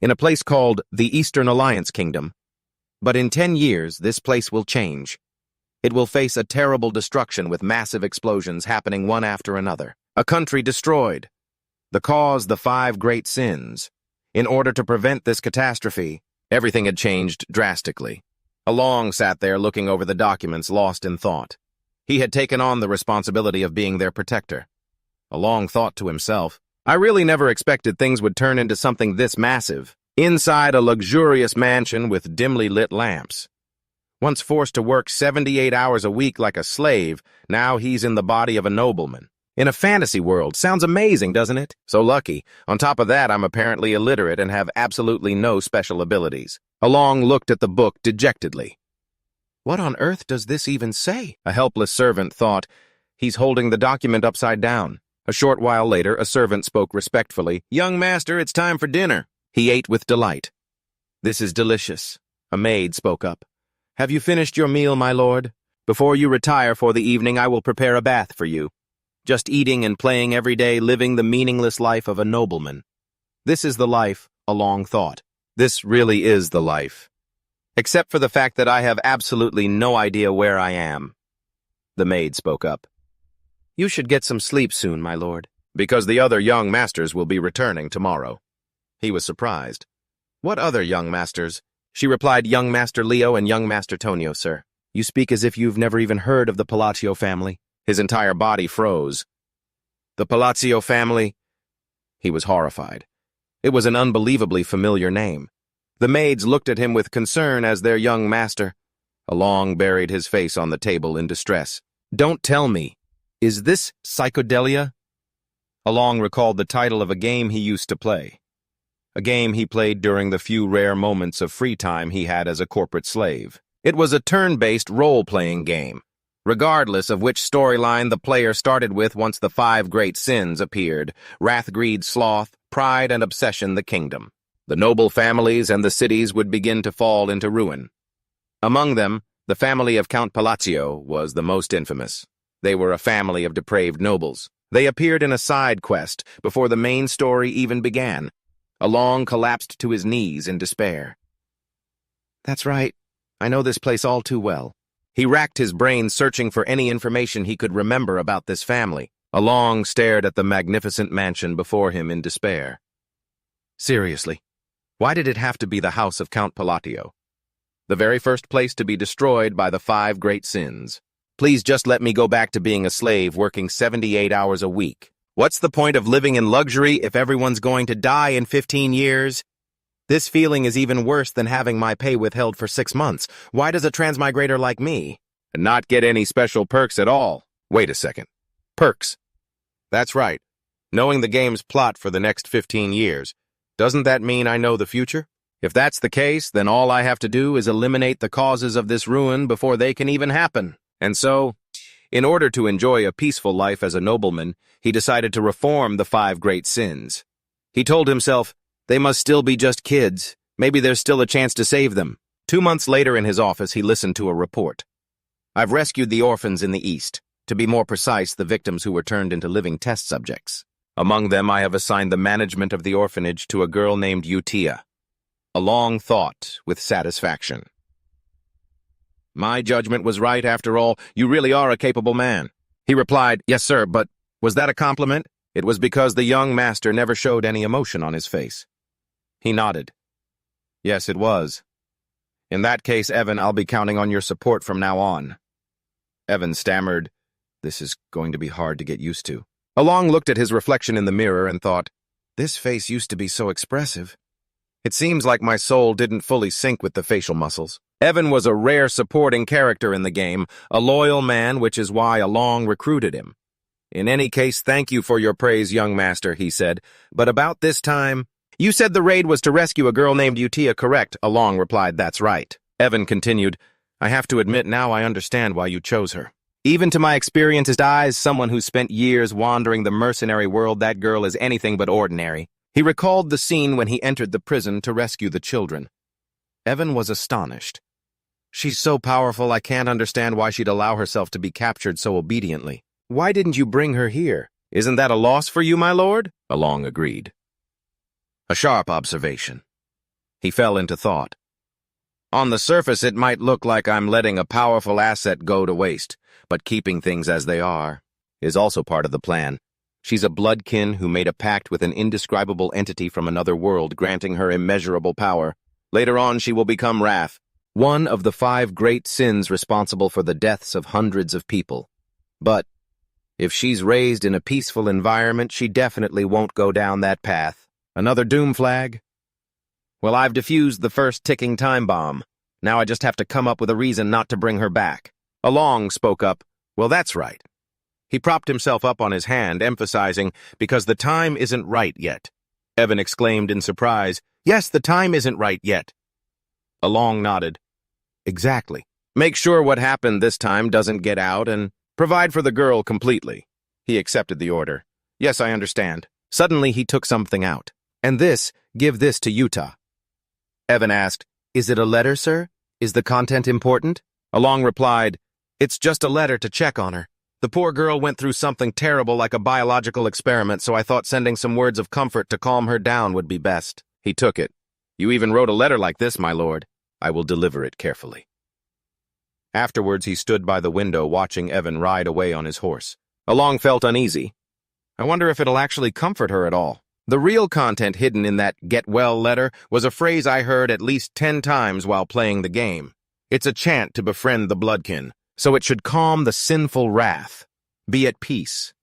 in a place called the Eastern Alliance Kingdom. But in 10 years, this place will change. It will face a terrible destruction with massive explosions happening one after another. A country destroyed. The cause, the 5 great sins. In order to prevent this catastrophe, everything had changed drastically. Along sat there looking over the documents, lost in thought. He had taken on the responsibility of being their protector. Along thought to himself, I really never expected things would turn into something this massive. Inside a luxurious mansion with dimly lit lamps. Once forced to work 78 hours a week like a slave, now he's in the body of a nobleman. In a fantasy world, sounds amazing, doesn't it? So lucky. On top of that, I'm apparently illiterate and have absolutely no special abilities. Along looked at the book dejectedly. What on earth does this even say? A helpless servant thought. He's holding the document upside down. A short while later, a servant spoke respectfully. Young master, it's time for dinner. He ate with delight. This is delicious. A maid spoke up. Have you finished your meal, my lord? Before you retire for the evening, I will prepare a bath for you. Just eating and playing every day, living the meaningless life of a nobleman. This is the life, Along thought. This really is the life. Except for the fact that I have absolutely no idea where I am. The maid spoke up. You should get some sleep soon, my lord. Because the other young masters will be returning tomorrow. He was surprised. What other young masters? She replied, Young Master Leo and Young Master Tonio, sir. You speak as if you've never even heard of the Palazzo family. His entire body froze. The Palazzo family? He was horrified. It was an unbelievably familiar name. The maids looked at him with concern as their young master. Along buried his face on the table in distress. Don't tell me. Is this psychedelia? Along recalled the title of a game he used to play. A game he played during the few rare moments of free time he had as a corporate slave. It was a turn-based role-playing game, regardless of which storyline the player started with once the 5 great sins appeared: wrath, greed, sloth, pride, and obsession, the kingdom. The noble families and the cities would begin to fall into ruin. Among them, the family of Count Palazzo was the most infamous. They were a family of depraved nobles. They appeared in a side quest before the main story even began. Along collapsed to his knees in despair. That's right. I know this place all too well. He racked his brain searching for any information he could remember about this family. Along stared at the magnificent mansion before him in despair. Seriously, why did it have to be the house of Count Palazzo? The very first place to be destroyed by the 5 great sins. Please just let me go back to being a slave working 78 hours a week. What's the point of living in luxury if everyone's going to die in 15 years? This feeling is even worse than having my pay withheld for 6 months. Why does a transmigrator like me not get any special perks at all? Wait a second. Perks. That's right. Knowing the game's plot for the next 15 years. Doesn't that mean I know the future? If that's the case, then all I have to do is eliminate the causes of this ruin before they can even happen. And so, in order to enjoy a peaceful life as a nobleman, he decided to reform the 5 great sins. He told himself, they must still be just kids. Maybe there's still a chance to save them. 2 months later in his office, he listened to a report. I've rescued the orphans in the East. To be more precise, the victims who were turned into living test subjects. Among them, I have assigned the management of the orphanage to a girl named Utia. Along thought with satisfaction. My judgment was right after all. You really are a capable man. He replied, yes, sir, but was that a compliment? It was because the young master never showed any emotion on his face. He nodded. Yes, it was. In that case, Evan, I'll be counting on your support from now on. Evan stammered, this is going to be hard to get used to. Along looked at his reflection in the mirror and thought, this face used to be so expressive. It seems like my soul didn't fully sync with the facial muscles. Evan was a rare supporting character in the game, a loyal man, which is why Along recruited him. In any case, thank you for your praise, young master, he said. But about this time, you said the raid was to rescue a girl named Utia, correct? Along replied, that's right. Evan continued, I have to admit now I understand why you chose her. Even to my experienced eyes, someone who spent years wandering the mercenary world, that girl is anything but ordinary. He recalled the scene when he entered the prison to rescue the children. Evan was astonished. She's so powerful I can't understand why she'd allow herself to be captured so obediently. Why didn't you bring her here? Isn't that a loss for you, my lord? Along agreed. A sharp observation. He fell into thought. On the surface, it might look like I'm letting a powerful asset go to waste, but keeping things as they are is also part of the plan. She's a bloodkin who made a pact with an indescribable entity from another world, granting her immeasurable power. Later on, she will become Wrath, one of the 5 great sins responsible for the deaths of hundreds of people. But if she's raised in a peaceful environment, she definitely won't go down that path. Another doom flag? Well, I've defused the first ticking time bomb. Now I just have to come up with a reason not to bring her back. Along spoke up, well, that's right. He propped himself up on his hand, emphasizing, because the time isn't right yet. Evan exclaimed in surprise, yes, the time isn't right yet. Along nodded. Exactly. Make sure what happened this time doesn't get out and provide for the girl completely. He accepted the order. Yes, I understand. Suddenly he took something out. And give this to Utia. Evan asked, is it a letter, sir? Is the content important? Along replied, it's just a letter to check on her. The poor girl went through something terrible like a biological experiment, so I thought sending some words of comfort to calm her down would be best. He took it. You even wrote a letter like this, my lord. I will deliver it carefully. Afterwards, he stood by the window watching Evan ride away on his horse. Along felt uneasy. I wonder if it'll actually comfort her at all. The real content hidden in that get-well letter was a phrase I heard at least 10 times while playing the game. It's a chant to befriend the bloodkin, so it should calm the sinful wrath. Be at peace.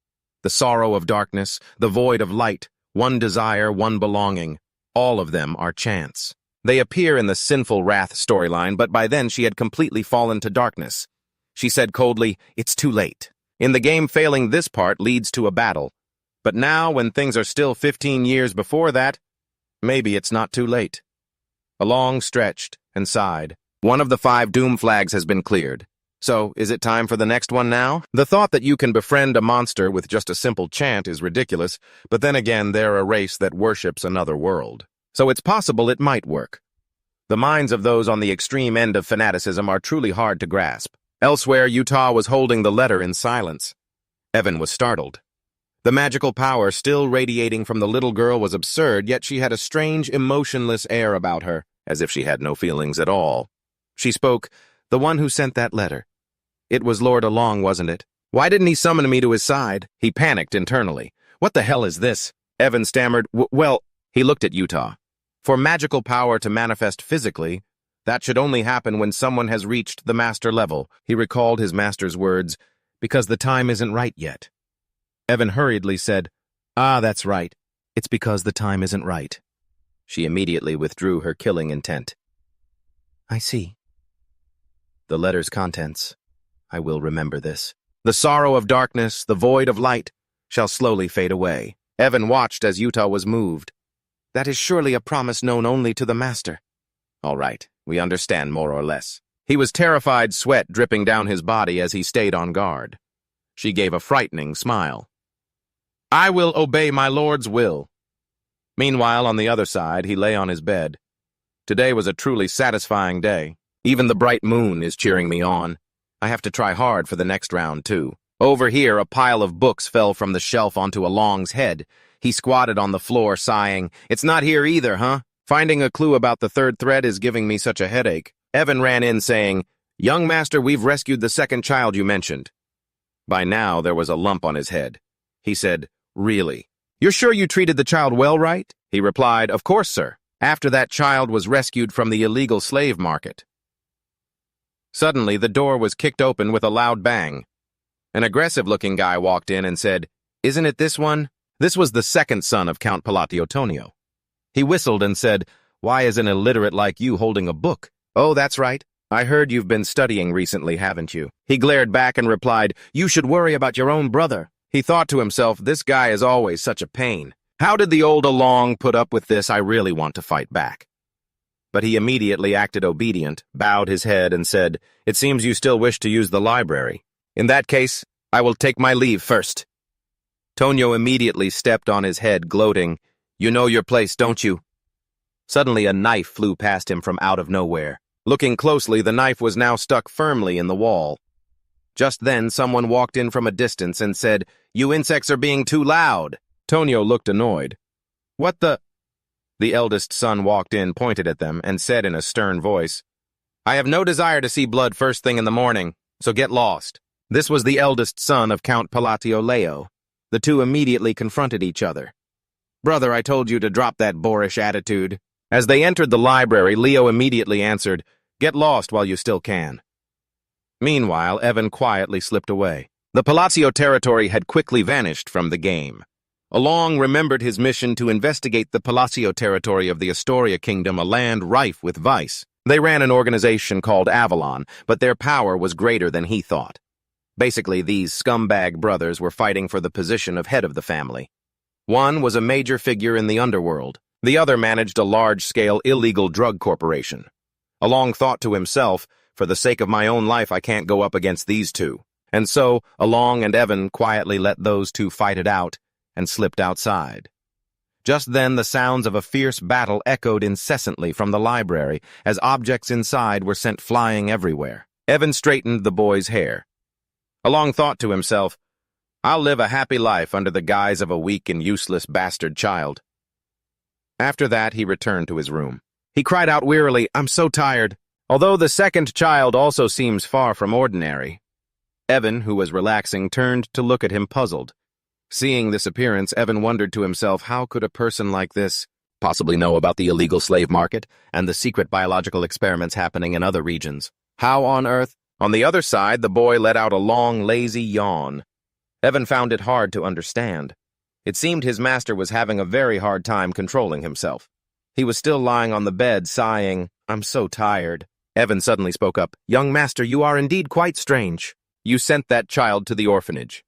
The sorrow of darkness, the void of light, one desire, one belonging, all of them are chants. They appear in the sinful wrath storyline, but by then she had completely fallen to darkness. She said coldly, it's too late. In the game, failing this part leads to a battle. But now, when things are still 15 years before that, maybe it's not too late. Along stretched and sighed. One of the 5 doom flags has been cleared. So, is it time for the next one now? The thought that you can befriend a monster with just a simple chant is ridiculous, but then again, they're a race that worships another world. So it's possible it might work. The minds of those on the extreme end of fanaticism are truly hard to grasp. Elsewhere, Utia was holding the letter in silence. Evan was startled. The magical power still radiating from the little girl was absurd, yet she had a strange, emotionless air about her, as if she had no feelings at all. She spoke, the one who sent that letter. It was Lord Along, wasn't it? Why didn't he summon me to his side? He panicked internally. What the hell is this? Evan stammered, well, he looked at Utia. For magical power to manifest physically, that should only happen when someone has reached the master level. He recalled his master's words, because the time isn't right yet. Evan hurriedly said, that's right. It's because the time isn't right. She immediately withdrew her killing intent. I see. The letter's contents. I will remember this. The sorrow of darkness, the void of light, shall slowly fade away. Evan watched as Utia was moved. That is surely a promise known only to the master. All right, we understand more or less. He was terrified, sweat dripping down his body as he stayed on guard. She gave a frightening smile. I will obey my lord's will. Meanwhile, on the other side, he lay on his bed. Today was a truly satisfying day. Even the bright moon is cheering me on. I have to try hard for the next round, too. Over here, a pile of books fell from the shelf onto Along's head. He squatted on the floor, sighing. It's not here either, huh? Finding a clue about the 3rd thread is giving me such a headache. Evan ran in, saying, Young master, we've rescued the 2nd child you mentioned. By now, there was a lump on his head. He said, Really? You're sure you treated the child well, right? He replied, Of course, sir. After that child was rescued from the illegal slave market. Suddenly, the door was kicked open with a loud bang. An aggressive-looking guy walked in and said, Isn't it this one? This was the 2nd son of Count Palatio Tonio. He whistled and said, Why is an illiterate like you holding a book? Oh, that's right. I heard you've been studying recently, haven't you? He glared back and replied, You should worry about your own brother. He thought to himself, this guy is always such a pain. How did the old Along put up with this? I really want to fight back. But he immediately acted obedient, bowed his head, and said, It seems you still wish to use the library. In that case, I will take my leave first. Tonio immediately stepped on his head, gloating, You know your place, don't you? Suddenly a knife flew past him from out of nowhere. Looking closely, the knife was now stuck firmly in the wall. Just then, someone walked in from a distance and said, You insects are being too loud. Tonio looked annoyed. What the? The eldest son walked in, pointed at them, and said in a stern voice, "I have no desire to see blood first thing in the morning, so get lost." This was the eldest son of Count Palatio Leo. The two immediately confronted each other. "Brother, I told you to drop that boorish attitude." As they entered the library, Leo immediately answered, "Get lost while you still can." Meanwhile, Evan quietly slipped away. The Palazzo territory had quickly vanished from the game. Along remembered his mission to investigate the Palazzo territory of the Astoria Kingdom, a land rife with vice. They ran an organization called Avalon, but their power was greater than he thought. Basically, these scumbag brothers were fighting for the position of head of the family. One was a major figure in the underworld. The other managed a large-scale illegal drug corporation. Along thought to himself, "For the sake of my own life, I can't go up against these two." And so, Along and Evan quietly let those two fight it out and slipped outside. Just then, the sounds of a fierce battle echoed incessantly from the library as objects inside were sent flying everywhere. Evan straightened the boy's hair. Along thought to himself, "I'll live a happy life under the guise of a weak and useless bastard child." After that, he returned to his room. He cried out wearily, "I'm so tired." Although the second child also seems far from ordinary. Evan, who was relaxing, turned to look at him puzzled. Seeing this appearance, Evan wondered to himself, how could a person like this possibly know about the illegal slave market and the secret biological experiments happening in other regions? How on earth? On the other side, the boy let out a long, lazy yawn. Evan found it hard to understand. It seemed his master was having a very hard time controlling himself. He was still lying on the bed, sighing, "I'm so tired." Evan suddenly spoke up, "Young master, you are indeed quite strange. You sent that child to the orphanage."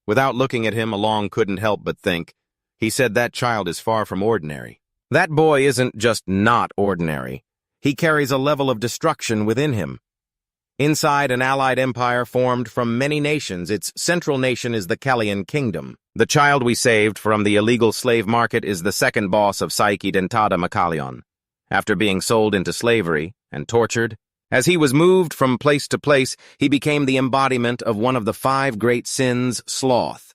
Without looking at him, Along couldn't help but think, he said that child is far from ordinary. That boy isn't just not ordinary. He carries a level of destruction within him. Inside an allied empire formed from many nations, its central nation is the Callian Kingdom. The child we saved from the illegal slave market is the second boss of Psyche Dentada Macallion. After being sold into slavery and tortured, as he was moved from place to place, he became the embodiment of one of the 5 great sins, sloth.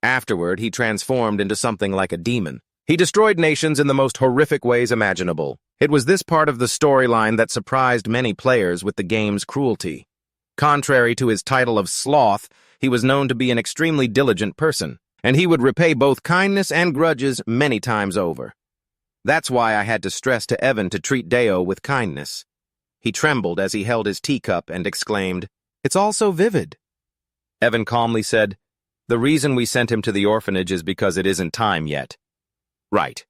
Afterward, he transformed into something like a demon. He destroyed nations in the most horrific ways imaginable. It was this part of the storyline that surprised many players with the game's cruelty. Contrary to his title of sloth, he was known to be an extremely diligent person, and he would repay both kindness and grudges many times over. That's why I had to stress to Evan to treat Deo with kindness. He trembled as he held his teacup and exclaimed, "It's all so vivid." Evan calmly said, "The reason we sent him to the orphanage is because it isn't time yet." "Right,"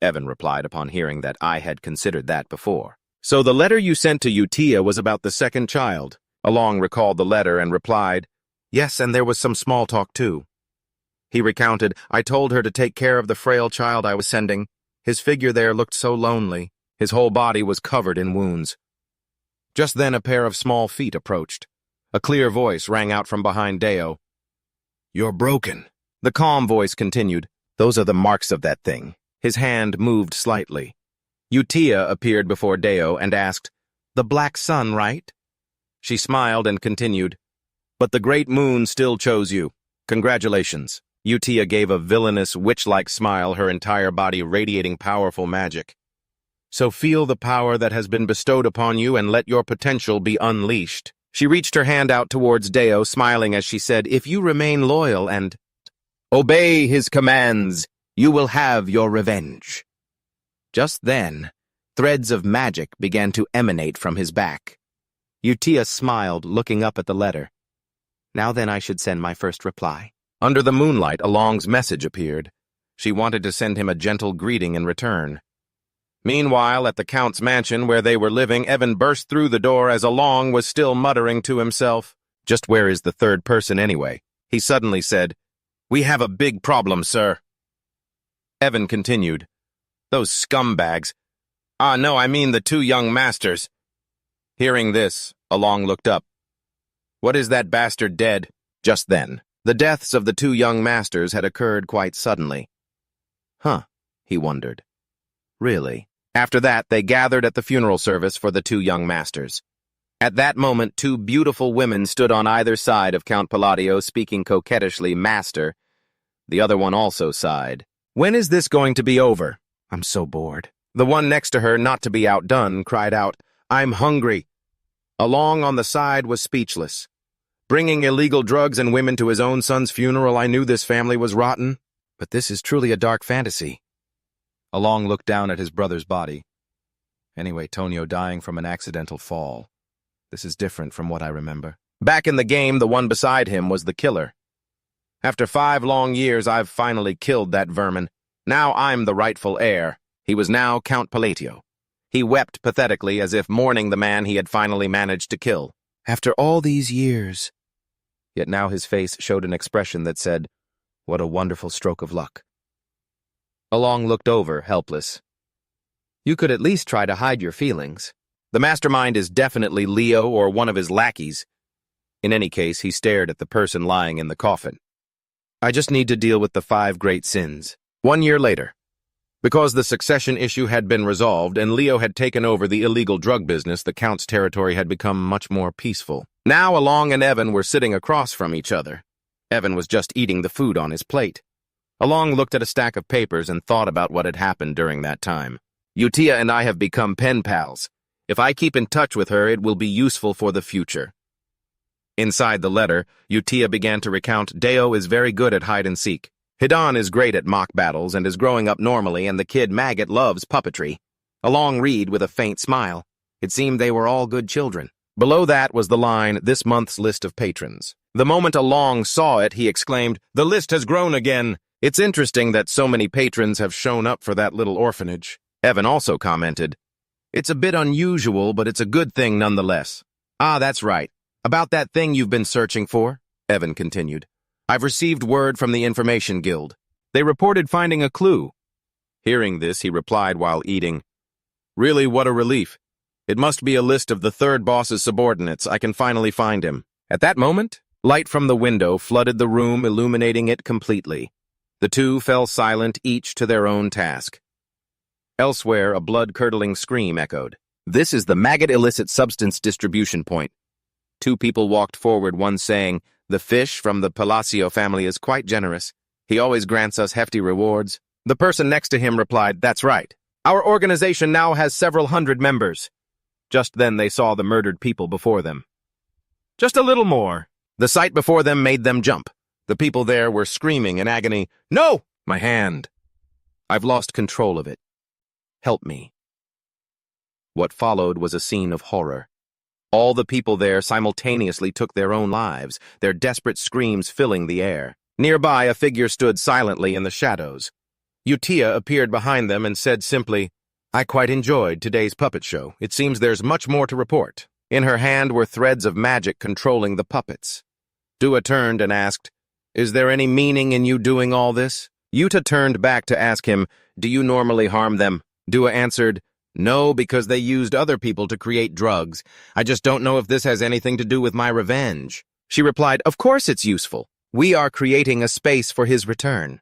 Evan replied upon hearing that I had considered that before. "So the letter you sent to Utia was about the second child." Along recalled the letter and replied, "Yes, and there was some small talk too." He recounted, "I told her to take care of the frail child I was sending. His figure there looked so lonely. His whole body was covered in wounds." Just then a pair of small feet approached. A clear voice rang out from behind Deo. "You're broken." The calm voice continued, "Those are the marks of that thing." His hand moved slightly. Utia appeared before Deo and asked, "The black sun, right?" She smiled and continued, "But the great moon still chose you. Congratulations." Utia gave a villainous, witch-like smile, her entire body radiating powerful magic. "So feel the power that has been bestowed upon you and let your potential be unleashed." She reached her hand out towards Deo, smiling as she said, "If you remain loyal and obey his commands, you will have your revenge." Just then, threads of magic began to emanate from his back. Utia smiled, looking up at the letter. "Now then I should send my first reply." Under the moonlight, Along's message appeared. She wanted to send him a gentle greeting in return. Meanwhile, at the Count's mansion where they were living, Evan burst through the door as Along was still muttering to himself. "Just where is the third person anyway?" He suddenly said, "We have a big problem, sir." Evan continued, "Those scumbags. No, I mean the 2 young masters." Hearing this, Along looked up. "What is that bastard dead?" Just then, the deaths of the 2 young masters had occurred quite suddenly. He wondered. Really? After that, they gathered at the funeral service for the 2 young masters. At that moment, 2 beautiful women stood on either side of Count Palladio, speaking coquettishly, "Master." The other one also sighed. "When is this going to be over? I'm so bored. The one next to her, not to be outdone, cried out, I'm hungry. Along on the side was speechless. Bringing illegal drugs and women to his own son's funeral, I knew this family was rotten. But this is truly a dark fantasy. Along looked down at his brother's body. Anyway, Tonio dying from an accidental fall. This is different from what I remember. Back in the game, the one beside him was the killer. After 5 long years, I've finally killed that vermin. Now I'm the rightful heir. He was now Count Palatio. He wept pathetically as if mourning the man he had finally managed to kill. After all these years. Yet now his face showed an expression that said, what a wonderful stroke of luck. Along looked over, helpless. You could at least try to hide your feelings. The mastermind is definitely Leo or one of his lackeys. In any case, he stared at the person lying in the coffin. I just need to deal with the 5 great sins. 1 year later. Because the succession issue had been resolved and Leo had taken over the illegal drug business, the Count's territory had become much more peaceful. Now Along and Evan were sitting across from each other. Evan was just eating the food on his plate. Along looked at a stack of papers and thought about what had happened during that time. Utia and I have become pen pals. If I keep in touch with her, it will be useful for the future. Inside the letter, Utia began to recount Deo is very good at hide-and-seek. Hidan is great at mock battles and is growing up normally, and the kid Mage loves puppetry. Along read with a faint smile. It seemed they were all good children. Below that was the line, this month's list of patrons. The moment Along saw it, he exclaimed, the list has grown again. It's interesting that so many patrons have shown up for that little orphanage. Evan also commented, it's a bit unusual, but it's a good thing nonetheless. Ah, that's right. About that thing you've been searching for, Evan continued. I've received word from the Information Guild. They reported finding a clue. Hearing this, he replied while eating, really, what a relief. It must be a list of the 3rd boss's subordinates. I can finally find him. At that moment, light from the window flooded the room, illuminating it completely. The 2 fell silent, each to their own task. Elsewhere, a blood-curdling scream echoed. This is the maggot illicit substance distribution point. 2 people walked forward, one saying, the fish from the Palacio family is quite generous. He always grants us hefty rewards. The person next to him replied, that's right. Our organization now has several hundred members. Just then they saw the murdered people before them. Just a little more. The sight before them made them jump. The people there were screaming in agony, no! My hand. I've lost control of it. Help me. What followed was a scene of horror. All the people there simultaneously took their own lives, their desperate screams filling the air. Nearby, a figure stood silently in the shadows. Utia appeared behind them and said simply, I quite enjoyed today's puppet show. It seems there's much more to report. In her hand were threads of magic controlling the puppets. Dua turned and asked, is there any meaning in you doing all this? Uta turned back to ask him, do you normally harm them? Dua answered, no, because they used other people to create drugs. I just don't know if this has anything to do with my revenge. She replied, of course it's useful. We are creating a space for his return.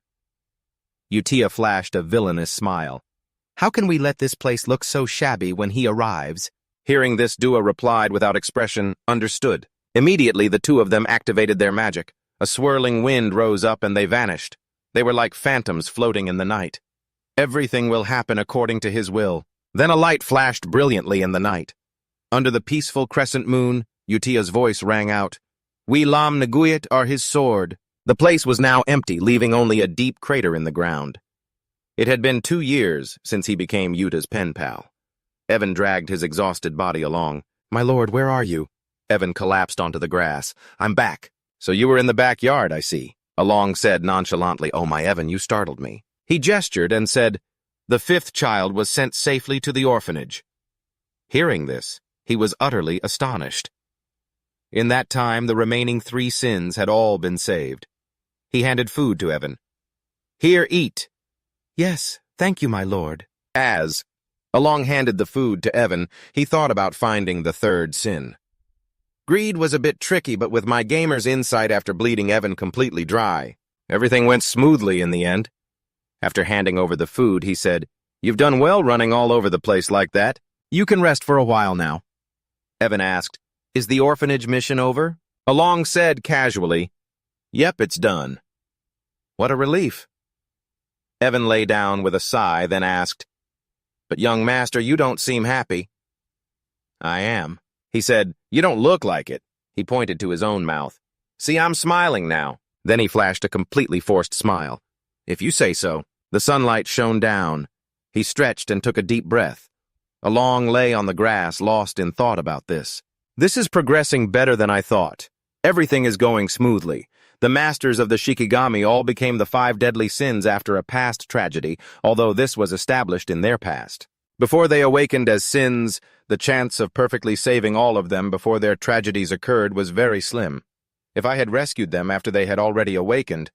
Utia flashed a villainous smile. How can we let this place look so shabby when he arrives? Hearing this, Dua replied without expression, understood. Immediately, the 2 of them activated their magic. A swirling wind rose up and they vanished. They were like phantoms floating in the night. Everything will happen according to his will. Then a light flashed brilliantly in the night. Under the peaceful crescent moon, Utia's voice rang out, we Lam Naguyat are his sword. The place was now empty, leaving only a deep crater in the ground. It had been 2 years since he became Yuta's pen pal. Evan dragged his exhausted body along. My lord, where are you? Evan collapsed onto the grass. I'm back. So you were in the backyard, I see. Along said nonchalantly, oh my Evan, you startled me. He gestured and said, the 5th child was sent safely to the orphanage. Hearing this, he was utterly astonished. In that time, the remaining 3 sins had all been saved. He handed food to Evan. Here, eat. Yes, thank you, my lord. As Along handed the food to Evan, he thought about finding the 3rd sin. Greed was a bit tricky, but with my gamer's insight after bleeding Evan completely dry, everything went smoothly in the end. After handing over the food, he said, you've done well running all over the place like that. You can rest for a while now. Evan asked, is the orphanage mission over? Along said casually, yep, it's done. What a relief. Evan lay down with a sigh, then asked, But young master, you don't seem happy. I am. He said, you don't look like it. He pointed to his own mouth. See, I'm smiling now. Then he flashed a completely forced smile. If you say so. The sunlight shone down. He stretched and took a deep breath. Along lay on the grass, lost in thought about this. This is progressing better than I thought. Everything is going smoothly. The masters of the Shikigami all became the 5 deadly sins after a past tragedy, although this was established in their past. Before they awakened as sins, the chance of perfectly saving all of them before their tragedies occurred was very slim. If I had rescued them after they had already awakened,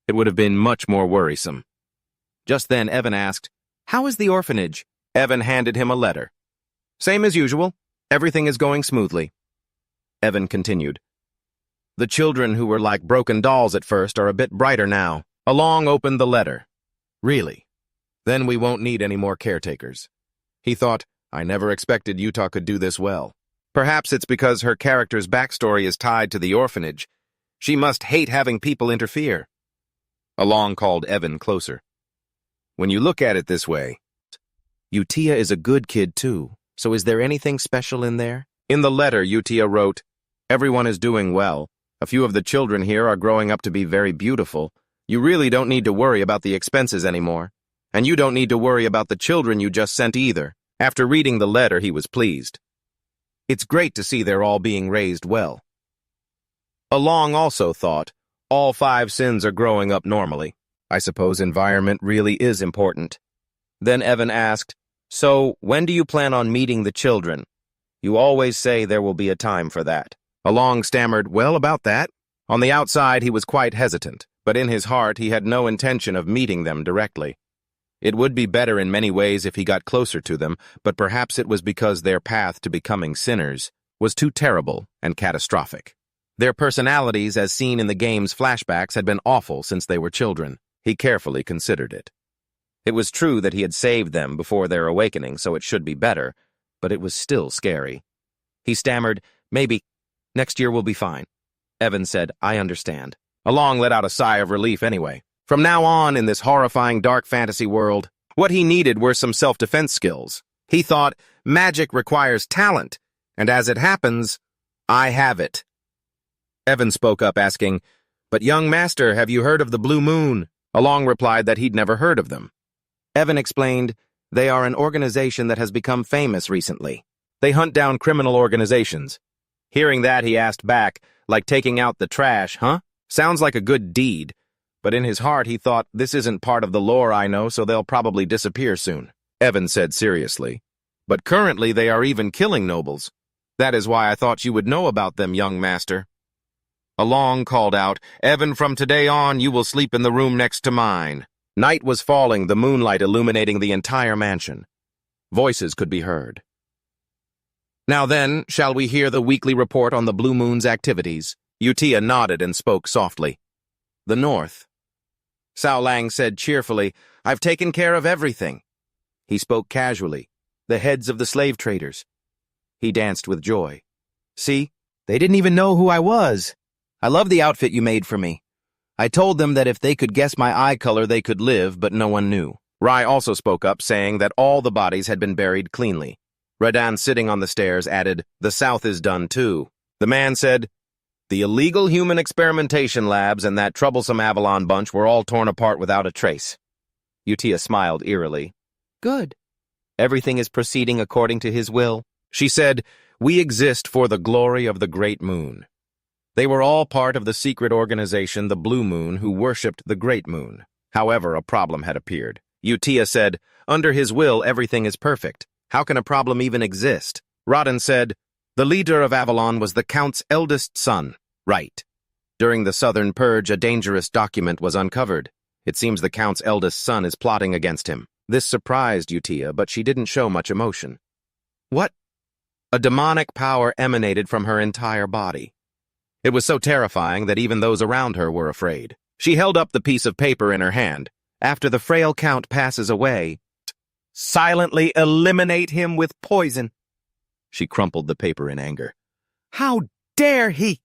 it would have been much more worrisome. Just then Evan asked, "How is the orphanage?" Evan handed him a letter. "Same as usual. Everything is going smoothly." Evan continued, "The children who were like broken dolls at first are a bit brighter now." Along opened the letter. "Really? Then we won't need any more caretakers." He thought, I never expected Utia could do this well. Perhaps it's because her character's backstory is tied to the orphanage. She must hate having people interfere. Along called Evan closer. "When you look at it this way, Utia is a good kid too, so is there anything special in there?" In the letter, Utia wrote, "Everyone is doing well. A few of the children here are growing up to be very beautiful. You really don't need to worry about the expenses anymore. And you don't need to worry about the children you just sent either." After reading the letter, he was pleased. It's great to see they're all being raised well. Along also thought, all 5 sins are growing up normally. I suppose environment really is important. Then Evan asked, "So, when do you plan on meeting the children? You always say there will be a time for that." Along stammered, "Well, about that." On the outside, he was quite hesitant, but in his heart, he had no intention of meeting them directly. It would be better in many ways if he got closer to them, but perhaps it was because their path to becoming sinners was too terrible and catastrophic. Their personalities, as seen in the game's flashbacks, had been awful since they were children. He carefully considered it. It was true that he had saved them before their awakening, so it should be better, but it was still scary. He stammered, "Maybe. Next year will be fine." Evan said, "I understand." Along let out a sigh of relief anyway. From now on, in this horrifying dark fantasy world, what he needed were some self-defense skills. He thought, magic requires talent, and as it happens, I have it. Evan spoke up asking, "But young master, have you heard of the Blue Moon?" Along replied that he'd never heard of them. Evan explained, "They are an organization that has become famous recently. They hunt down criminal organizations." Hearing that, he asked back, "Like taking out the trash, huh? Sounds like a good deed." But in his heart, he thought, "This isn't part of the lore I know, so they'll probably disappear soon." Evan said seriously, "But currently they are even killing nobles. That is why I thought you would know about them, young master." Along called out, "Evan, from today on, you will sleep in the room next to mine." Night was falling, the moonlight illuminating the entire mansion. Voices could be heard. "Now then, shall we hear the weekly report on the Blue Moon's activities?" Utia nodded and spoke softly. "The North." Sao Lang said cheerfully, "I've taken care of everything." He spoke casually, "The heads of the slave traders." He danced with joy. "See, they didn't even know who I was. I love the outfit you made for me. I told them that if they could guess my eye color, they could live, but no one knew." Rai also spoke up, saying that all the bodies had been buried cleanly. Radan, sitting on the stairs, added, "The South is done too." The man said, "The illegal human experimentation labs and that troublesome Avalon bunch were all torn apart without a trace." Utia smiled eerily. "Good. Everything is proceeding according to his will." She said, "We exist for the glory of the Great Moon." They were all part of the secret organization, the Blue Moon, who worshipped the Great Moon. However, a problem had appeared. Utia said, "Under his will, everything is perfect. How can a problem even exist?" Radan said, "The leader of Avalon was the Count's eldest son." Right. During the Southern Purge, a dangerous document was uncovered. It seems the Count's eldest son is plotting against him. This surprised Utia, but she didn't show much emotion. What? A demonic power emanated from her entire body. It was so terrifying that even those around her were afraid. She held up the piece of paper in her hand. "After the frail Count passes away, silently eliminate him with poison." She crumpled the paper in anger. "How dare he!"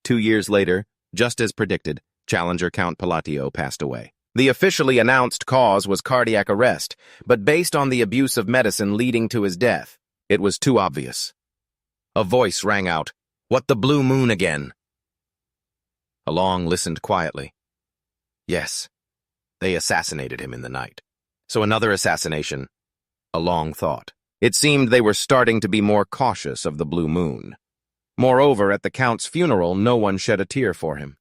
2 years later, just as predicted, Challenger Count Palatio passed away. The officially announced cause was cardiac arrest, but based on the abuse of medicine leading to his death, it was too obvious. A voice rang out, "What the blue moon again?" Along listened quietly. Yes, they assassinated him in the night. So another assassination. Along thought. It seemed they were starting to be more cautious of the blue moon. Moreover, at the Count's funeral, no one shed a tear for him.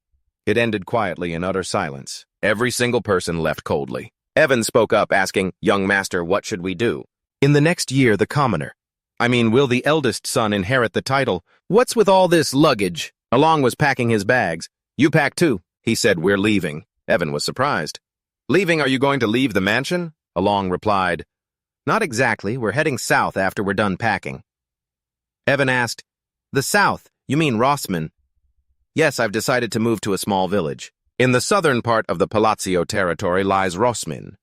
It ended quietly in utter silence. Every single person left coldly. Evan spoke up, asking, "Young master, what should we do?" "In the next year, the commoner. Will the eldest son inherit the title? What's with all this luggage?" Along was packing his bags. "You pack too," he said. "We're leaving." Evan was surprised. "Leaving? Are you going to leave the mansion?" Along replied, "Not exactly. We're heading south after we're done packing." Evan asked, "The south? You mean Rossman?" "Yes, I've decided to move to a small village. In the southern part of the Palazzo territory lies Rossman."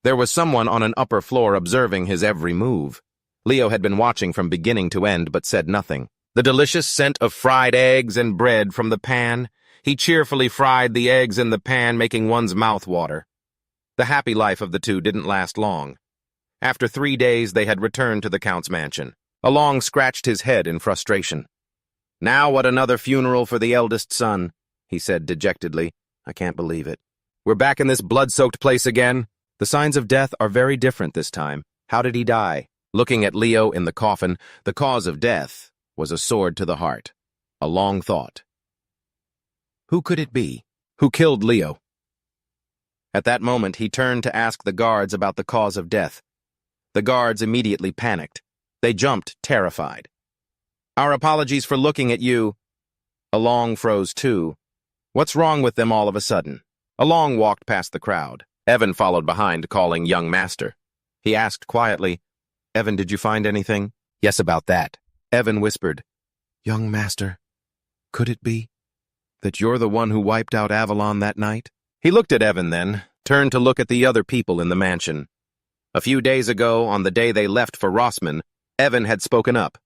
There was someone on an upper floor observing his every move. Leo had been watching from beginning to end but said nothing. The delicious scent of fried eggs and bread from the pan. He cheerfully fried the eggs in the pan, making one's mouth water. The happy life of the two didn't last long. After 3 days, they had returned to the Count's mansion. Along scratched his head in frustration. "Now what, another funeral for the eldest son?" he said dejectedly. "I can't believe it. We're back in this blood-soaked place again." "The signs of death are very different this time. How did he die?" Looking at Leo in the coffin, the cause of death was a sword to the heart. Along thought. Who could it be? Who killed Leo? At that moment, he turned to ask the guards about the cause of death. The guards immediately panicked. They jumped, terrified. "Our apologies for looking at you." Along froze too. What's wrong with them all of a sudden? Along walked past the crowd. Evan followed behind, calling young master. He asked quietly, "Evan, did you find anything?" "Yes, about that." Evan whispered, "Young master, could it be that you're the one who wiped out Avalon that night?" He looked at Evan then, turned to look at the other people in the mansion. A few days ago, on the day they left for Rossman, Evan had spoken up.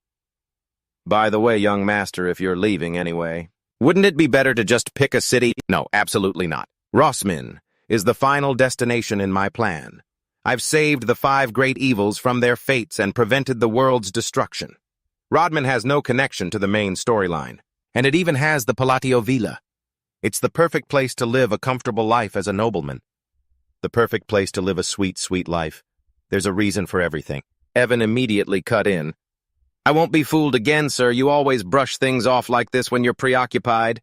"By the way, young master, if you're leaving anyway, wouldn't it be better to just pick a city?" "No, absolutely not. Rossman is the final destination in my plan. I've saved the 5 great evils from their fates and prevented the world's destruction. Rodman has no connection to the main storyline, and it even has the Palazzo Villa. It's the perfect place to live a comfortable life as a nobleman. The perfect place to live a sweet, sweet life. There's a reason for everything." Evan immediately cut in. "I won't be fooled again, sir. You always brush things off like this when you're preoccupied."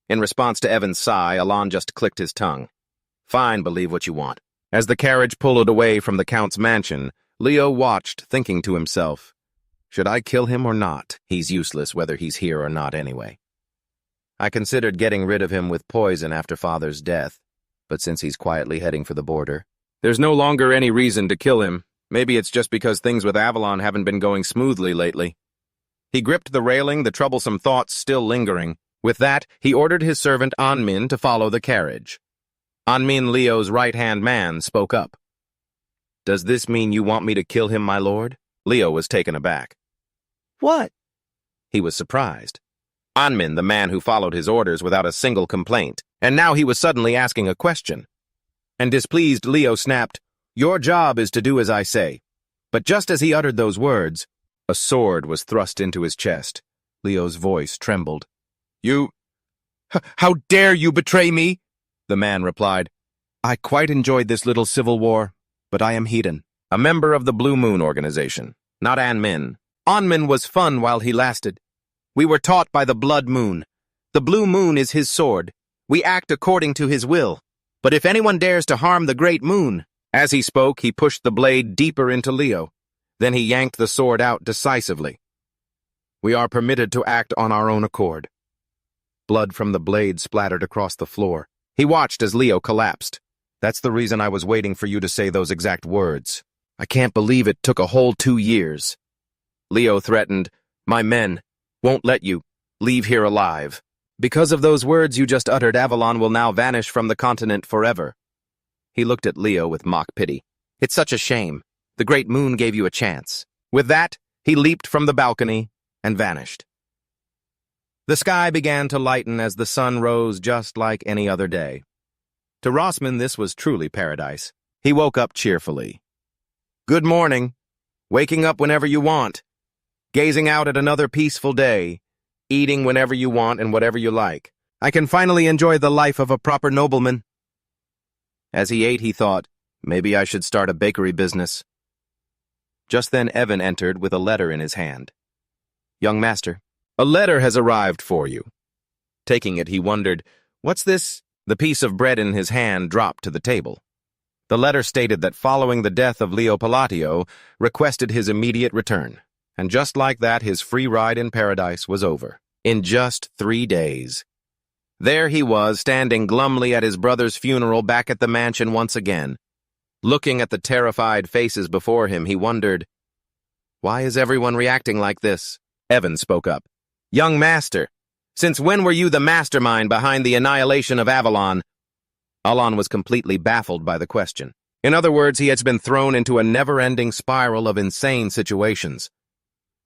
In response to Evan's sigh, Alon just clicked his tongue. "Fine, believe what you want." As the carriage pulled away from the Count's mansion, Leo watched, thinking to himself, "Should I kill him or not? He's useless whether he's here or not anyway. I considered getting rid of him with poison after Father's death, but since he's quietly heading for the border, there's no longer any reason to kill him. Maybe it's just because things with Avalon haven't been going smoothly lately." He gripped the railing, the troublesome thoughts still lingering. With that, he ordered his servant Anmin to follow the carriage. Anmin, Leo's right-hand man, spoke up. "Does this mean you want me to kill him, my lord?" Leo was taken aback. "What?" He was surprised. Anmin, the man who followed his orders without a single complaint, and now he was suddenly asking a question. And displeased, Leo snapped, "Your job is to do as I say." But just as he uttered those words, a sword was thrust into his chest. Leo's voice trembled. How dare you betray me?" The man replied, "I quite enjoyed this little civil war, but I am Hedon, a member of the Blue Moon organization, not Anmin. Anmin was fun while he lasted. We were taught by the Blood Moon. The Blue Moon is his sword. We act according to his will. But if anyone dares to harm the Great Moon..." As he spoke, he pushed the blade deeper into Leo. Then he yanked the sword out decisively. "We are permitted to act on our own accord." Blood from the blade splattered across the floor. He watched as Leo collapsed. "That's the reason I was waiting for you to say those exact words. I can't believe it took a whole 2 years. Leo threatened, "My men won't let you leave here alive. Because of those words you just uttered, Avalon will now vanish from the continent forever." He looked at Leo with mock pity. "It's such a shame. The Great Moon gave you a chance." With that, he leaped from the balcony and vanished. The sky began to lighten as the sun rose just like any other day. To Rossman, this was truly paradise. He woke up cheerfully. Good morning. Waking up whenever you want. Gazing out at another peaceful day. Eating whenever you want and whatever you like. I can finally enjoy the life of a proper nobleman. As he ate, he thought, maybe I should start a bakery business. Just then Evan entered with a letter in his hand. Young master, a letter has arrived for you. Taking it, he wondered, what's this? The piece of bread in his hand dropped to the table. The letter stated that following the death of Leo Palatio, requested his immediate return. And just like that, his free ride in paradise was over. In just 3 days. There he was, standing glumly at his brother's funeral back at the mansion once again. Looking at the terrified faces before him, he wondered, why is everyone reacting like this? Evan spoke up. Young master, since when were you the mastermind behind the annihilation of Avalon? Alon was completely baffled by the question. In other words, he has been thrown into a never-ending spiral of insane situations.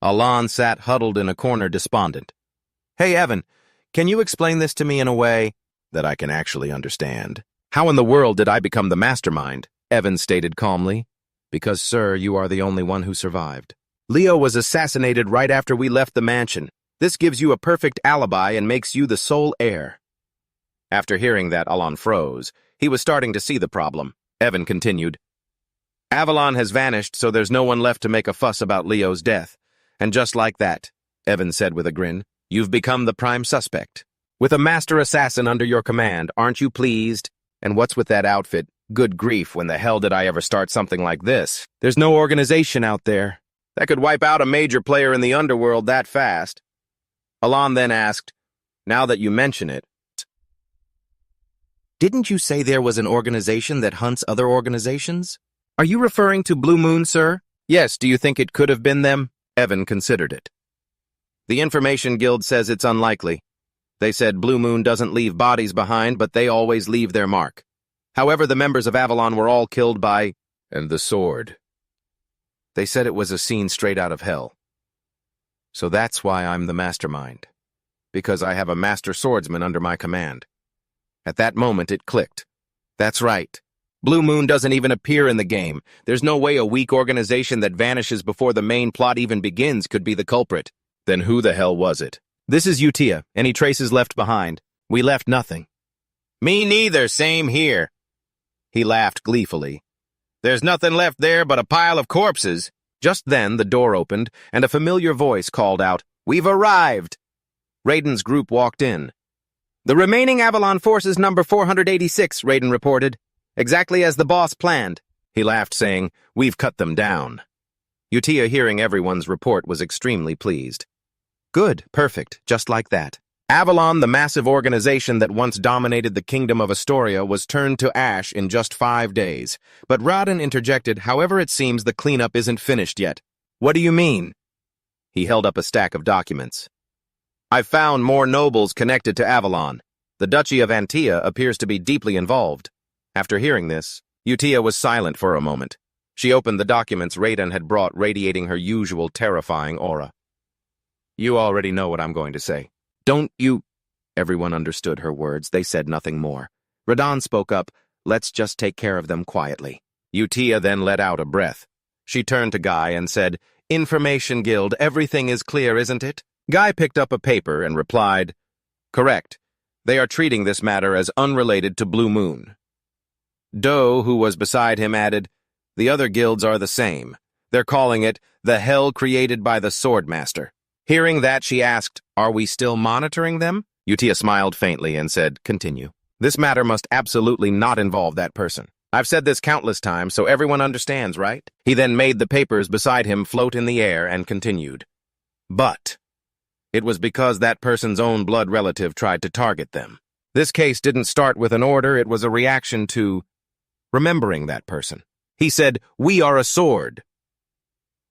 Alon sat huddled in a corner, despondent. Hey, Evan, can you explain this to me in a way that I can actually understand? How in the world did I become the mastermind? Evan stated calmly. Because, sir, you are the only one who survived. Leo was assassinated right after we left the mansion. This gives you a perfect alibi and makes you the sole heir. After hearing that, Alon froze. He was starting to see the problem. Evan continued. Avalon has vanished, so there's no one left to make a fuss about Leo's death. And just like that, Evan said with a grin, you've become the prime suspect. With a master assassin under your command, aren't you pleased? And what's with that outfit? Good grief, when the hell did I ever start something like this? There's no organization out there that could wipe out a major player in the underworld that fast. Alon then asked, now that you mention it, didn't you say there was an organization that hunts other organizations? Are you referring to Blue Moon, sir? Yes, do you think it could have been them? Evan considered it. The Information Guild says it's unlikely. They said Blue Moon doesn't leave bodies behind, but they always leave their mark. However, the members of Avalon were all killed by... and the sword. They said it was a scene straight out of hell. So that's why I'm the mastermind. Because I have a master swordsman under my command. At that moment, it clicked. That's right. Blue Moon doesn't even appear in the game. There's no way a weak organization that vanishes before the main plot even begins could be the culprit. Then who the hell was it? This is Utia. Any traces left behind? We left nothing. Me neither, same here. He laughed gleefully. There's nothing left there but a pile of corpses. Just then, the door opened, and a familiar voice called out, We've arrived! Raiden's group walked in. The remaining Avalon force is number 486, Raiden reported. Exactly as the boss planned. He laughed, saying, We've cut them down. Utia, hearing everyone's report, was extremely pleased. Good, perfect, just like that. Avalon, the massive organization that once dominated the kingdom of Astoria, was turned to ash in just 5 days. But Raiden interjected, however it seems the cleanup isn't finished yet. What do you mean? He held up a stack of documents. I've found more nobles connected to Avalon. The Duchy of Antia appears to be deeply involved. After hearing this, Utia was silent for a moment. She opened the documents Raiden had brought, radiating her usual terrifying aura. You already know what I'm going to say. Don't you... Everyone understood her words. They said nothing more. Raiden spoke up, let's just take care of them quietly. Utia then let out a breath. She turned to Guy and said, Information Guild, everything is clear, isn't it? Guy picked up a paper and replied, Correct. They are treating this matter as unrelated to Blue Moon. Doe, who was beside him, added, The other guilds are the same. They're calling it the hell created by the Swordmaster. Hearing that, she asked, Are we still monitoring them? Utia smiled faintly and said, Continue. This matter must absolutely not involve that person. I've said this countless times, so everyone understands, right? He then made the papers beside him float in the air and continued. But it was because that person's own blood relative tried to target them. This case didn't start with an order, it was a reaction to remembering that person. He said, We are a sword.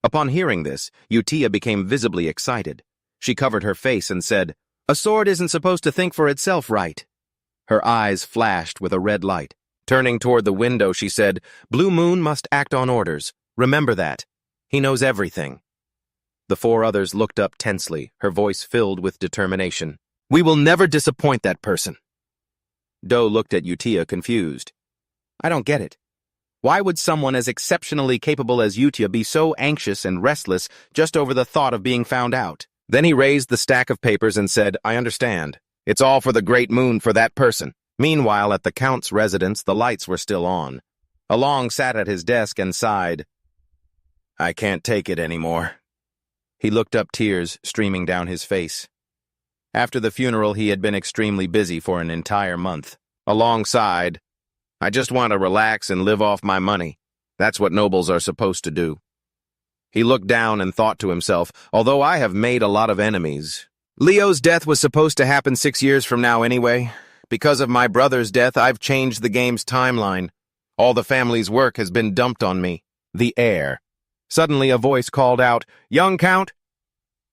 Upon hearing this, Utia became visibly excited. She covered her face and said, A sword isn't supposed to think for itself, right? Her eyes flashed with a red light. Turning toward the window, she said, Blue Moon must act on orders. Remember that. He knows everything. The 4 others looked up tensely, her voice filled with determination. We will never disappoint that person. Do looked at Utia confused. I don't get it. Why would someone as exceptionally capable as Utia be so anxious and restless just over the thought of being found out? Then he raised the stack of papers and said, I understand. It's all for the great moon for that person. Meanwhile, at the Count's residence, the lights were still on. Along sat at his desk and sighed. I can't take it anymore. He looked up, tears streaming down his face. After the funeral, he had been extremely busy for an entire month. Alongside, I just want to relax and live off my money. That's what nobles are supposed to do. He looked down and thought to himself, although I have made a lot of enemies. Leo's death was supposed to happen 6 years from now anyway. Because of my brother's death, I've changed the game's timeline. All the family's work has been dumped on me. The heir. Suddenly a voice called out, Young Count?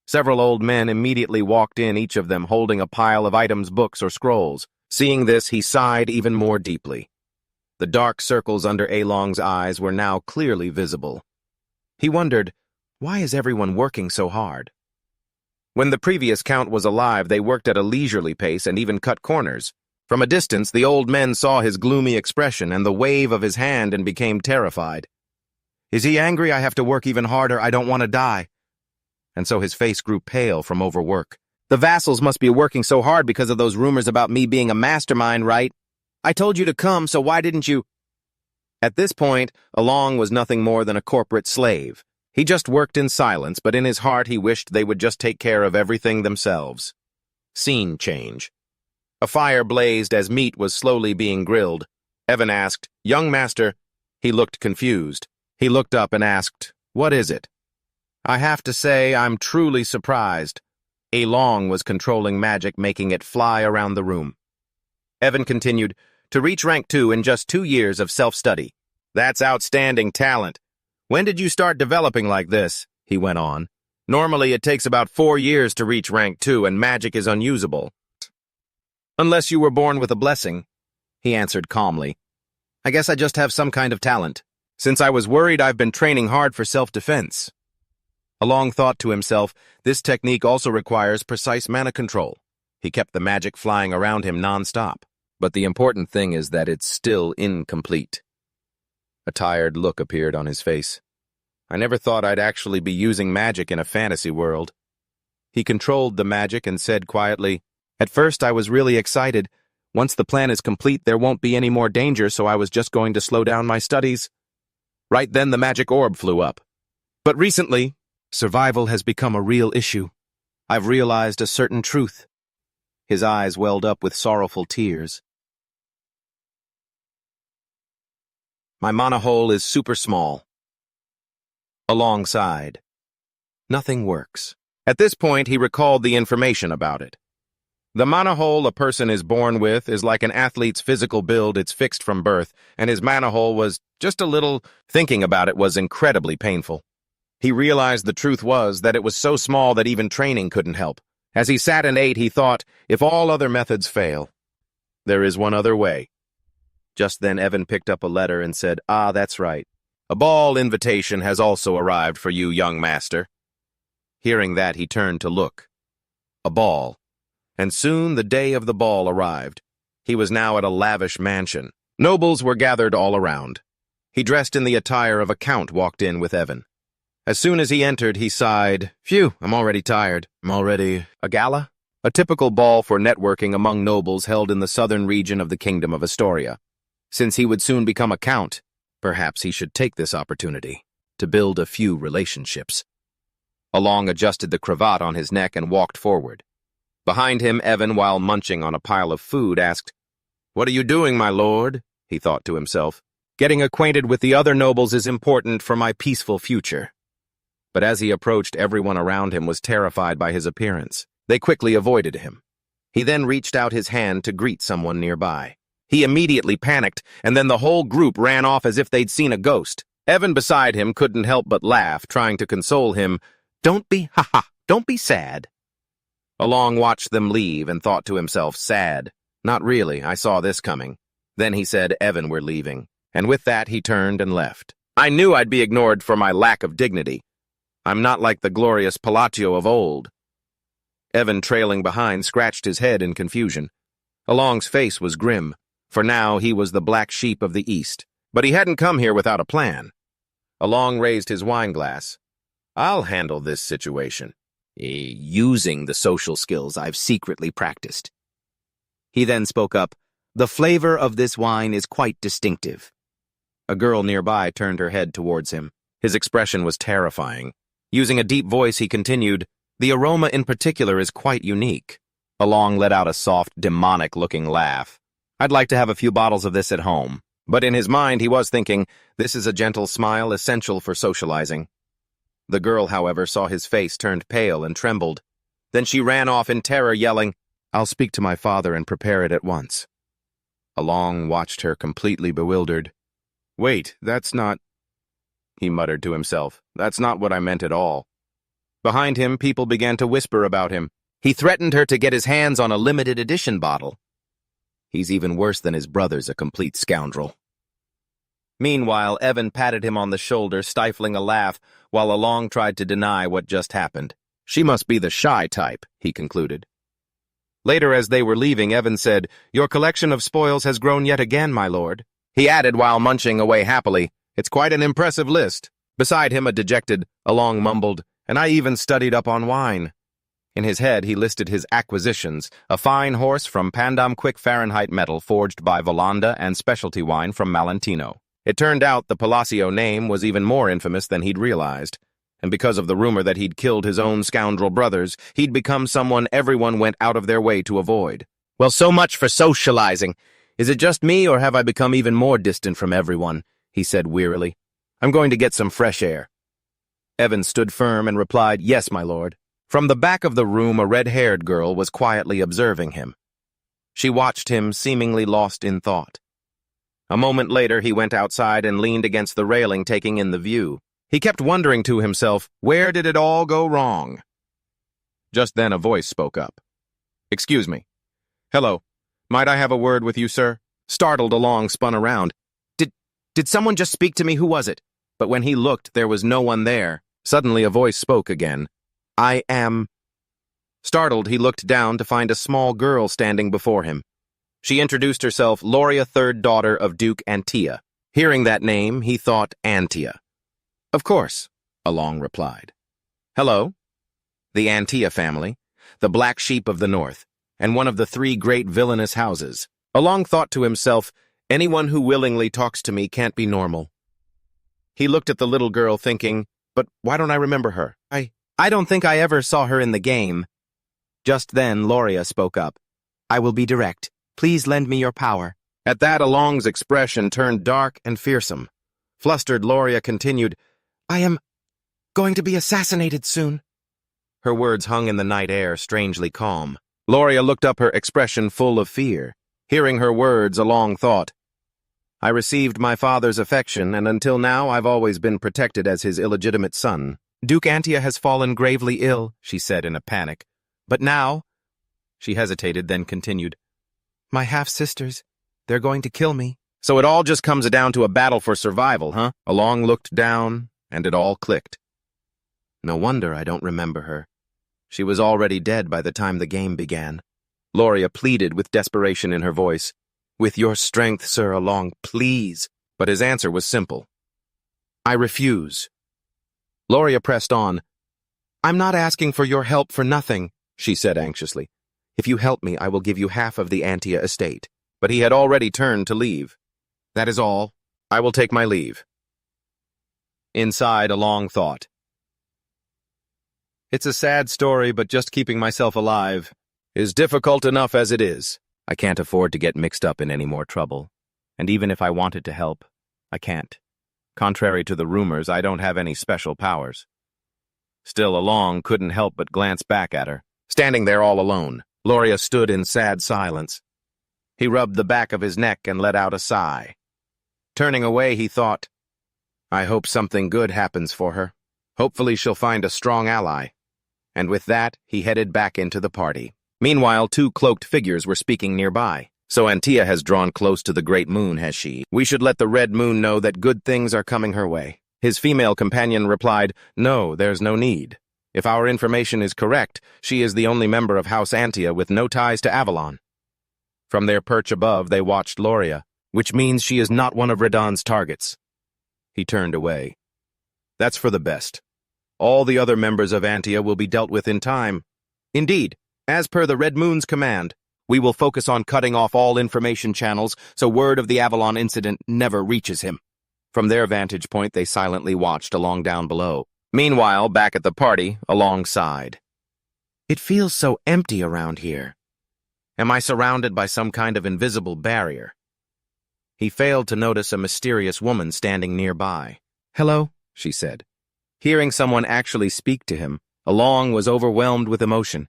Several old men immediately walked in, each of them holding a pile of items, books, or scrolls. Seeing this, he sighed even more deeply. The dark circles under Along's eyes were now clearly visible. He wondered, why is everyone working so hard? When the previous Count was alive, they worked at a leisurely pace and even cut corners. From a distance, the old men saw his gloomy expression and the wave of his hand and became terrified. Is he angry? I have to work even harder. I don't want to die. And so his face grew pale from overwork. The vassals must be working so hard because of those rumors about me being a mastermind, right? I told you to come, so why didn't you? At this point, Along was nothing more than a corporate slave. He just worked in silence, but in his heart he wished they would just take care of everything themselves. Scene change. A fire blazed as meat was slowly being grilled. Evan asked, Young master. He looked confused. He looked up and asked, What is it? I have to say I'm truly surprised. Along was controlling magic, making it fly around the room. Evan continued, To reach rank 2 in just 2 years of self-study. That's outstanding talent. When did you start developing like this? He went on. Normally it takes about 4 years to reach rank 2 and magic is unusable. Unless you were born with a blessing, he answered calmly. I guess I just have some kind of talent. Since I was worried, I've been training hard for self-defense. Along thought to himself, this technique also requires precise mana control. He kept the magic flying around him non-stop. But the important thing is that it's still incomplete. A tired look appeared on his face. I never thought I'd actually be using magic in a fantasy world. He controlled the magic and said quietly, At first I was really excited. Once the plan is complete, there won't be any more danger, so I was just going to slow down my studies. Right then the magic orb flew up. But recently, survival has become a real issue. I've realized a certain truth. His eyes welled up with sorrowful tears. My mana hole is super small. Alongside. Nothing works. At this point, he recalled the information about it. The mana hole a person is born with is like an athlete's physical build. It's fixed from birth, and his mana hole was just a little. Thinking about it was incredibly painful. He realized the truth was that it was so small that even training couldn't help. As he sat and ate, he thought, if all other methods fail, there is one other way. Just then Evan picked up a letter and said, Ah, that's right. A ball invitation has also arrived for you, young master. Hearing that, he turned to look. A ball. And soon the day of the ball arrived. He was now at a lavish mansion. Nobles were gathered all around. He, dressed in the attire of a count, walked in with Evan. As soon as he entered, he sighed, Phew, I'm already tired. A gala? A typical ball for networking among nobles held in the southern region of the Kingdom of Astoria. Since he would soon become a count, perhaps he should take this opportunity to build a few relationships. Along adjusted the cravat on his neck and walked forward. Behind him, Evan, while munching on a pile of food, asked, What are you doing, my lord? He thought to himself. Getting acquainted with the other nobles is important for my peaceful future. But as he approached, everyone around him was terrified by his appearance. They quickly avoided him. He then reached out his hand to greet someone nearby. He immediately panicked, and then the whole group ran off as if they'd seen a ghost. Evan beside him couldn't help but laugh, trying to console him. Don't be sad. Along watched them leave and thought to himself, sad. Not really, I saw this coming. Then he said, Evan, we're leaving. And with that, he turned and left. I knew I'd be ignored for my lack of dignity. I'm not like the glorious Palacio of old. Evan, trailing behind, scratched his head in confusion. Along's face was grim, for now he was the black sheep of the East. But he hadn't come here without a plan. Along raised his wine glass. I'll handle this situation, using the social skills I've secretly practiced. He then spoke up, "The flavor of this wine is quite distinctive." A girl nearby turned her head towards him. His expression was terrifying. Using a deep voice, he continued, "The aroma in particular is quite unique." Along let out a soft, demonic-looking laugh. "I'd like to have a few bottles of this at home." But in his mind, he was thinking, this is a gentle smile essential for socializing. The girl, however, saw his face turned pale and trembled. Then she ran off in terror, yelling, "I'll speak to my father and prepare it at once." Along watched her completely bewildered. "Wait, that's not—" he muttered to himself. "That's not what I meant at all." Behind him, people began to whisper about him. He threatened her to get his hands on a limited edition bottle. He's even worse than his brother's a complete scoundrel. Meanwhile, Evan patted him on the shoulder, stifling a laugh, while Along tried to deny what just happened. "She must be the shy type," he concluded. Later, as they were leaving, Evan said, "Your collection of spoils has grown yet again, my lord." He added while munching away happily, "It's quite an impressive list." Beside him, a dejected Along mumbled, "And I even studied up on wine." In his head, he listed his acquisitions, a fine horse from Pandam Quick Fahrenheit metal forged by Volanda and specialty wine from Malentino. It turned out the Palacio name was even more infamous than he'd realized, and because of the rumor that he'd killed his own scoundrel brothers, he'd become someone everyone went out of their way to avoid. "Well, so much for socializing. Is it just me, or have I become even more distant from everyone?" he said wearily. "I'm going to get some fresh air." Evan stood firm and replied, "Yes, my lord." From the back of the room, a red-haired girl was quietly observing him. She watched him, seemingly lost in thought. A moment later, he went outside and leaned against the railing, taking in the view. He kept wondering to himself, where did it all go wrong? Just then, a voice spoke up. "Excuse me." "Hello. Might I have a word with you, sir?" Startled, Along spun around. Did someone just speak to me? Who was it?" But when he looked, there was no one there. Suddenly, a voice spoke again. "I am—" Startled, he looked down to find a small girl standing before him. She introduced herself, Loria, third daughter of Duke Antia. Hearing that name, he thought Antia. "Of course," Along replied. "Hello." The Antia family, the black sheep of the north, and one of the three great villainous houses. Along thought to himself, anyone who willingly talks to me can't be normal. He looked at the little girl thinking, but why don't I remember her? I don't think I ever saw her in the game. Just then, Loria spoke up. "I will be direct. Please lend me your power." At that, Along's expression turned dark and fearsome. Flustered, Loria continued, "I am going to be assassinated soon." Her words hung in the night air, strangely calm. Loria looked up, her expression full of fear. Hearing her words, Along thought, "I received my father's affection, and until now I've always been protected as his illegitimate son. Duke Antia has fallen gravely ill," she said in a panic. "But now—" She hesitated, then continued, "My half-sisters, they're going to kill me." "So it all just comes down to a battle for survival, huh?" Along looked down, and it all clicked. "No wonder I don't remember her. She was already dead by the time the game began." Loria pleaded with desperation in her voice. "With your strength, Sir Along, please." But his answer was simple. "I refuse." Loria pressed on. "I'm not asking for your help for nothing," she said anxiously. "If you help me, I will give you half of the Antia estate." But he had already turned to leave. "That is all. I will take my leave." Inside, Along thought, "It's a sad story, but just keeping myself alive is difficult enough as it is. I can't afford to get mixed up in any more trouble. And even if I wanted to help, I can't. Contrary to the rumors, I don't have any special powers." Still, Along couldn't help but glance back at her. Standing there all alone, Loria stood in sad silence. He rubbed the back of his neck and let out a sigh. Turning away, he thought, "I hope something good happens for her. Hopefully she'll find a strong ally." And with that, he headed back into the party. Meanwhile, two cloaked figures were speaking nearby. "So Antia has drawn close to the great moon, has she? We should let the red moon know that good things are coming her way." His female companion replied, "No, there's no need. If our information is correct, she is the only member of House Antia with no ties to Avalon." From their perch above, they watched Loria, which means she is not one of Radon's targets. He turned away. That's for the best. All the other members of Antia will be dealt with in time. Indeed, as per the Red Moon's command, we will focus on cutting off all information channels so word of the Avalon incident never reaches him. From their vantage point, they silently watched along down below. Meanwhile, back at the party, alongside. It feels so empty around here. Am I surrounded by some kind of invisible barrier? He failed to notice a mysterious woman standing nearby. Hello, she said. Hearing someone actually speak to him, Along was overwhelmed with emotion.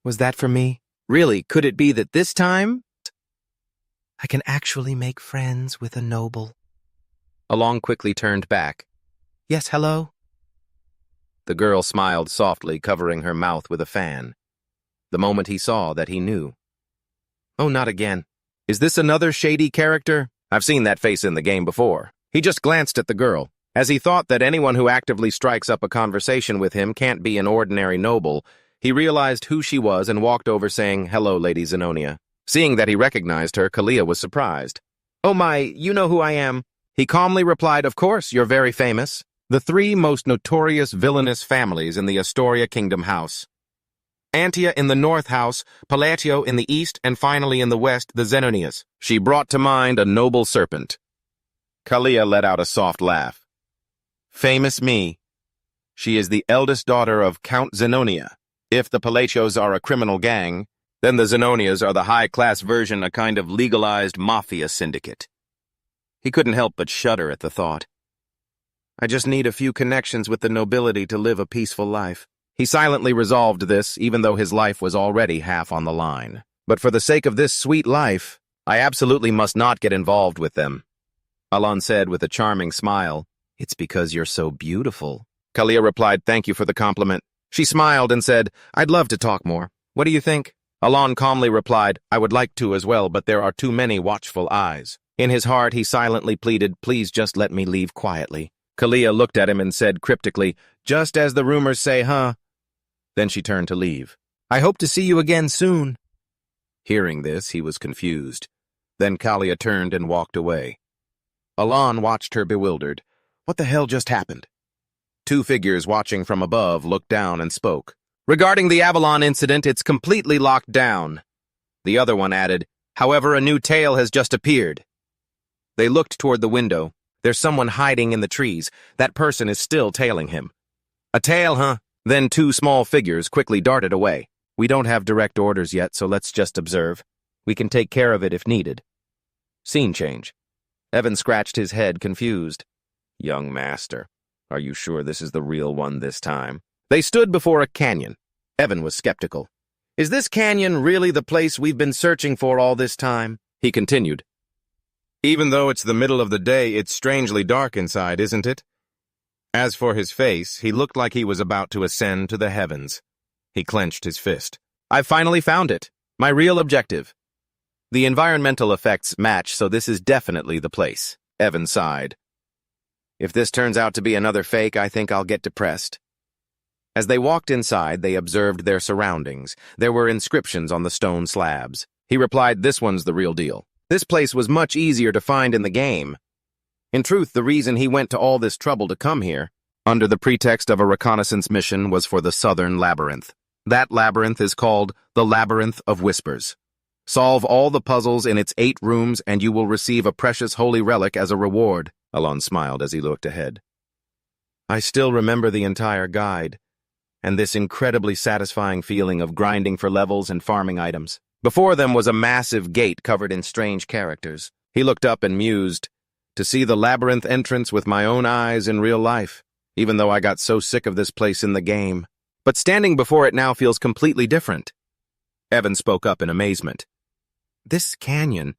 Was that for me? Really, could it be that this time I can actually make friends with a noble? Along quickly turned back. Yes, hello? The girl smiled softly, covering her mouth with a fan. The moment he saw that, he knew. Oh, not again. Is this another shady character? I've seen that face in the game before. He just glanced at the girl, as he thought that anyone who actively strikes up a conversation with him can't be an ordinary noble. He realized who she was and walked over saying, "Hello, Lady Zenonia." Seeing that he recognized her, Kalia was surprised. "Oh my, you know who I am." He calmly replied, "Of course, you're very famous. The three most notorious villainous families in the Astoria Kingdom House. Antia in the North House, Palatio in the East, and finally in the West, the Zenonias." She brought to mind a noble serpent. Kalia let out a soft laugh. "Famous me. She is the eldest daughter of Count Zenonia. If the Palatios are a criminal gang, then the Zenonias are the high-class version, a kind of legalized mafia syndicate." He couldn't help but shudder at the thought. I just need a few connections with the nobility to live a peaceful life. He silently resolved this, even though his life was already half on the line. But for the sake of this sweet life, I absolutely must not get involved with them. Alon said with a charming smile, "It's because you're so beautiful." Kalia replied, "Thank you for the compliment." She smiled and said, "I'd love to talk more. What do you think?" Alon calmly replied, "I would like to as well, but there are too many watchful eyes." In his heart, he silently pleaded, "Please just let me leave quietly." Kalia looked at him and said cryptically, "Just as the rumors say, huh?" Then she turned to leave. "I hope to see you again soon." Hearing this, he was confused. Then Kalia turned and walked away. Alon watched her bewildered. What the hell just happened? Two figures watching from above looked down and spoke. "Regarding the Avalon incident, it's completely locked down." The other one added, "However, a new tail has just appeared." They looked toward the window. There's someone hiding in the trees. That person is still tailing him. "A tail, huh?" Then two small figures quickly darted away. "We don't have direct orders yet, so let's just observe. We can take care of it if needed." Scene change. Evan scratched his head, confused. "Young master, are you sure this is the real one this time?" They stood before a canyon. Evan was skeptical. "Is this canyon really the place we've been searching for all this time?" He continued. "Even though it's the middle of the day, it's strangely dark inside, isn't it?" As for his face, he looked like he was about to ascend to the heavens. He clenched his fist. "I've finally found it. My real objective. The environmental effects match, so this is definitely the place." Evan sighed. "If this turns out to be another fake, I think I'll get depressed." As they walked inside, they observed their surroundings. There were inscriptions on the stone slabs. He replied, "This one's the real deal. This place was much easier to find in the game." In truth, the reason he went to all this trouble to come here, under the pretext of a reconnaissance mission, was for the southern labyrinth. That labyrinth is called the Labyrinth of Whispers. Solve all the puzzles in its 8 rooms and you will receive a precious holy relic as a reward. Alon smiled as he looked ahead. I still remember the entire guide, and this incredibly satisfying feeling of grinding for levels and farming items. Before them was a massive gate covered in strange characters. He looked up and mused, to see the labyrinth entrance with my own eyes in real life, even though I got so sick of this place in the game. But standing before it now feels completely different. Evan spoke up in amazement. "This canyon,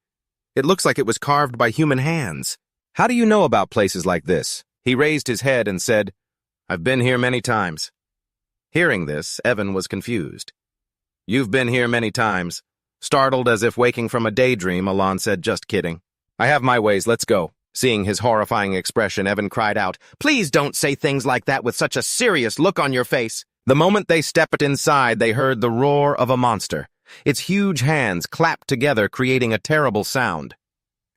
it looks like it was carved by human hands. How do you know about places like this?" He raised his head and said, "I've been here many times." Hearing this, Evan was confused. "You've been here many times." Startled as if waking from a daydream, Alon said, "Just kidding. I have my ways, let's go." Seeing his horrifying expression, Evan cried out, "Please don't say things like that with such a serious look on your face." The moment they stepped inside, they heard the roar of a monster. Its huge hands clapped together, creating a terrible sound.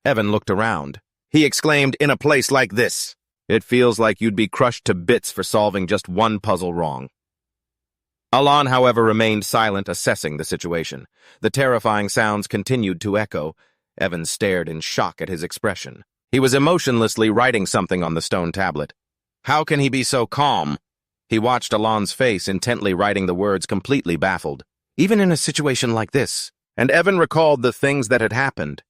Evan looked around. He exclaimed, "In a place like this, it feels like you'd be crushed to bits for solving just one puzzle wrong." Alon, however, remained silent, assessing the situation. The terrifying sounds continued to echo. Evan stared in shock at his expression. He was emotionlessly writing something on the stone tablet. How can he be so calm? He watched Alon's face, intently writing the words, completely baffled. Even in a situation like this, and Evan recalled the things that had happened.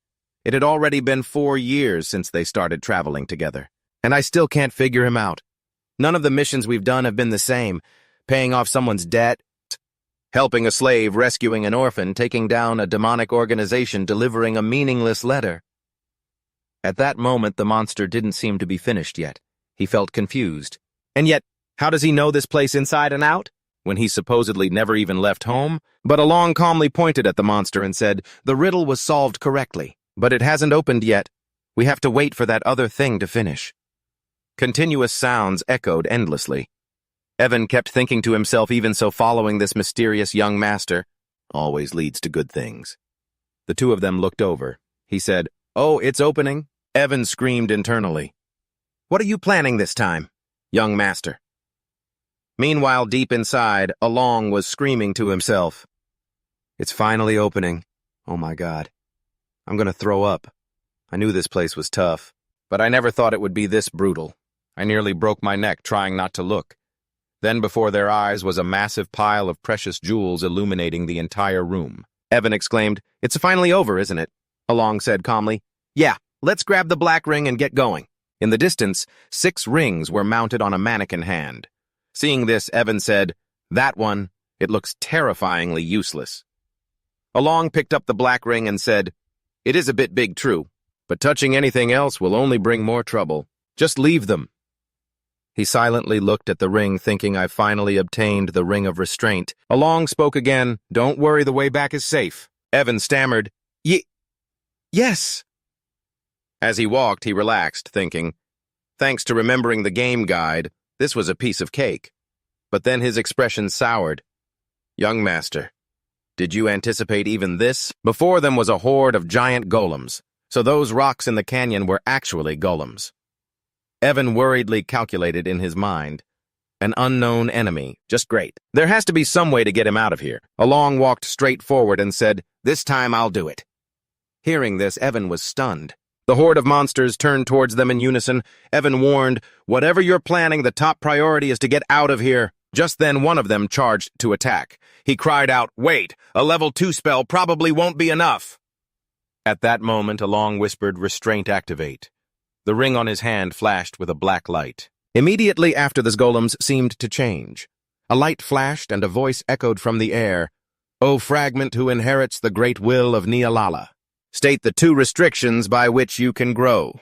It had already been 4 years since they started traveling together, and I still can't figure him out. None of the missions we've done have been the same. Paying off someone's debt, helping a slave, rescuing an orphan, taking down a demonic organization, delivering a meaningless letter. At that moment, the monster didn't seem to be finished yet. He felt confused. And yet, how does he know this place inside and out, when he supposedly never even left home? But Alon calmly pointed at the monster and said, "The riddle was solved correctly, but it hasn't opened yet. We have to wait for that other thing to finish." Continuous sounds echoed endlessly. Evan kept thinking to himself, even so, following this mysterious young master always leads to good things. The two of them looked over. He said, "Oh, it's opening." Evan screamed internally. "What are you planning this time, young master?" Meanwhile, deep inside, Along was screaming to himself, "It's finally opening. Oh my God. I'm gonna throw up. I knew this place was tough, but I never thought it would be this brutal. I nearly broke my neck trying not to look." Then before their eyes was a massive pile of precious jewels illuminating the entire room. Evan exclaimed, "It's finally over, isn't it?" Along said calmly, "Yeah, let's grab the black ring and get going." In the distance, 6 rings were mounted on a mannequin hand. Seeing this, Evan said, "That one, it looks terrifyingly useless." Along picked up the black ring and said, "It is a bit big, true, but touching anything else will only bring more trouble. Just leave them." He silently looked at the ring, thinking, "I've finally obtained the ring of restraint." Along spoke again, "Don't worry, the way back is safe." Evan stammered, Yes." As he walked, he relaxed, thinking, thanks to remembering the game guide, this was a piece of cake. But then his expression soured. "Young master, did you anticipate even this?" Before them was a horde of giant golems, so those rocks in the canyon were actually golems. Evan worriedly calculated in his mind. An unknown enemy, just great. There has to be some way to get him out of here. Along walked straight forward and said, "This time I'll do it." Hearing this, Evan was stunned. The horde of monsters turned towards them in unison. Evan warned, "Whatever you're planning, the top priority is to get out of here." Just then, one of them charged to attack. He cried out, "Wait, a level 2 spell probably won't be enough." At that moment, Along whispered, "Restraint activate." The ring on his hand flashed with a black light. Immediately after, the golems seemed to change. A light flashed and a voice echoed from the air, "O fragment who inherits the great will of Nealala, state the 2 restrictions by which you can grow."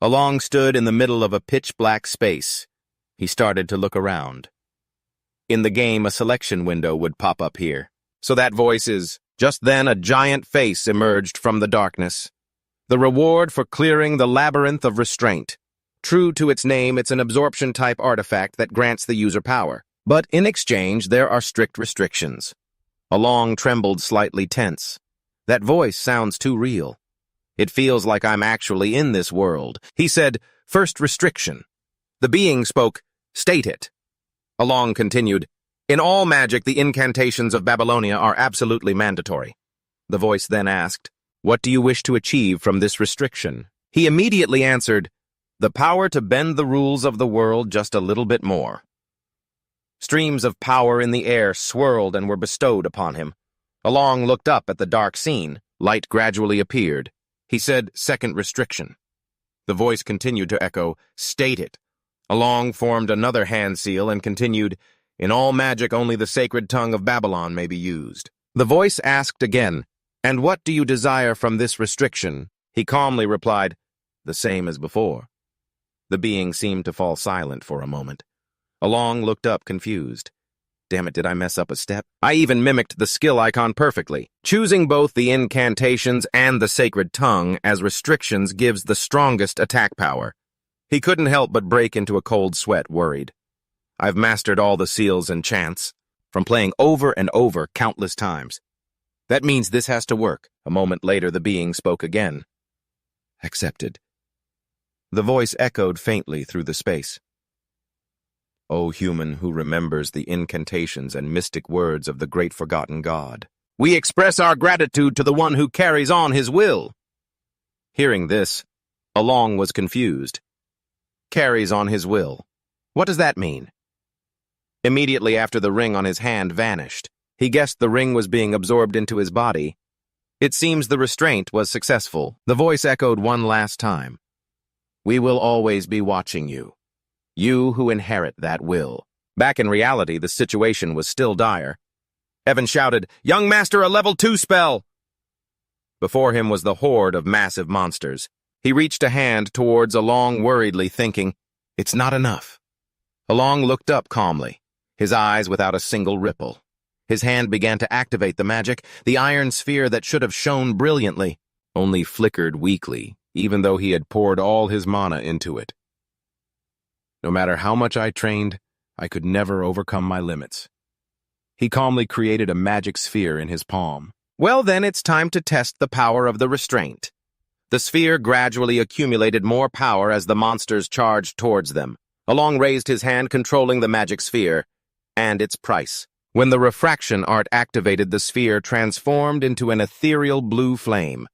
Along stood in the middle of a pitch-black space. He started to look around. In the game, a selection window would pop up here. So that voice is... Just then, a giant face emerged from the darkness. The reward for clearing the labyrinth of restraint. True to its name, it's an absorption-type artifact that grants the user power. But in exchange, there are strict restrictions. Along trembled, slightly tense. That voice sounds too real. It feels like I'm actually in this world. He said, "First restriction." The being spoke, "State it." Along continued, "In all magic, the incantations of Babylonia are absolutely mandatory." The voice then asked, "What do you wish to achieve from this restriction?" He immediately answered, "The power to bend the rules of the world just a little bit more." Streams of power in the air swirled and were bestowed upon him. Along looked up at the dark scene. Light gradually appeared. He said, "Second restriction." The voice continued to echo, "State it." Along formed another hand seal and continued, "In all magic, only the sacred tongue of Babylon may be used." The voice asked again, "And what do you desire from this restriction?" He calmly replied, "The same as before." The being seemed to fall silent for a moment. Along looked up, confused. Damn it, did I mess up a step? I even mimicked the skill icon perfectly. Choosing both the incantations and the sacred tongue as restrictions gives the strongest attack power. He couldn't help but break into a cold sweat, worried. I've mastered all the seals and chants, from playing over and over countless times. That means this has to work. A moment later, the being spoke again. Accepted. The voice echoed faintly through the space. O human who remembers the incantations and mystic words of the great forgotten god, we express our gratitude to the one who carries on his will. Hearing this, Along was confused. Carries on his will. What does that mean? Immediately after the ring on his hand vanished, he guessed the ring was being absorbed into his body. It seems the restraint was successful. The voice echoed one last time. We will always be watching you. You who inherit that will. Back in reality, the situation was still dire. Evan shouted, Young Master, a level 2 spell! Before him was the horde of massive monsters. He reached a hand towards Along worriedly, thinking, It's not enough. Along looked up calmly, his eyes without a single ripple. His hand began to activate the magic. The iron sphere that should have shone brilliantly only flickered weakly, even though he had poured all his mana into it. No matter how much I trained, I could never overcome my limits. He calmly created a magic sphere in his palm. Well, then it's time to test the power of the restraint. The sphere gradually accumulated more power as the monsters charged towards them. Along raised his hand, controlling the magic sphere, and its price. When the refraction art activated, the sphere transformed into an ethereal blue flame.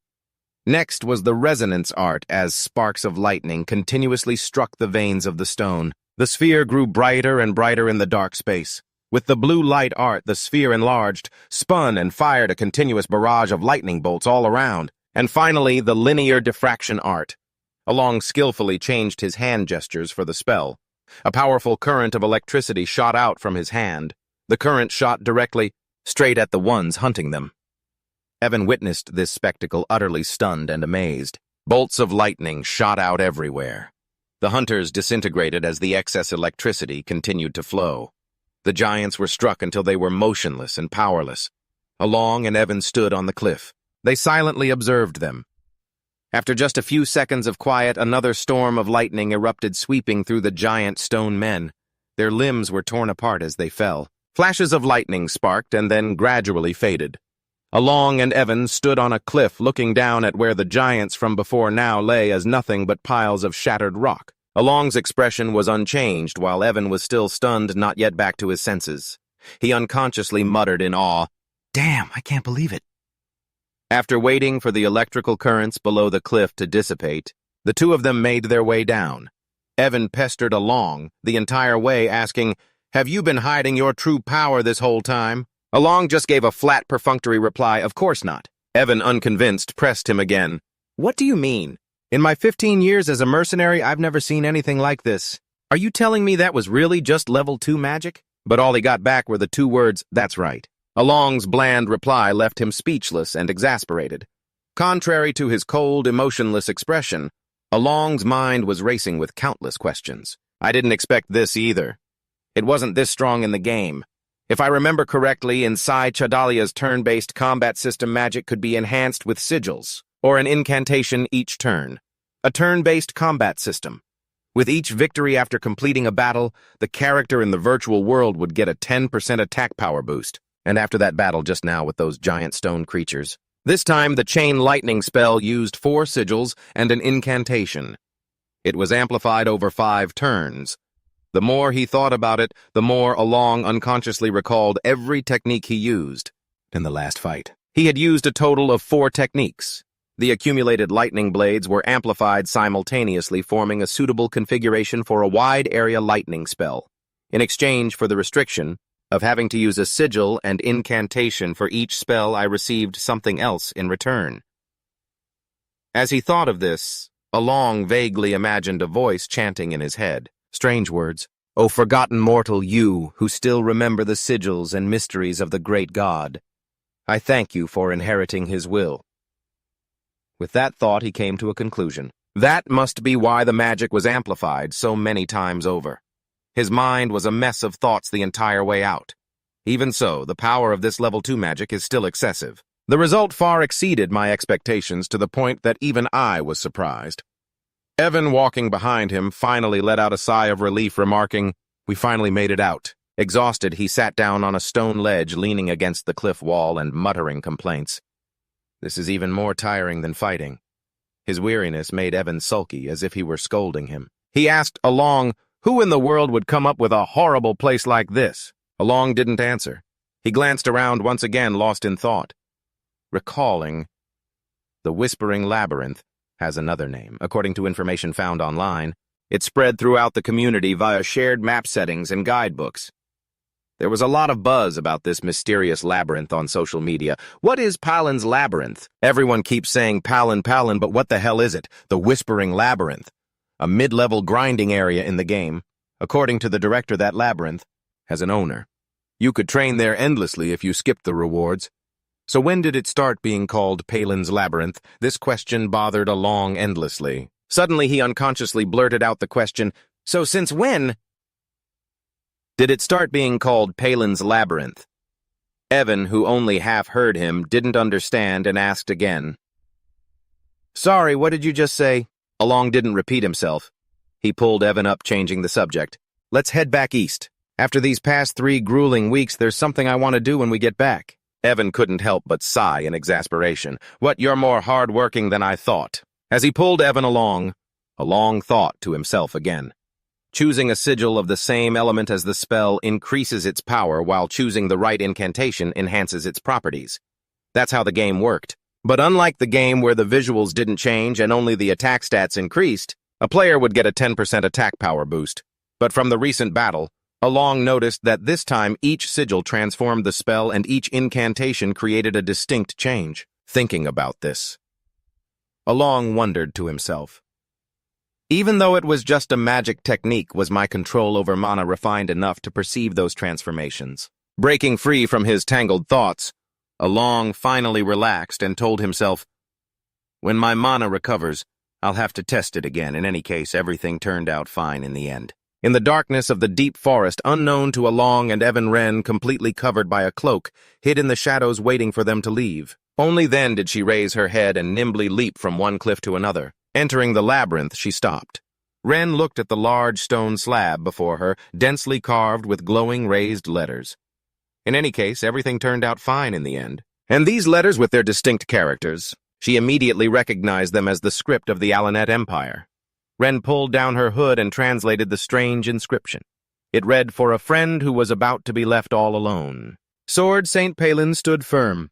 Next was the resonance art as sparks of lightning continuously struck the veins of the stone. The sphere grew brighter and brighter in the dark space. With the blue light art, the sphere enlarged, spun and fired a continuous barrage of lightning bolts all around. And finally, the linear diffraction art. Along skillfully changed his hand gestures for the spell. A powerful current of electricity shot out from his hand. The current shot directly straight at the ones hunting them. Evan witnessed this spectacle utterly stunned and amazed. Bolts of lightning shot out everywhere. The hunters disintegrated as the excess electricity continued to flow. The giants were struck until they were motionless and powerless. Along and Evan stood on the cliff. They silently observed them. After just a few seconds of quiet, another storm of lightning erupted, sweeping through the giant stone men. Their limbs were torn apart as they fell. Flashes of lightning sparked and then gradually faded. Along and Evan stood on a cliff looking down at where the giants from before now lay as nothing but piles of shattered rock. Along's expression was unchanged while Evan was still stunned, not yet back to his senses. He unconsciously muttered in awe, Damn, I can't believe it. After waiting for the electrical currents below the cliff to dissipate, the two of them made their way down. Evan pestered Along the entire way, asking, Have you been hiding your true power this whole time? Along just gave a flat, perfunctory reply, Of course not. Evan, unconvinced, pressed him again. What do you mean? In my 15 years as a mercenary, I've never seen anything like this. Are you telling me that was really just level 2 magic? But all he got back were the two words, That's right. Along's bland reply left him speechless and exasperated. Contrary to his cold, emotionless expression, Along's mind was racing with countless questions. I didn't expect this either. It wasn't this strong in the game. If I remember correctly, in Sai Chadalia's turn-based combat system, magic could be enhanced with sigils, or an incantation each turn. A turn-based combat system. With each victory after completing a battle, the character in the virtual world would get a 10% attack power boost. And after that battle just now with those giant stone creatures. This time, the chain lightning spell used 4 sigils and an incantation. It was amplified over 5 turns. The more he thought about it, the more Along unconsciously recalled every technique he used in the last fight. He had used a total of 4 techniques. The accumulated lightning blades were amplified simultaneously, forming a suitable configuration for a wide-area lightning spell. In exchange for the restriction of having to use a sigil and incantation for each spell, I received something else in return. As he thought of this, Along vaguely imagined a voice chanting in his head. Strange words. O forgotten mortal, you who still remember the sigils and mysteries of the great god. I thank you for inheriting his will. With that thought, he came to a conclusion. That must be why the magic was amplified so many times over. His mind was a mess of thoughts the entire way out. Even so, the power of this level 2 magic is still excessive. The result far exceeded my expectations to the point that even I was surprised. Evan, walking behind him, finally let out a sigh of relief, remarking, We finally made it out. Exhausted, he sat down on a stone ledge, leaning against the cliff wall and muttering complaints. This is even more tiring than fighting. His weariness made Evan sulky, as if he were scolding him. He asked Along, who in the world would come up with a horrible place like this? Along didn't answer. He glanced around once again, lost in thought. Recalling, the Whispering Labyrinth has another name, according to information found online. It spread throughout the community via shared map settings and guidebooks. There was a lot of buzz about this mysterious labyrinth on social media. What is Palin's Labyrinth? Everyone keeps saying Palin, but what the hell is it? The Whispering Labyrinth. A mid-level grinding area in the game. According to the director, that labyrinth has an owner. You could train there endlessly if you skipped the rewards. So when did it start being called Palin's Labyrinth? This question bothered Along endlessly. Suddenly he unconsciously blurted out the question, so since when did it start being called Palin's Labyrinth? Evan, who only half heard him, didn't understand and asked again. Sorry, what did you just say? Along didn't repeat himself. He pulled Evan up, changing the subject. Let's head back east. After these past 3 grueling weeks, there's something I want to do when we get back. Evan couldn't help but sigh in exasperation. What, you're more hard-working than I thought. As he pulled Evan along, Along thought to himself again. Choosing a sigil of the same element as the spell increases its power, while choosing the right incantation enhances its properties. That's how the game worked. But unlike the game where the visuals didn't change and only the attack stats increased, a player would get a 10% attack power boost. But from the recent battle, Along noticed that this time each sigil transformed the spell and each incantation created a distinct change. Thinking about this, Along wondered to himself. Even though it was just a magic technique, was my control over mana refined enough to perceive those transformations? Breaking free from his tangled thoughts, Along finally relaxed and told himself, when my mana recovers, I'll have to test it again. In any case, everything turned out fine in the end. In the darkness of the deep forest, unknown to Along and Evan, Wren, completely covered by a cloak, hid in the shadows waiting for them to leave. Only then did she raise her head and nimbly leap from one cliff to another. Entering the labyrinth, she stopped. Wren looked at the large stone slab before her, densely carved with glowing raised letters. In any case, everything turned out fine in the end. And these letters with their distinct characters, she immediately recognized them as the script of the Alanet Empire. Wren pulled down her hood and translated the strange inscription. It read, for a friend who was about to be left all alone. Sword St. Palin stood firm.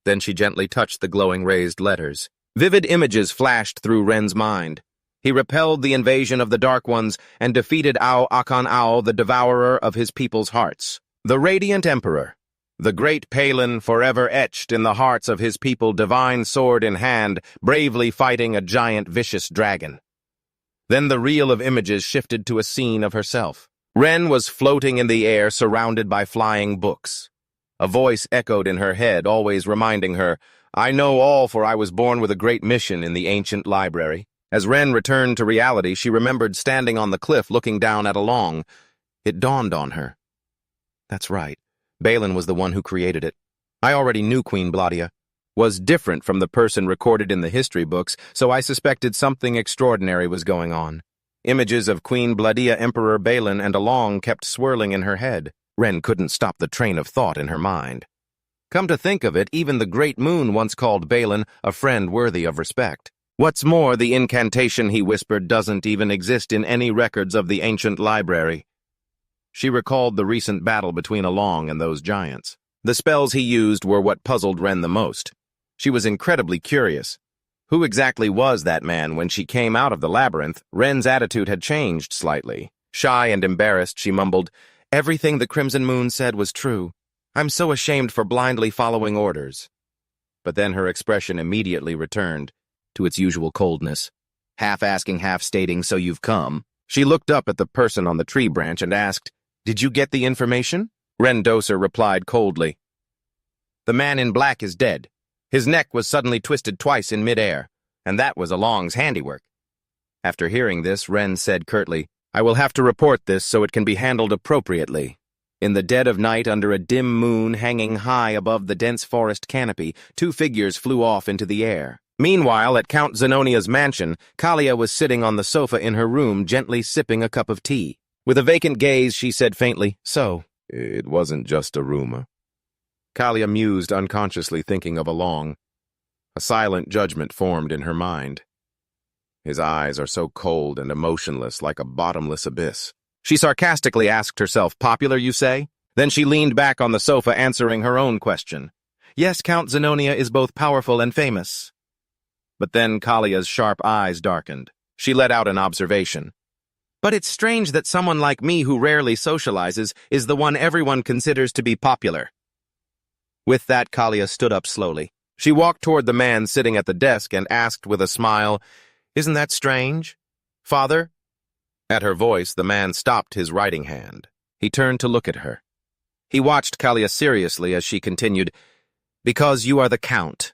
Then she gently touched the glowing raised letters. Vivid images flashed through Wren's mind. He repelled the invasion of the Dark Ones and defeated Ao Akan Ao, the devourer of his people's hearts. The Radiant Emperor, the great Palin, forever etched in the hearts of his people, divine sword in hand, bravely fighting a giant vicious dragon. Then the reel of images shifted to a scene of herself. Wren was floating in the air, surrounded by flying books. A voice echoed in her head, always reminding her, I know all, for I was born with a great mission in the ancient library. As Wren returned to reality, she remembered standing on the cliff looking down at Along. It dawned on her. That's right. Balin was the one who created it. I already knew Queen Bladia was different from the person recorded in the history books, so I suspected something extraordinary was going on. Images of Queen Bladia, Emperor Balin, and Along kept swirling in her head. Wren couldn't stop the train of thought in her mind. Come to think of it, even the Great Moon once called Balin a friend worthy of respect. What's more, the incantation he whispered doesn't even exist in any records of the ancient library. She recalled the recent battle between Along and those giants. The spells he used were what puzzled Wren the most. She was incredibly curious. Who exactly was that man? When she came out of the labyrinth, Wren's attitude had changed slightly. Shy and embarrassed, she mumbled, Everything the Crimson Moon said was true. I'm so ashamed for blindly following orders. But then her expression immediately returned to its usual coldness. Half asking, half stating, so you've come. She looked up at the person on the tree branch and asked, Did you get the information? Wren Doser replied coldly. The man in black is dead. His neck was suddenly twisted twice in midair, and that was Along's handiwork. After hearing this, Wren said curtly, I will have to report this so it can be handled appropriately. In the dead of night, under a dim moon hanging high above the dense forest canopy, 2 figures flew off into the air. Meanwhile, at Count Zenonia's mansion, Kalia was sitting on the sofa in her room, gently sipping a cup of tea. With a vacant gaze, she said faintly, "So, it wasn't just a rumor." Kalia mused, unconsciously thinking of Along. A silent judgment formed in her mind. His eyes are so cold and emotionless, like a bottomless abyss. She sarcastically asked herself, "Popular, you say?" Then she leaned back on the sofa, answering her own question. "Yes, Count Zenonia is both powerful and famous." But then Kalia's sharp eyes darkened. She let out an observation. "But it's strange that someone like me who rarely socializes is the one everyone considers to be popular." With that, Kalia stood up slowly. She walked toward the man sitting at the desk and asked with a smile, "Isn't that strange, Father?" At her voice, the man stopped his writing hand. He turned to look at her. He watched Kalia seriously as she continued, "Because you are the Count."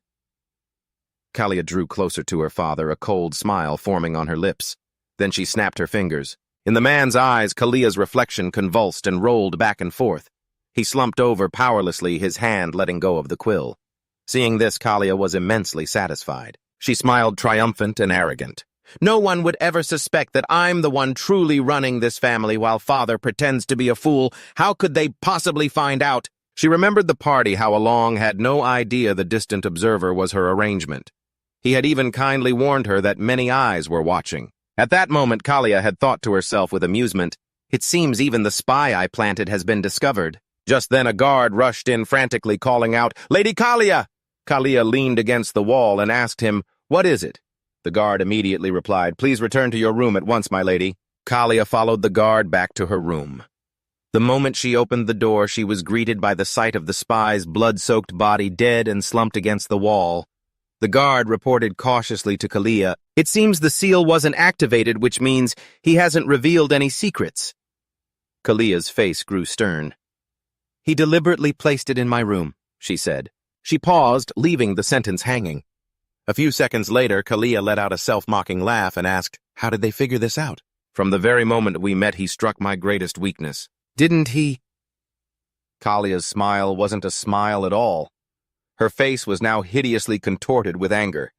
Kalia drew closer to her father, a cold smile forming on her lips. Then she snapped her fingers. In the man's eyes, Kalia's reflection convulsed and rolled back and forth. He slumped over powerlessly, his hand letting go of the quill. Seeing this, Kalia was immensely satisfied. She smiled triumphant and arrogant. "No one would ever suspect that I'm the one truly running this family while Father pretends to be a fool. How could they possibly find out?" She remembered the party, how Along had no idea the distant observer was her arrangement. He had even kindly warned her that many eyes were watching. At that moment, Kalia had thought to herself with amusement, "It seems even the spy I planted has been discovered." Just then a guard rushed in frantically, calling out, "Lady Kalia!" Kalia leaned against the wall and asked him, "What is it?" The guard immediately replied, "Please return to your room at once, my lady." Kalia followed the guard back to her room. The moment she opened the door, she was greeted by the sight of the spy's blood-soaked body dead and slumped against the wall. The guard reported cautiously to Kalia, "It seems the seal wasn't activated, which means he hasn't revealed any secrets." Kalia's face grew stern. "He deliberately placed it in my room," she said. She paused, leaving the sentence hanging. A few seconds later, Kalia let out a self-mocking laugh and asked, "How did they figure this out?" "From the very moment we met, he struck my greatest weakness." "Didn't he?" Kalia's smile wasn't a smile at all. Her face was now hideously contorted with anger.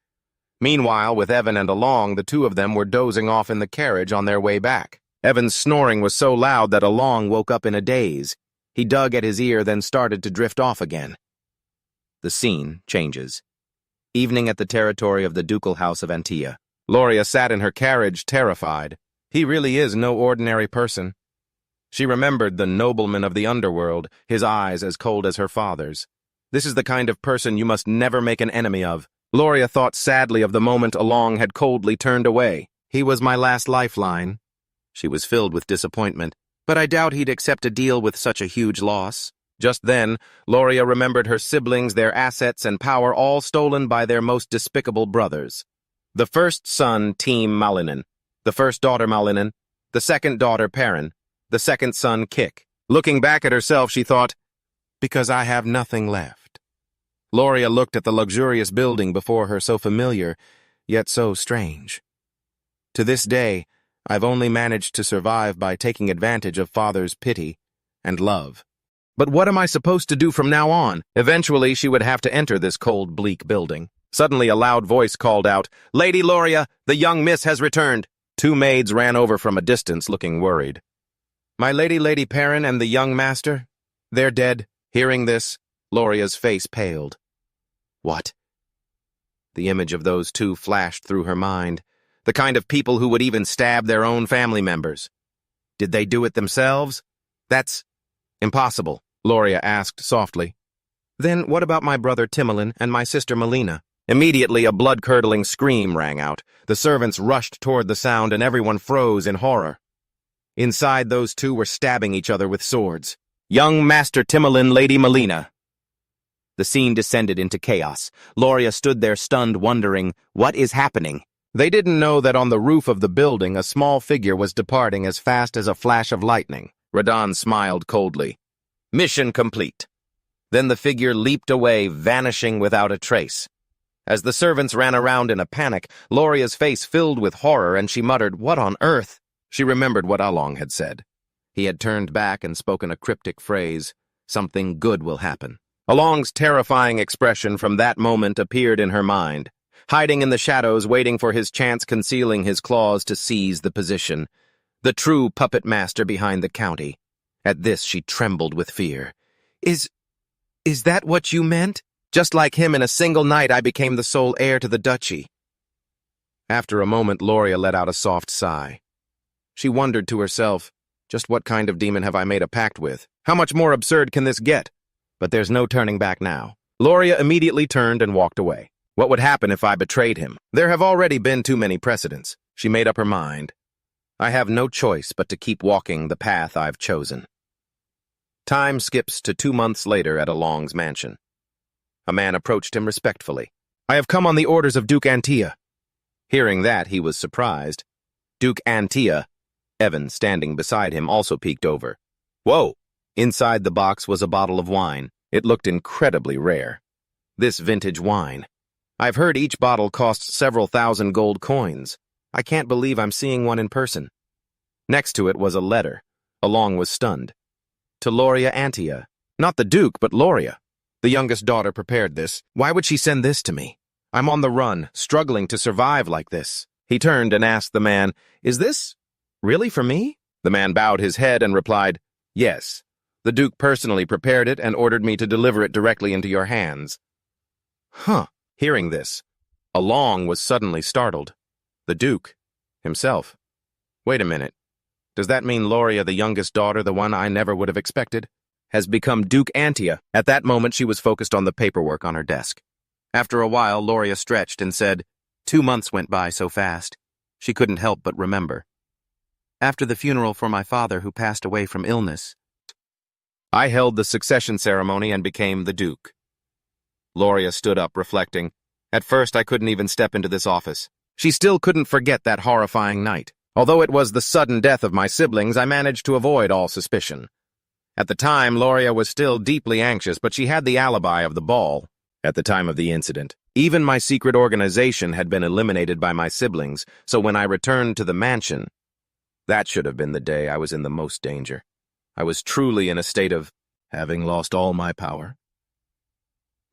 Meanwhile, with Evan and Along, the two of them were dozing off in the carriage on their way back. Evan's snoring was so loud that Along woke up in a daze. He dug at his ear, then started to drift off again. The scene changes. Evening at the territory of the ducal house of Utia. Loria sat in her carriage, terrified. He really is no ordinary person. She remembered the nobleman of the underworld, his eyes as cold as her father's. This is the kind of person you must never make an enemy of. Loria thought sadly of the moment Along had coldly turned away. He was my last lifeline. She was filled with disappointment, but I doubt he'd accept a deal with such a huge loss. Just then, Loria remembered her siblings, their assets and power, all stolen by their most despicable brothers. The first son, Team Malinen. The first daughter, Malinen. The second daughter, Perrin. The second son, Kik. Looking back at herself, she thought, "Because I have nothing left." Loria looked at the luxurious building before her, so familiar, yet so strange. To this day, I've only managed to survive by taking advantage of Father's pity and love. But what am I supposed to do from now on? Eventually, she would have to enter this cold, bleak building. Suddenly, a loud voice called out, "Lady Loria, the young miss has returned." Two maids ran over from a distance, looking worried. "My lady, Lady Perrin, and the young master? They're dead." Hearing this, Loria's face paled. What? The image of those two flashed through her mind. The kind of people who would even stab their own family members. Did they do it themselves? That's impossible, Loria asked softly. Then what about my brother Timolin and my sister Melina? Immediately a blood-curdling scream rang out. The servants rushed toward the sound and everyone froze in horror. Inside, those two were stabbing each other with swords. Young Master Timolin, Lady Melina. The scene descended into chaos. Loria stood there stunned, wondering, what is happening? They didn't know that on the roof of the building a small figure was departing as fast as a flash of lightning. Radon smiled coldly. Mission complete. Then the figure leaped away, vanishing without a trace. As the servants ran around in a panic, Loria's face filled with horror and she muttered, "What on earth?" She remembered what Along had said. He had turned back and spoken a cryptic phrase, "Something good will happen." Along's terrifying expression from that moment appeared in her mind. Hiding in the shadows, waiting for his chance, concealing his claws to seize the position. the true puppet master behind the county. At this, she trembled with fear. Is that what you meant? Just like him, in a single night, I became the sole heir to the duchy. After a moment, Loria let out a soft sigh. She wondered to herself, just what kind of demon have I made a pact with? How much more absurd can this get? But there's no turning back now. Loria immediately turned and walked away. What would happen if I betrayed him? There have already been too many precedents. She made up her mind. I have no choice but to keep walking the path I've chosen. Time skips to 2 months later at Along's mansion. A man approached him respectfully. I have come on the orders of Duke Utia. Hearing that, he was surprised. Duke Utia, Evan, standing beside him, also peeked over. Whoa! Inside the box was a bottle of wine. It looked incredibly rare. This vintage wine. I've heard each bottle costs several thousand gold coins. I can't believe I'm seeing one in person. Next to it was a letter. Along was stunned. To Loria Utia. Not the Duke, but Loria. The youngest daughter prepared this. Why would she send this to me? I'm on the run, struggling to survive like this. He turned and asked the man, Is this really for me? The man bowed his head and replied, Yes. The Duke personally prepared it and ordered me to deliver it directly into your hands. Huh. Hearing this, Along was suddenly startled. The Duke himself. Wait a minute. Does that mean Loria, the youngest daughter, the one I never would have expected, has become Duke Utia? At that moment, she was focused on the paperwork on her desk. After a while, Loria stretched and said, 2 months went by so fast. She couldn't help but remember. After the funeral for my father, who passed away from illness, I held the succession ceremony and became the Duke. Loria stood up, reflecting. At first, I couldn't even step into this office. She still couldn't forget that horrifying night. Although it was the sudden death of my siblings, I managed to avoid all suspicion. At the time, Loria was still deeply anxious, but she had the alibi of the ball. At the time of the incident, even my secret organization had been eliminated by my siblings, so when I returned to the mansion, that should have been the day I was in the most danger. I was truly in a state of having lost all my power.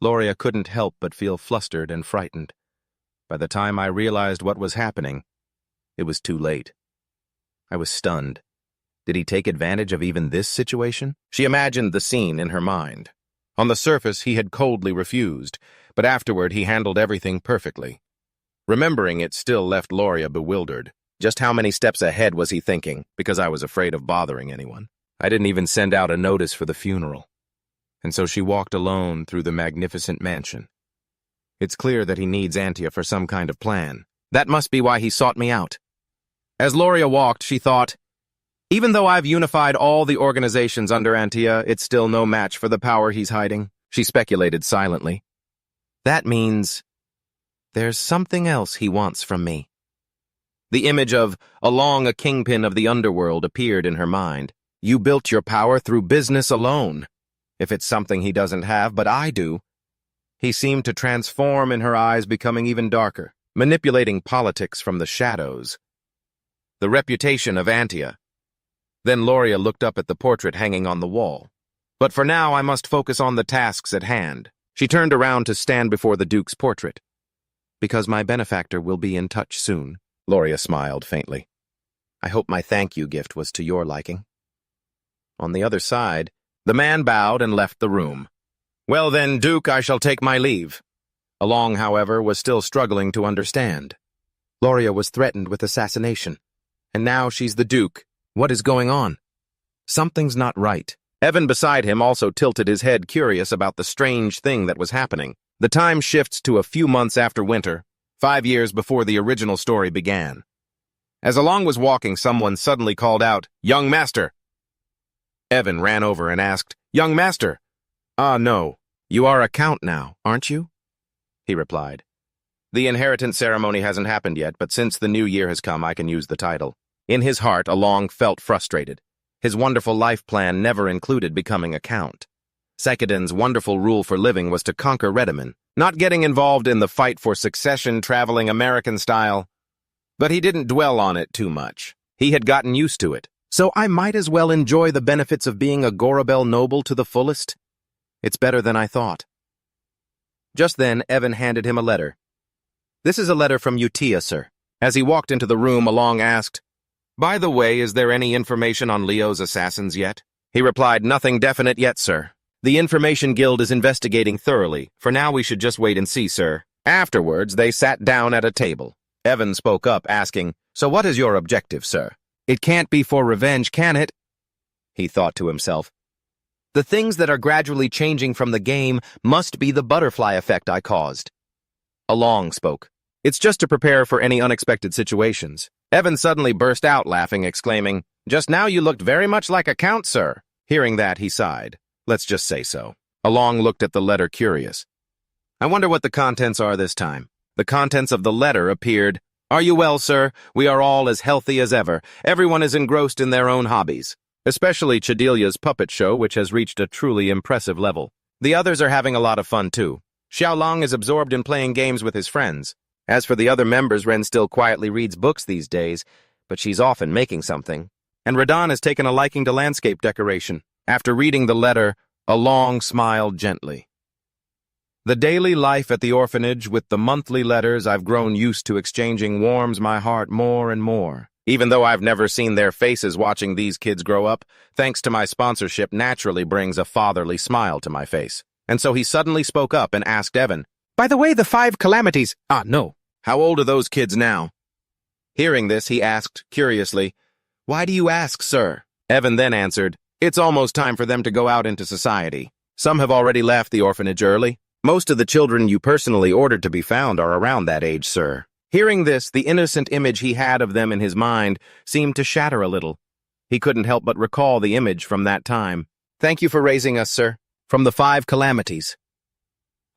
Loria couldn't help but feel flustered and frightened. By the time I realized what was happening, it was too late. I was stunned. Did he take advantage of even this situation? She imagined the scene in her mind. On the surface, he had coldly refused, but afterward he handled everything perfectly. Remembering it still left Loria bewildered. Just how many steps ahead was he thinking, because I was afraid of bothering anyone? I didn't even send out a notice for the funeral. And so she walked alone through the magnificent mansion. It's clear that he needs Utia for some kind of plan. That must be why he sought me out. As Loria walked, she thought, even though I've unified all the organizations under Utia, it's still no match for the power he's hiding. She speculated silently. That means there's something else he wants from me. The image of Along, a kingpin of the underworld, appeared in her mind. You built your power through business alone. If it's something he doesn't have, but I do. He seemed to transform in her eyes, becoming even darker, manipulating politics from the shadows. The reputation of Utia. Then Loria looked up at the portrait hanging on the wall. But for now, I must focus on the tasks at hand. She turned around to stand before the Duke's portrait. Because my benefactor will be in touch soon. Loria smiled faintly. I hope my thank you gift was to your liking. On the other side, the man bowed and left the room. Well then, Duke, I shall take my leave. Along, however, was still struggling to understand. Loria was threatened with assassination. And now she's the Duke. What is going on? Something's not right. Evan beside him also tilted his head, curious about the strange thing that was happening. The time shifts to a few months after winter, 5 years before the original story began. As Along was walking, someone suddenly called out, Young Master! Evan ran over and asked, Young Master! Ah, no. You are a count now, aren't you? He replied. The inheritance ceremony hasn't happened yet, but since the new year has come, I can use the title. In his heart, Along felt frustrated. His wonderful life plan never included becoming a count. Sekidin's wonderful rule for living was to conquer Redaman, not getting involved in the fight for succession, traveling American style. But he didn't dwell on it too much. He had gotten used to it. So I might as well enjoy the benefits of being a Gorabel noble to the fullest. It's better than I thought. Just then, Evan handed him a letter. This is a letter from Utia, sir. As he walked into the room, Along asked, By the way, is there any information on Leo's assassins yet? He replied, nothing definite yet, sir. The Information Guild is investigating thoroughly. For now, we should just wait and see, sir. Afterwards, they sat down at a table. Evan spoke up, asking, so what is your objective, sir? It can't be for revenge, can it? He thought to himself. The things that are gradually changing from the game must be the butterfly effect I caused. Along spoke. It's just to prepare for any unexpected situations. Evan suddenly burst out laughing, exclaiming, just now you looked very much like a count, sir. Hearing that, he sighed. Let's just say so. Along looked at the letter curious. I wonder what the contents are this time. The contents of the letter appeared, are you well, sir? We are all as healthy as ever. Everyone is engrossed in their own hobbies. Especially Chedelia's puppet show, which has reached a truly impressive level. The others are having a lot of fun, too. Xiaolong is absorbed in playing games with his friends. As for the other members, Ren still quietly reads books these days, but she's often making something. And Radan has taken a liking to landscape decoration. After reading the letter, Along smiled gently. The daily life at the orphanage with the monthly letters I've grown used to exchanging warms my heart more and more. Even though I've never seen their faces watching these kids grow up, thanks to my sponsorship naturally brings a fatherly smile to my face. And so he suddenly spoke up and asked Evan, by the way, the 5 calamities, no. How old are those kids now? Hearing this, he asked, curiously, why do you ask, sir? Evan then answered, it's almost time for them to go out into society. Some have already left the orphanage early. Most of the children you personally ordered to be found are around that age, sir. Hearing this, the innocent image he had of them in his mind seemed to shatter a little. He couldn't help but recall the image from that time. Thank you for raising us, sir. From the 5 calamities.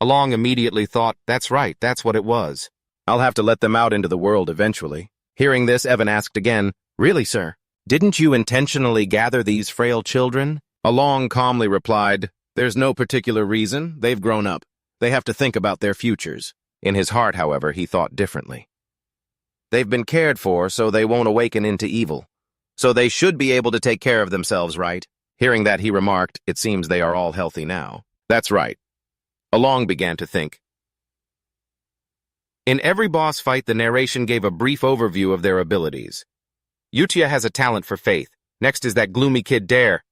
Along immediately thought, that's right, that's what it was. I'll have to let them out into the world eventually. Hearing this, Evan asked again, really, sir? Didn't you intentionally gather these frail children? Along calmly replied, there's no particular reason. They've grown up. They have to think about their futures. In his heart, however, he thought differently. They've been cared for, so they won't awaken into evil. So they should be able to take care of themselves, right? Hearing that, he remarked, it seems they are all healthy now. That's right. Along began to think. In every boss fight, the narration gave a brief overview of their abilities. Utia has a talent for faith. Next is that gloomy kid Dare,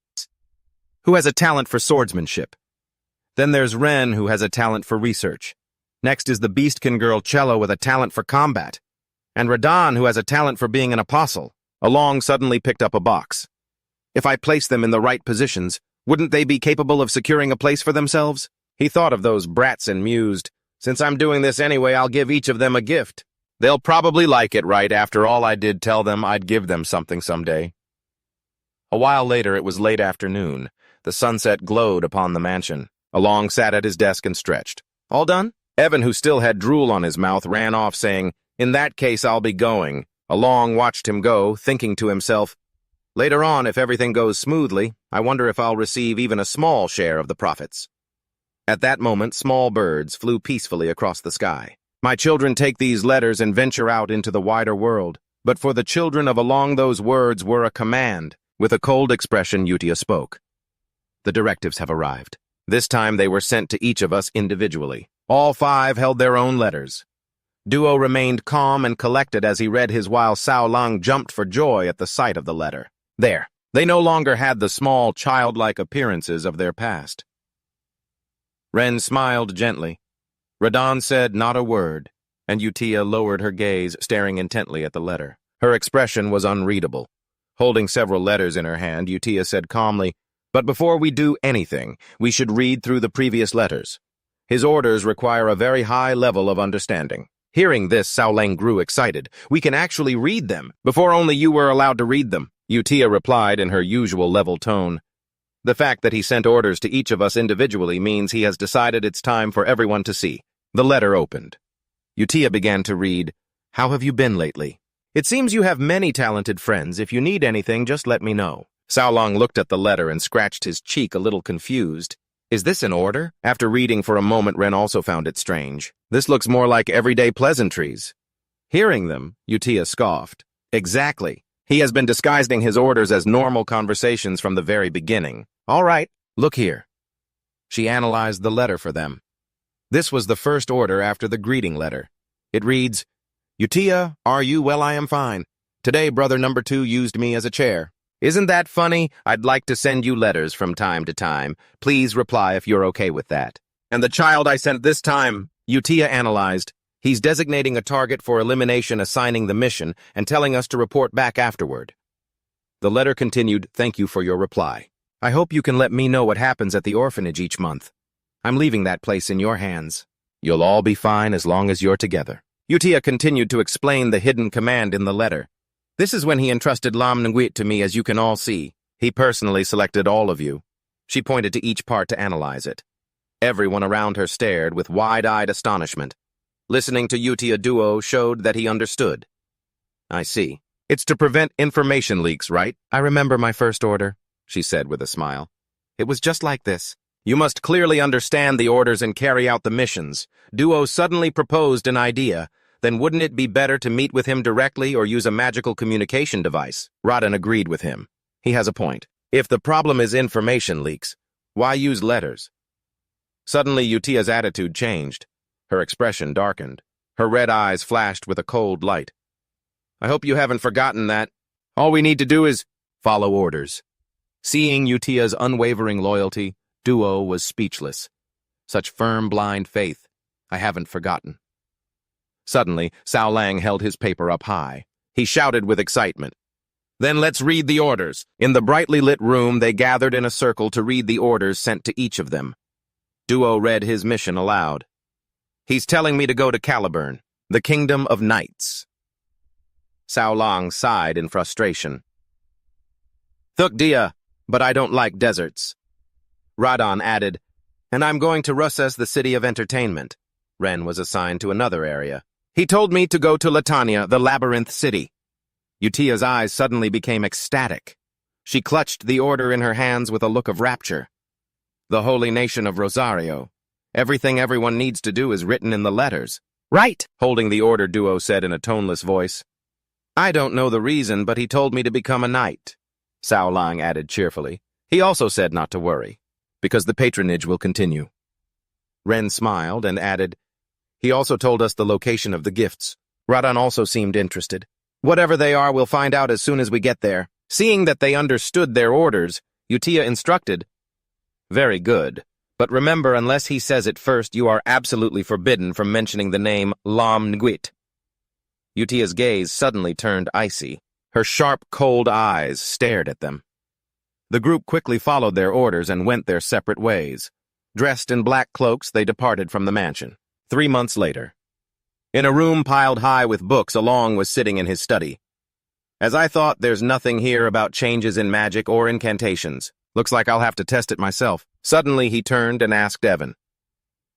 who has a talent for swordsmanship. Then there's Ren, who has a talent for research. Next is the Beastkin girl Cello with a talent for combat. And Radan, who has a talent for being an apostle. Along suddenly picked up a box. If I place them in the right positions, wouldn't they be capable of securing a place for themselves? He thought of those brats and mused, since I'm doing this anyway, I'll give each of them a gift. They'll probably like it, right? After all, I did tell them I'd give them something someday. A while later, it was late afternoon. The sunset glowed upon the mansion. Along sat at his desk and stretched. All done? Evan, who still had drool on his mouth, ran off saying, in that case, I'll be going. Along watched him go, thinking to himself, later on, if everything goes smoothly, I wonder if I'll receive even a small share of the profits. At that moment, small birds flew peacefully across the sky. My children take these letters and venture out into the wider world. But for the children of Along, those words were a command. With a cold expression, Utia spoke. The directives have arrived. This time they were sent to each of us individually. All 5 held their own letters. Duo remained calm and collected as he read his while Sao Long jumped for joy at the sight of the letter. There. They no longer had the small, childlike appearances of their past. Ren smiled gently. Radan said not a word, and Utia lowered her gaze, staring intently at the letter. Her expression was unreadable. Holding several letters in her hand, Utia said calmly, but before we do anything, we should read through the previous letters. His orders require a very high level of understanding. Hearing this, Sao Lang grew excited. We can actually read them. Before only you were allowed to read them, Utia replied in her usual level tone. The fact that he sent orders to each of us individually means he has decided it's time for everyone to see. The letter opened. Utia began to read, how have you been lately? It seems you have many talented friends. If you need anything, just let me know. Sao Long looked at the letter and scratched his cheek a little confused. Is this an order? After reading for a moment, Ren also found it strange. This looks more like everyday pleasantries. Hearing them, Utia scoffed. Exactly. He has been disguising his orders as normal conversations from the very beginning. All right, look here. She analyzed the letter for them. This was the first order after the greeting letter. It reads, Utia, are you? Well, I am fine. Today, brother number 2 used me as a chair. Isn't that funny? I'd like to send you letters from time to time. Please reply if you're okay with that. And the child I sent this time, Utia analyzed. He's designating a target for elimination, assigning the mission, and telling us to report back afterward. The letter continued, "Thank you for your reply. I hope you can let me know what happens at the orphanage each month. I'm leaving that place in your hands. You'll all be fine as long as you're together." Utia continued to explain the hidden command in the letter. "This is when he entrusted Lam Nguit to me, as you can all see. He personally selected all of you." She pointed to each part to analyze it. Everyone around her stared with wide-eyed astonishment. Listening to Utia Duo showed that he understood. "I see. It's to prevent information leaks, right? I remember my first order," she said with a smile. "It was just like this. You must clearly understand the orders and carry out the missions." Duo suddenly proposed an idea. Then wouldn't it be better to meet with him directly or use a magical communication device? Radan agreed with him. He has a point. If the problem is information leaks, why use letters? Suddenly, Utia's attitude changed. Her expression darkened. Her red eyes flashed with a cold light. "I hope you haven't forgotten that. All we need to do is follow orders." Seeing Utia's unwavering loyalty, Duo was speechless. Such firm, blind faith. "I haven't forgotten." Suddenly, Sao Lang held his paper up high. He shouted with excitement. "Then let's read the orders." In the brightly lit room, they gathered in a circle to read the orders sent to each of them. Duo read his mission aloud. "He's telling me to go to Caliburn, the Kingdom of Knights." Sao Lang sighed in frustration. "Thuk dia, but I don't like deserts." Radan added, "And I'm going to Russes, the City of Entertainment." Ren was assigned to another area. "He told me to go to Latania, the labyrinth city." Utia's eyes suddenly became ecstatic. She clutched the order in her hands with a look of rapture. "The holy nation of Rosario. Everything everyone needs to do is written in the letters." "Right," holding the order, Duo said in a toneless voice. "I don't know the reason, but he told me to become a knight," Sao Lang added cheerfully. "He also said not to worry, because the patronage will continue." Ren smiled and added, "He also told us the location of the gifts." Radan also seemed interested. "Whatever they are, we'll find out as soon as we get there." Seeing that they understood their orders, Utia instructed, "Very good. But remember, unless he says it first, you are absolutely forbidden from mentioning the name Lam Nguit." Utia's gaze suddenly turned icy. Her sharp, cold eyes stared at them. The group quickly followed their orders and went their separate ways. Dressed in black cloaks, they departed from the mansion. 3 months later. In a room piled high with books, Along was sitting in his study. "As I thought, there's nothing here about changes in magic or incantations. Looks like I'll have to test it myself." Suddenly, he turned and asked Evan.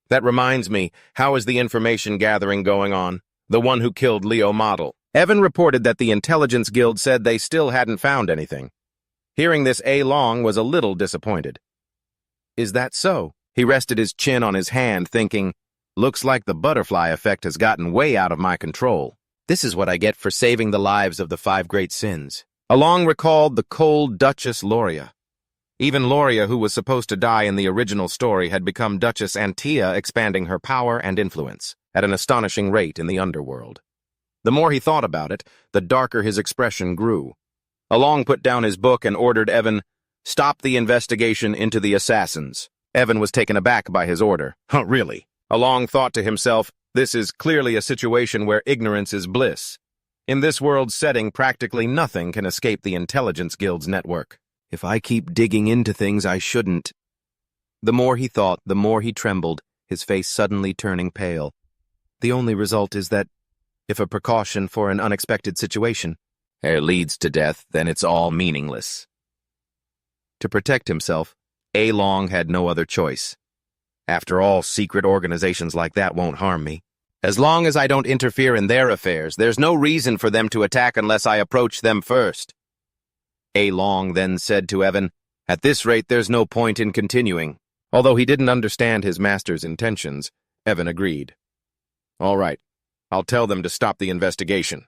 "That reminds me, how is the information gathering going on? The one who killed Leo Model." Evan reported that the Intelligence Guild said they still hadn't found anything. Hearing this, A. Long was a little disappointed. "Is that so?" He rested his chin on his hand, thinking, "Looks like the butterfly effect has gotten way out of my control. This is what I get for saving the lives of the 5 great sins." Along recalled the cold Duchess Loria. Even Loria, who was supposed to die in the original story, had become Duchess Antia, expanding her power and influence at an astonishing rate in the underworld. The more he thought about it, the darker his expression grew. Along put down his book and ordered Evan, "Stop the investigation into the assassins." Evan was taken aback by his order. "Huh, really?" Along thought to himself, "This is clearly a situation where ignorance is bliss. In this world's setting, practically nothing can escape the Intelligence Guild's network. If I keep digging into things I shouldn't." The more he thought, the more he trembled, his face suddenly turning pale. The only result is that, if a precaution for an unexpected situation leads to death, then it's all meaningless. To protect himself, A. Long had no other choice. After all, secret organizations like that won't harm me. As long as I don't interfere in their affairs, there's no reason for them to attack unless I approach them first. A. Long then said to Evan, "At this rate, there's no point in continuing." Although he didn't understand his master's intentions, Evan agreed. "All right, I'll tell them to stop the investigation."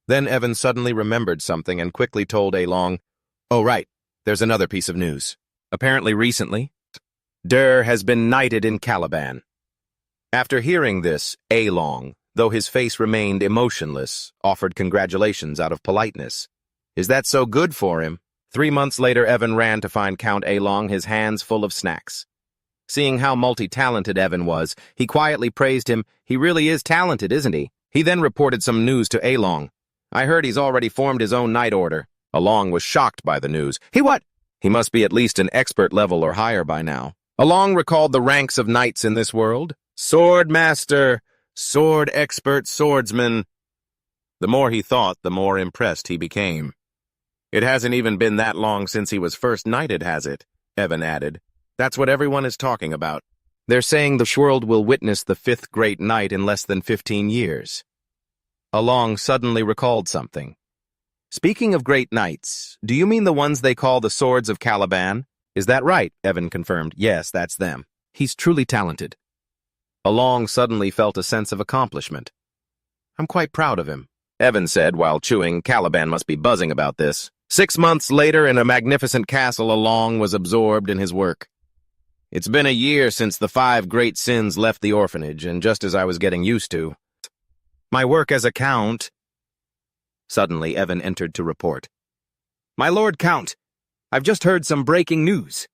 Then Evan suddenly remembered something and quickly told A. Long, "Oh right, there's another piece of news. Apparently recently, Der has been knighted in Caliban." After hearing this, A. Long, though his face remained emotionless, offered congratulations out of politeness. Is that so good for him? 3 months later, Evan ran to find Count Along, his hands full of snacks. Seeing how multi-talented Evan was, he quietly praised him. He really is talented, isn't he? He then reported some news to Along. I heard he's already formed his own knight order. Along was shocked by the news. He what? He must be at least an expert level or higher by now. Along recalled the ranks of knights in this world. Sword master, sword expert swordsman. The more he thought, the more impressed he became. It hasn't even been that long since he was first knighted, has it? Evan added. That's what everyone is talking about. They're saying the world will witness the 5th great knight in less than 15 years. Along suddenly recalled something. Speaking of great knights, do you mean the ones they call the Swords of Caliban? Is that right? Evan confirmed. Yes, that's them. He's truly talented. Along suddenly felt a sense of accomplishment. I'm quite proud of him, Evan said while chewing. Caliban must be buzzing about this. 6 months later, in a magnificent castle, Along was absorbed in his work. It's been a year since the 5 great sins left the orphanage, and just as I was getting used to my work as a count. Suddenly, Evan entered to report. My Lord Count, I've just heard some breaking news.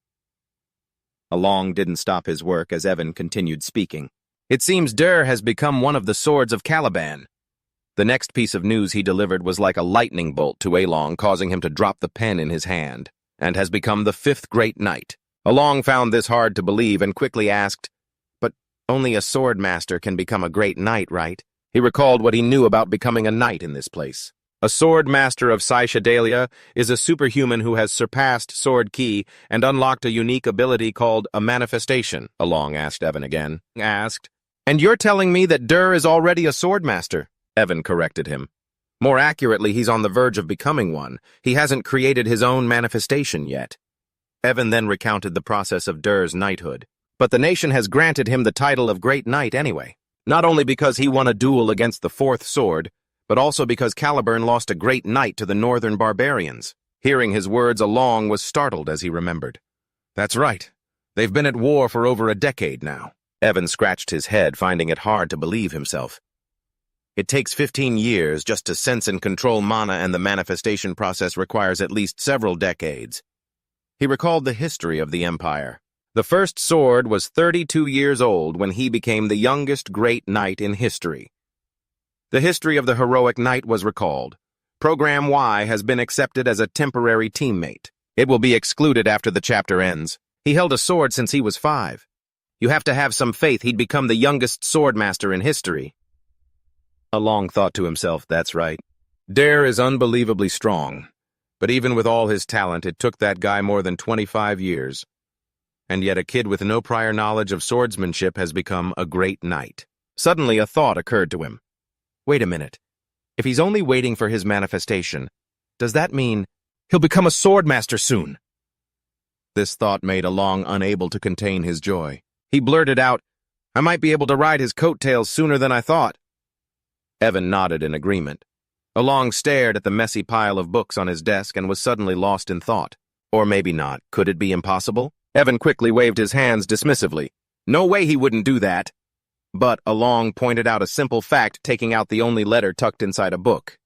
Along didn't stop his work as Evan continued speaking. It seems Dur has become one of the Swords of Caliban. The next piece of news he delivered was like a lightning bolt to Along, causing him to drop the pen in his hand, and has become the 5th great knight. Along found this hard to believe and quickly asked, but only a sword master can become a great knight, right? He recalled what he knew about becoming a knight in this place. A sword master of Psychedelia is a superhuman who has surpassed Sword Ki and unlocked a unique ability called a manifestation, Along asked Evan again. And you're telling me that Dur is already a sword master? Evan corrected him. More accurately, he's on the verge of becoming one. He hasn't created his own manifestation yet. Evan then recounted the process of Dur's knighthood. But the nation has granted him the title of Great Knight anyway. Not only because he won a duel against the 4th sword, but also because Caliburn lost a great knight to the northern barbarians. Hearing his words, Along was startled as he remembered. That's right. They've been at war for over a decade now. Evan scratched his head, finding it hard to believe himself. It takes 15 years just to sense and control mana, and the manifestation process requires at least several decades. He recalled the history of the Empire. The first sword was 32 years old when he became the youngest great knight in history. The history of the heroic knight was recalled. Program Y has been accepted as a temporary teammate. It will be excluded after the chapter ends. He held a sword since he was 5. You have to have some faith he'd become the youngest sword master in history. Along thought to himself, that's right. Dur is unbelievably strong, but even with all his talent, it took that guy more than 25 years. And yet a kid with no prior knowledge of swordsmanship has become a great knight. Suddenly a thought occurred to him. Wait a minute. If he's only waiting for his manifestation, does that mean he'll become a swordmaster soon? This thought made Along unable to contain his joy. He blurted out, I might be able to ride his coattails sooner than I thought. Evan nodded in agreement. Along stared at the messy pile of books on his desk and was suddenly lost in thought. Or maybe not. Could it be impossible? Evan quickly waved his hands dismissively. No way he wouldn't do that. But Along pointed out a simple fact, taking out the only letter tucked inside a book.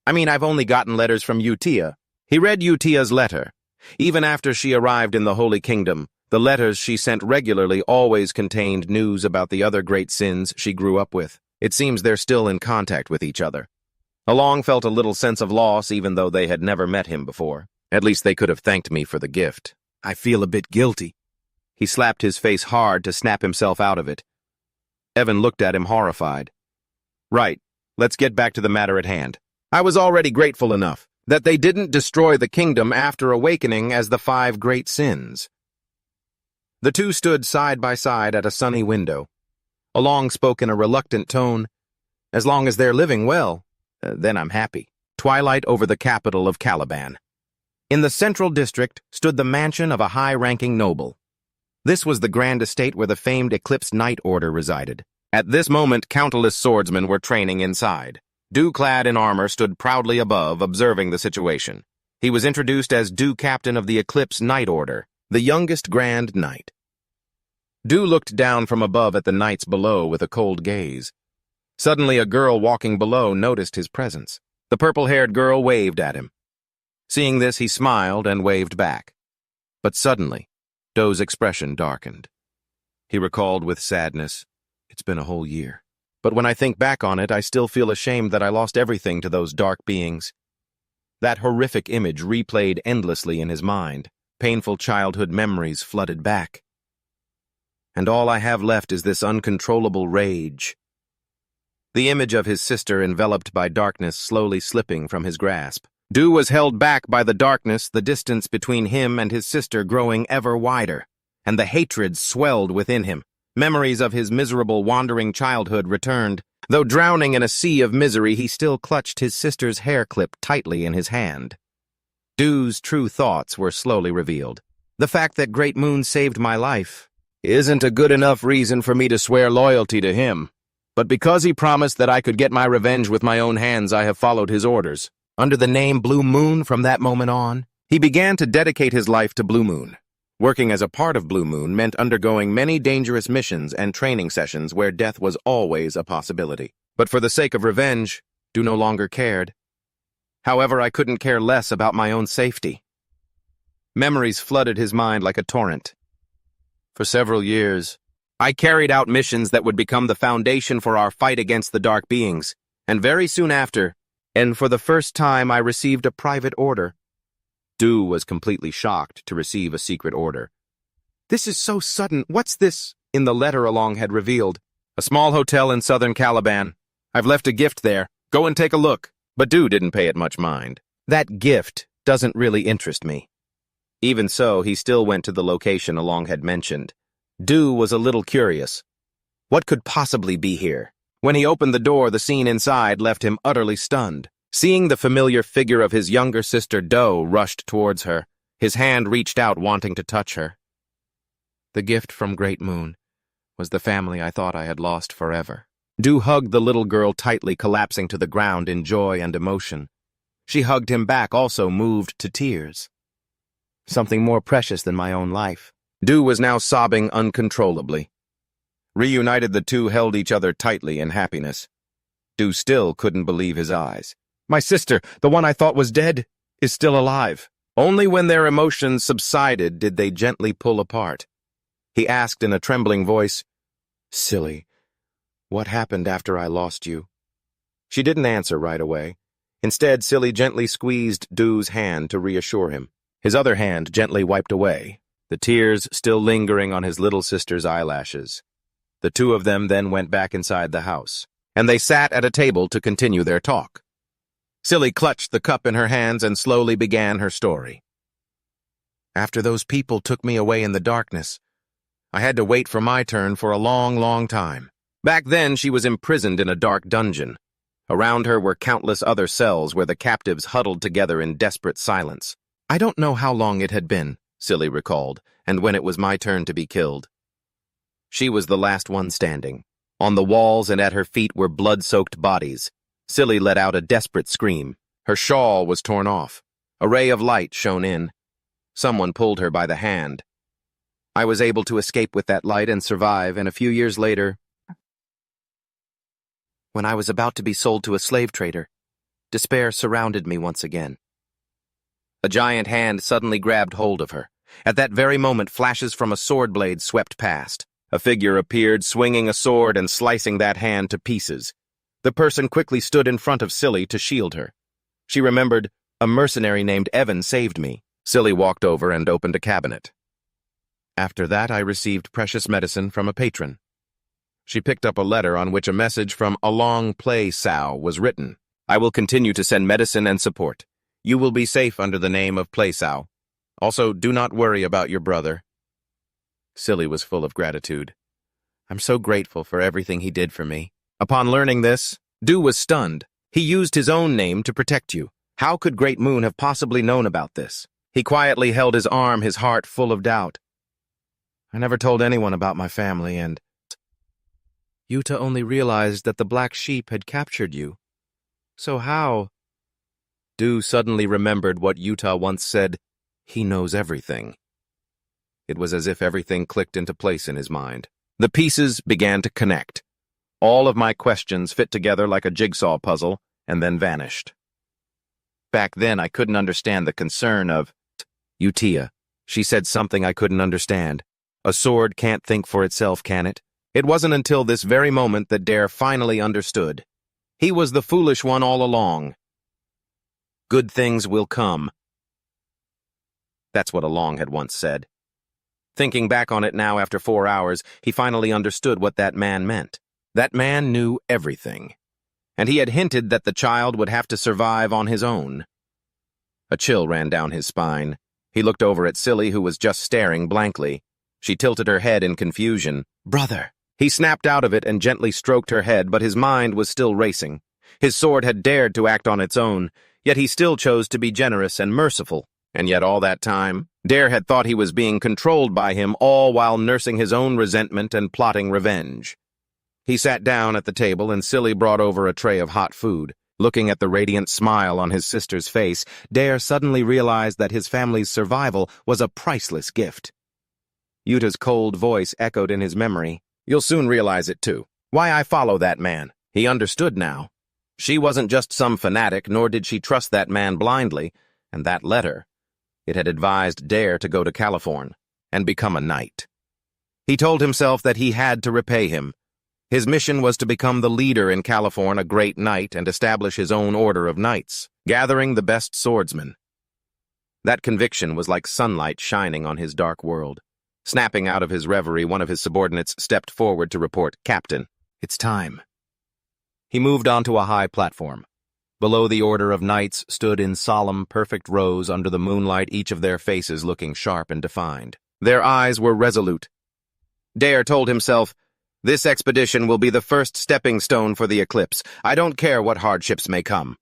I mean, I've only gotten letters from Utia. He read Utia's letter. Even after she arrived in the Holy Kingdom, the letters she sent regularly always contained news about the other great sins she grew up with. It seems they're still in contact with each other. Along felt a little sense of loss, even though they had never met him before. At least they could have thanked me for the gift. I feel a bit guilty. He slapped his face hard to snap himself out of it. Evan looked at him horrified. Right, let's get back to the matter at hand. I was already grateful enough that they didn't destroy the kingdom after awakening as the 5 great sins. The two stood side by side at a sunny window. Along spoke in a reluctant tone. As long as they're living well, then I'm happy. Twilight over the capital of Caliban. In the central district stood the mansion of a high-ranking noble. This was the grand estate where the famed Eclipse Knight Order resided. At this moment, countless swordsmen were training inside. Dew-clad in armor stood proudly above, observing the situation. He was introduced as Dew Captain of the Eclipse Knight Order, the youngest Grand Knight. Dew looked down from above at the knights below with a cold gaze. Suddenly, a girl walking below noticed his presence. The purple-haired girl waved at him. Seeing this, he smiled and waved back. But suddenly, Do's expression darkened. He recalled with sadness, "It's been a whole year. But when I think back on it, I still feel ashamed that I lost everything to those dark beings." That horrific image replayed endlessly in his mind. Painful childhood memories flooded back. And all I have left is this uncontrollable rage. The image of his sister enveloped by darkness slowly slipping from his grasp. Do was held back by the darkness, the distance between him and his sister growing ever wider, and the hatred swelled within him. Memories of his miserable wandering childhood returned. Though drowning in a sea of misery, he still clutched his sister's hair clip tightly in his hand. Do's true thoughts were slowly revealed. The fact that Great Moon saved my life isn't a good enough reason for me to swear loyalty to him. But because he promised that I could get my revenge with my own hands, I have followed his orders. Under the name Blue Moon from that moment on, he began to dedicate his life to Blue Moon. Working as a part of Blue Moon meant undergoing many dangerous missions and training sessions where death was always a possibility. But for the sake of revenge, Do no longer cared. However, I couldn't care less about my own safety. Memories flooded his mind like a torrent. For several years, I carried out missions that would become the foundation for our fight against the dark beings, and very soon after, and for the first time, I received a private order. Du was completely shocked to receive a secret order. "This is so sudden. What's this?" In the letter along had revealed. "A small hotel in southern Caliban. I've left a gift there. Go and take a look." But Du didn't pay it much mind. "That gift doesn't really interest me." Even so, he still went to the location Along had mentioned. Du was a little curious. What could possibly be here? When he opened the door, the scene inside left him utterly stunned. Seeing the familiar figure of his younger sister Do rushed towards her, his hand reached out wanting to touch her. The gift from Great Moon was the family I thought I had lost forever. Du hugged the little girl tightly, collapsing to the ground in joy and emotion. She hugged him back, also moved to tears. Something more precious than my own life. Du was now sobbing uncontrollably. Reunited, the two held each other tightly in happiness. Du still couldn't believe his eyes. My sister, the one I thought was dead, is still alive. Only when their emotions subsided did they gently pull apart. He asked in a trembling voice, "Silly, what happened after I lost you?" She didn't answer right away. Instead, Silly gently squeezed Du's hand to reassure him. His other hand gently wiped away, the tears still lingering on his little sister's eyelashes. The two of them then went back inside the house, and they sat at a table to continue their talk. Silly clutched the cup in her hands and slowly began her story. "After those people took me away in the darkness, I had to wait for my turn for a long, long time. Back then, she was imprisoned in a dark dungeon. Around her were countless other cells where the captives huddled together in desperate silence. I don't know how long it had been," Silly recalled, "and when it was my turn to be killed. She was the last one standing. On the walls and at her feet were blood-soaked bodies. Silly let out a desperate scream. Her shawl was torn off. A ray of light shone in. Someone pulled her by the hand. I was able to escape with that light and survive, and a few years later, when I was about to be sold to a slave trader, despair surrounded me once again. A giant hand suddenly grabbed hold of her. At that very moment, flashes from a sword blade swept past. A figure appeared, swinging a sword and slicing that hand to pieces. The person quickly stood in front of Silly to shield her. She remembered, "A mercenary named Evan saved me." Silly walked over and opened a cabinet. After that, I received precious medicine from a patron. She picked up a letter on which a message from Along Play Sow was written. "I will continue to send medicine and support. You will be safe under the name of Play Sow. Also, do not worry about your brother." Silly was full of gratitude. "I'm so grateful for everything he did for me." Upon learning this, Du was stunned. "He used his own name to protect you. How could Great Moon have possibly known about this?" He quietly held his arm, his heart full of doubt. "I never told anyone about my family, and Uta only realized that the black sheep had captured you. So how?" Du suddenly remembered what Uta once said, "He knows everything." It was as if everything clicked into place in his mind. The pieces began to connect. All of my questions fit together like a jigsaw puzzle, and then vanished. Back then, I couldn't understand the concern of Utia. She said something I couldn't understand. A sword can't think for itself, can it? It wasn't until this very moment that Dare finally understood. He was the foolish one all along. Good things will come. That's what Along had once said. Thinking back on it now after 4 hours, he finally understood what that man meant. That man knew everything. And he had hinted that the child would have to survive on his own. A chill ran down his spine. He looked over at Silly, who was just staring blankly. She tilted her head in confusion. "Brother!" He snapped out of it and gently stroked her head, but his mind was still racing. His sword had dared to act on its own, yet he still chose to be generous and merciful. And yet all that time, Dare had thought he was being controlled by him, all while nursing his own resentment and plotting revenge. He sat down at the table and Silly brought over a tray of hot food. Looking at the radiant smile on his sister's face, Dare suddenly realized that his family's survival was a priceless gift. Yuta's cold voice echoed in his memory. "You'll soon realize it too. Why I follow that man." He understood now. She wasn't just some fanatic, nor did she trust that man blindly, and that letter. It had advised Dare to go to Californ and become a knight. He told himself that he had to repay him. His mission was to become the leader in Californ, a great knight, and establish his own order of knights, gathering the best swordsmen. That conviction was like sunlight shining on his dark world. Snapping out of his reverie, one of his subordinates stepped forward to report, "Captain, it's time." He moved onto a high platform. Below, the order of knights stood in solemn, perfect rows under the moonlight, each of their faces looking sharp and defined. Their eyes were resolute. Dare told himself, "This expedition will be the first stepping stone for the eclipse. I don't care what hardships may come."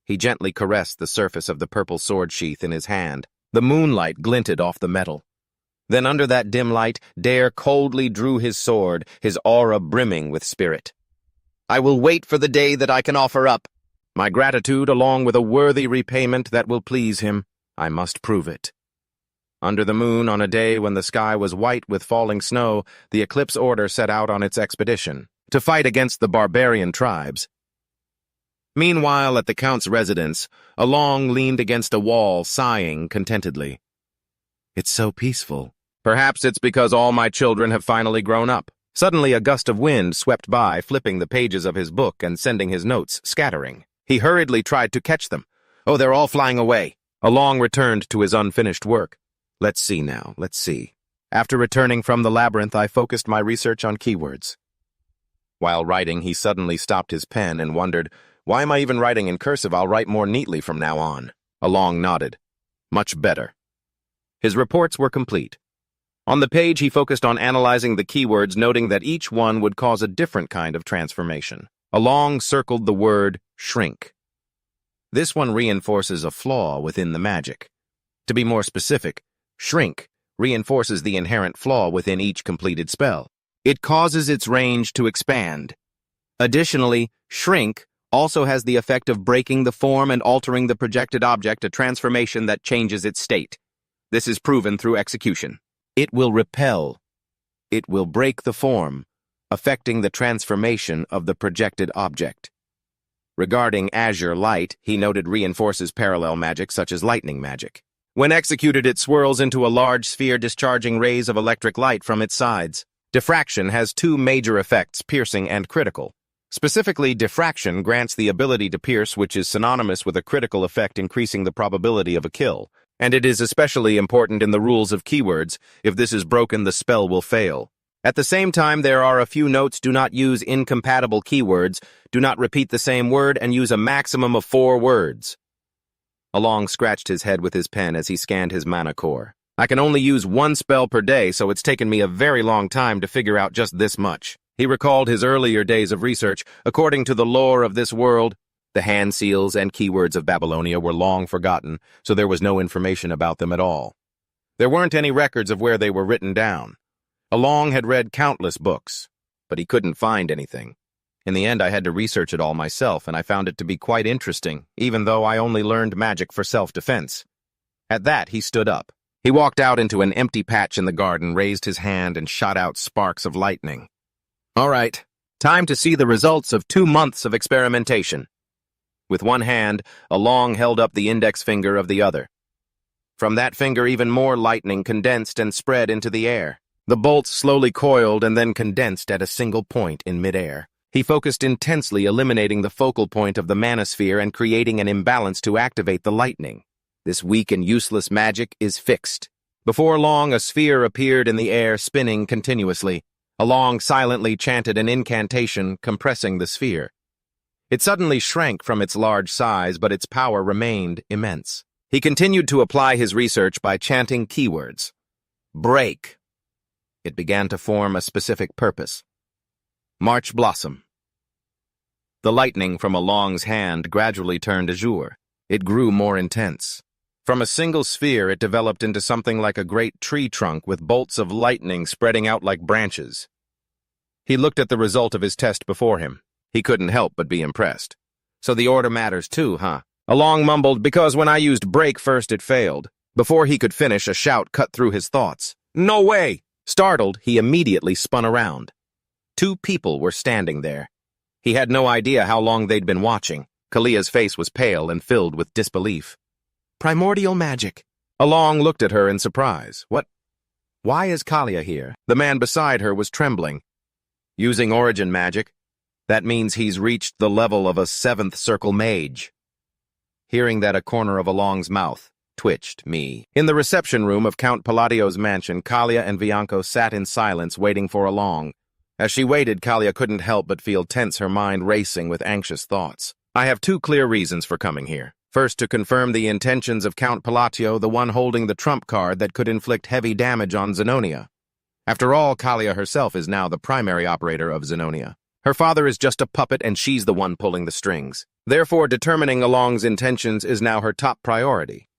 He gently caressed the surface of the purple sword sheath in his hand. The moonlight glinted off the metal. Then under that dim light, Dare coldly drew his sword, his aura brimming with spirit. "I will wait for the day that I can offer up my gratitude along with a worthy repayment that will please him. I must prove it." Under the moon, on a day when the sky was white with falling snow, the Eclipse Order set out on its expedition to fight against the barbarian tribes. Meanwhile, at the Count's residence, Along leaned against a wall, sighing contentedly. "It's so peaceful. Perhaps it's because all my children have finally grown up." Suddenly, a gust of wind swept by, flipping the pages of his book and sending his notes scattering. He hurriedly tried to catch them. "Oh, they're all flying away." Along returned to his unfinished work. Let's see now, let's see. After returning from the labyrinth, I focused my research on keywords. While writing, he suddenly stopped his pen and wondered, "Why am I even writing in cursive? I'll write more neatly from now on." Along nodded. "Much better." His reports were complete. On the page, he focused on analyzing the keywords, noting that each one would cause a different kind of transformation. Along circled the word shrink. This one reinforces a flaw within the magic. To be more specific, shrink reinforces the inherent flaw within each completed spell. It causes its range to expand. Additionally, shrink also has the effect of breaking the form and altering the projected object, a transformation that changes its state. This is proven through execution. It will repel. It will break the form, affecting the transformation of the projected object. Regarding Azure Light, he noted reinforces parallel magic such as lightning magic. When executed, it swirls into a large sphere discharging rays of electric light from its sides. Diffraction has two major effects, piercing and critical. Specifically, diffraction grants the ability to pierce, which is synonymous with a critical effect increasing the probability of a kill. And it is especially important in the rules of keywords. If this is broken, the spell will fail. At the same time, there are a few notes: do not use incompatible keywords, do not repeat the same word, and use a maximum of 4 words. Along scratched his head with his pen as he scanned his mana core. "I can only use 1 spell per day, so it's taken me a very long time to figure out just this much." He recalled his earlier days of research. According to the lore of this world, the hand seals and keywords of Babylonia were long forgotten, so there was no information about them at all. There weren't any records of where they were written down. Along had read countless books, but he couldn't find anything. In the end, I had to research it all myself, and I found it to be quite interesting, even though I only learned magic for self-defense. At that, he stood up. He walked out into an empty patch in the garden, raised his hand, and shot out sparks of lightning. "All right, Time to see the results of 2 months of experimentation. With one hand, Along held up the index finger of the other. From that finger, even more lightning condensed and spread into the air. The bolts slowly coiled and then condensed at a single point in midair. He focused intensely, eliminating the focal point of the manosphere and creating an imbalance to activate the lightning. This weak and useless magic is fixed. Before long, a sphere appeared in the air, spinning continuously. Along silently chanted an incantation, compressing the sphere. It suddenly shrank from its large size, but its power remained immense. He continued to apply his research by chanting keywords. Break. It began to form a specific purpose. March blossom. The lightning from Along's hand gradually turned azure. It grew more intense. From a single sphere, it developed into something like a great tree trunk with bolts of lightning spreading out like branches. He looked at the result of his test before him. He couldn't help but be impressed. So the order matters too, huh? Along mumbled, because when I used break first it failed. Before he could finish, a shout cut through his thoughts. No way! Startled, he immediately spun around. 2 people were standing there. He had no idea how long they'd been watching. Kalia's face was pale and filled with disbelief. Primordial magic. Along looked at her in surprise. What? Why is Kalia here? The man beside her was trembling. Using origin magic. That means he's reached the level of a 7th circle mage. Hearing that, a corner of Along's mouth twitched. In the reception room of Count Palladio's mansion, Kalia and Bianco sat in silence, waiting for Along. As she waited, Kalia couldn't help but feel tense, her mind racing with anxious thoughts. I have 2 clear reasons for coming here. First, to confirm the intentions of Count Palatio, the one holding the trump card that could inflict heavy damage on Zenonia. After all, Kalia herself is now the primary operator of Zenonia. Her father is just a puppet, and she's the one pulling the strings. Therefore, determining Along's intentions is now her top priority.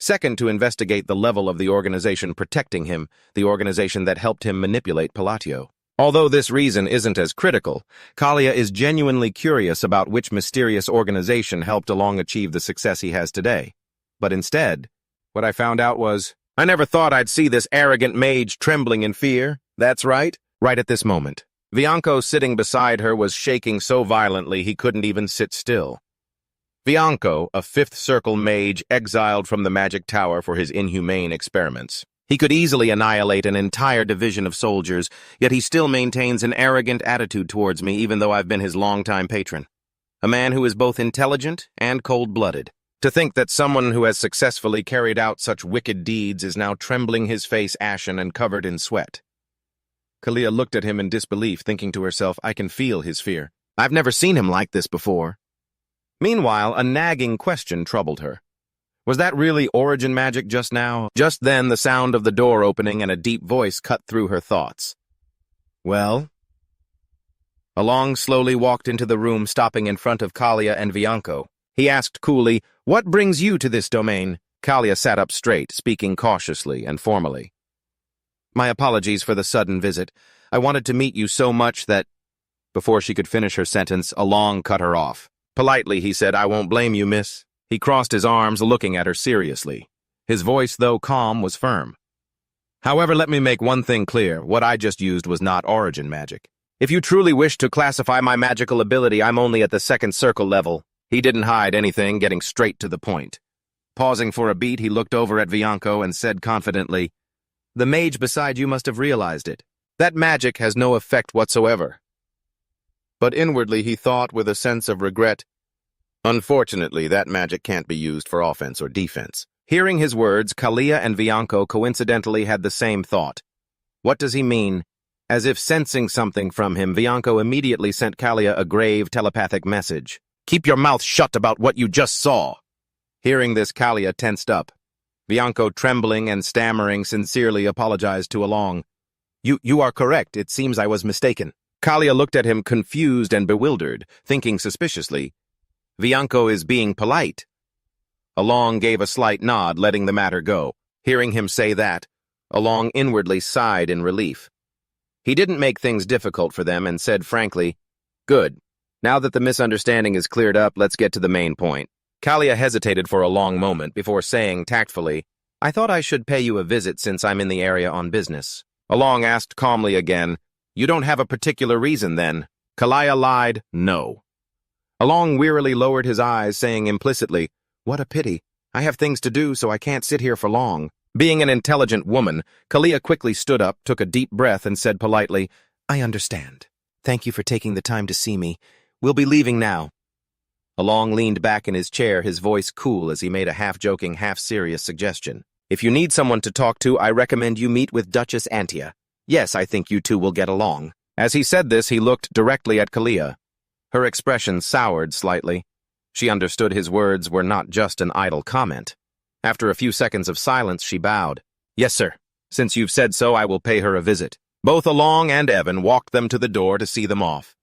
Second, to investigate the level of the organization protecting him, the organization that helped him manipulate Palatio. Although this reason isn't as critical, Kalia is genuinely curious about which mysterious organization helped Along achieve the success he has today. But instead, what I found out was, I never thought I'd see this arrogant mage trembling in fear. That's right. Right at this moment. Bianco, sitting beside her, was shaking so violently he couldn't even sit still. Bianco, a 5th circle mage exiled from the magic tower for his inhumane experiments. He could easily annihilate an entire division of soldiers, yet he still maintains an arrogant attitude towards me, even though I've been his longtime patron. A man who is both intelligent and cold-blooded. To think that someone who has successfully carried out such wicked deeds is now trembling, his face ashen and covered in sweat. Kalia looked at him in disbelief, thinking to herself, I can feel his fear. I've never seen him like this before. Meanwhile, a nagging question troubled her. Was that really origin magic just now? Just then, the sound of the door opening and a deep voice cut through her thoughts. Well? Along slowly walked into the room, stopping in front of Kalia and Bianco. He asked coolly, What brings you to this domain? Kalia sat up straight, speaking cautiously and formally. My apologies for the sudden visit. I wanted to meet you so much that... Before she could finish her sentence, Along cut her off. Politely, he said, I won't blame you, miss. He crossed his arms, looking at her seriously. His voice, though calm, was firm. However, let me make one thing clear. What I just used was not origin magic. If you truly wish to classify my magical ability, I'm only at the 2nd circle level. He didn't hide anything, getting straight to the point. Pausing for a beat, he looked over at Bianco and said confidently, The mage beside you must have realized it. That magic has no effect whatsoever. But inwardly he thought with a sense of regret, Unfortunately, that magic can't be used for offense or defense. Hearing his words, Kalia and Bianco coincidentally had the same thought. What does he mean? As if sensing something from him, Bianco immediately sent Kalia a grave telepathic message. Keep your mouth shut about what you just saw. Hearing this, Kalia tensed up. Bianco, trembling and stammering, sincerely apologized to Along. You are correct. It seems I was mistaken. Kalia looked at him confused and bewildered, thinking suspiciously, Bianco is being polite. Along gave a slight nod, letting the matter go. Hearing him say that, Along inwardly sighed in relief. He didn't make things difficult for them and said frankly, Good. Now that the misunderstanding is cleared up, let's get to the main point. Kalia hesitated for a long moment before saying tactfully, I thought I should pay you a visit since I'm in the area on business. Along asked calmly again, You don't have a particular reason, then? Kalia lied, no. Along wearily lowered his eyes, saying implicitly, "What a pity. I have things to do, so I can't sit here for long." Being an intelligent woman, Kalia quickly stood up, took a deep breath, and said politely, "I understand. Thank you for taking the time to see me. We'll be leaving now." Along leaned back in his chair, his voice cool as he made a half-joking, half-serious suggestion. "If you need someone to talk to, I recommend you meet with Duchess Antia. Yes, I think you two will get along." As he said this, he looked directly at Kalia. Her expression soured slightly. She understood his words were not just an idle comment. After a few seconds of silence, she bowed. "Yes, sir. Since you've said so, I will pay her a visit." Both Along and Evan walked them to the door to see them off.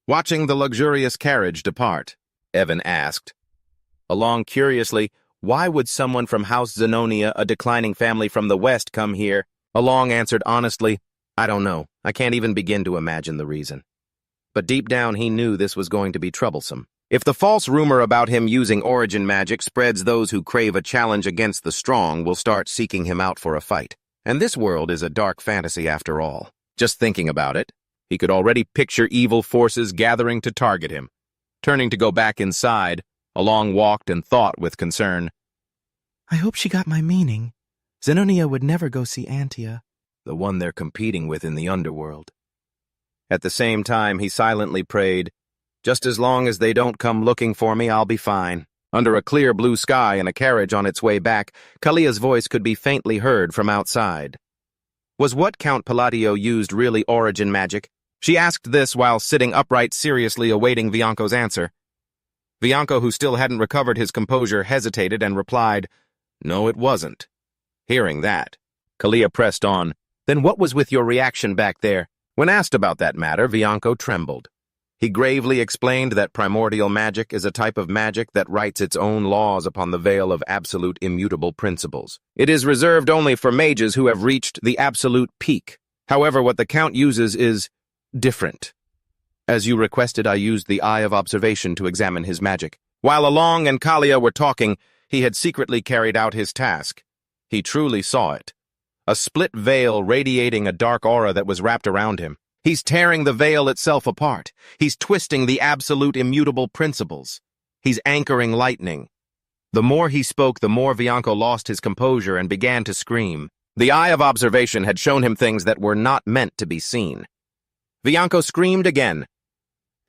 Watching the luxurious carriage depart, Evan asked. Along curiously, "Why would someone from House Zenonia, a declining family from the West, come here?" Along answered honestly, "I don't know. I can't even begin to imagine the reason." But deep down he knew this was going to be troublesome. If the false rumor about him using origin magic spreads, those who crave a challenge against the strong will start seeking him out for a fight. And this world is a dark fantasy after all. Just thinking about it, he could already picture evil forces gathering to target him. Turning to go back inside, Along walked and thought with concern. "I hope she got my meaning. Zenonia would never go see Antia." The one they're competing with in the underworld. At the same time, he silently prayed, "Just as long as they don't come looking for me, I'll be fine." Under a clear blue sky and a carriage on its way back, Kalia's voice could be faintly heard from outside. Was what Count Palladio used really origin magic? She asked this while sitting upright, seriously awaiting Bianco's answer. Bianco, who still hadn't recovered his composure, hesitated and replied, "No, it wasn't." Hearing that, Kalia pressed on, "Then what was with your reaction back there?" When asked about that matter, Bianco trembled. He gravely explained that primordial magic is a type of magic that writes its own laws upon the veil of absolute immutable principles. It is reserved only for mages who have reached the absolute peak. However, what the Count uses is different. As you requested, I used the Eye of Observation to examine his magic. While Along and Kalia were talking, he had secretly carried out his task. He truly saw it. A split veil radiating a dark aura that was wrapped around him. He's tearing the veil itself apart. He's twisting the absolute immutable principles. He's anchoring lightning. The more he spoke, the more Bianco lost his composure and began to scream. The Eye of Observation had shown him things that were not meant to be seen. Bianco screamed again.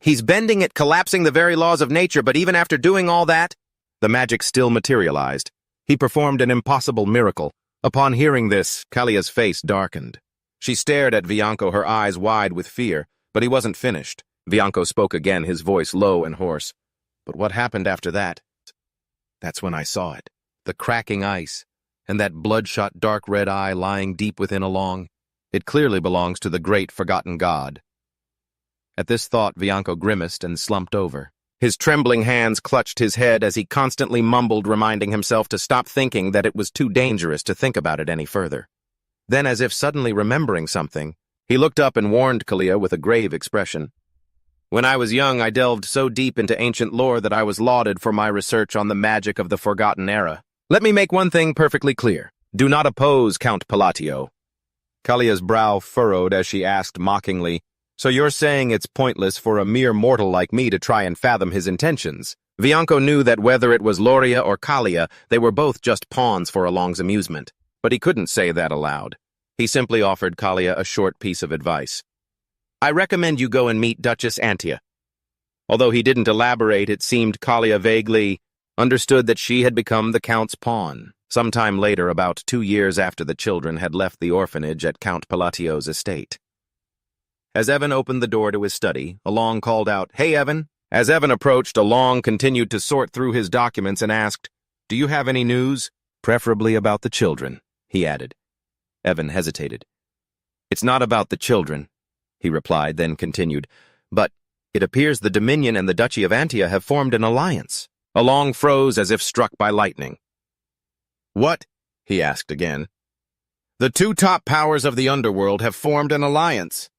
"He's bending it, collapsing the very laws of nature, but even after doing all that?" The magic still materialized. He performed an impossible miracle. Upon hearing this, Kalia's face darkened. She stared at Bianco, her eyes wide with fear, but he wasn't finished. Bianco spoke again, his voice low and hoarse. "But what happened after that?" "That's when I saw it. The cracking ice, and that bloodshot dark red eye lying deep within Along. It clearly belongs to the great forgotten god." At this thought, Bianco grimaced and slumped over. His trembling hands clutched his head as he constantly mumbled, reminding himself to stop thinking that it was too dangerous to think about it any further. Then, as if suddenly remembering something, he looked up and warned Kalia with a grave expression. "When I was young, I delved so deep into ancient lore that I was lauded for my research on the magic of the Forgotten Era. Let me make one thing perfectly clear. Do not oppose Count Palladio." Kalia's brow furrowed as she asked mockingly, "So you're saying it's pointless for a mere mortal like me to try and fathom his intentions?" Bianco knew that whether it was Loria or Kalia, they were both just pawns for Along's amusement. But he couldn't say that aloud. He simply offered Kalia a short piece of advice. "I recommend you go and meet Duchess Antia." Although he didn't elaborate, it seemed Kalia vaguely understood that she had become the Count's pawn. Sometime later, about 2 years after the children had left the orphanage at Count Palladio's estate. As Evan opened the door to his study, Along called out, "Hey, Evan." As Evan approached, Along continued to sort through his documents and asked, "Do you have any news?" "Preferably about the children," he added. Evan hesitated. "It's not about the children," he replied, then continued, "But it appears the Dominion and the Duchy of Antia have formed an alliance." Along froze as if struck by lightning. "What?" he asked again. "The two top powers of the underworld have formed an alliance."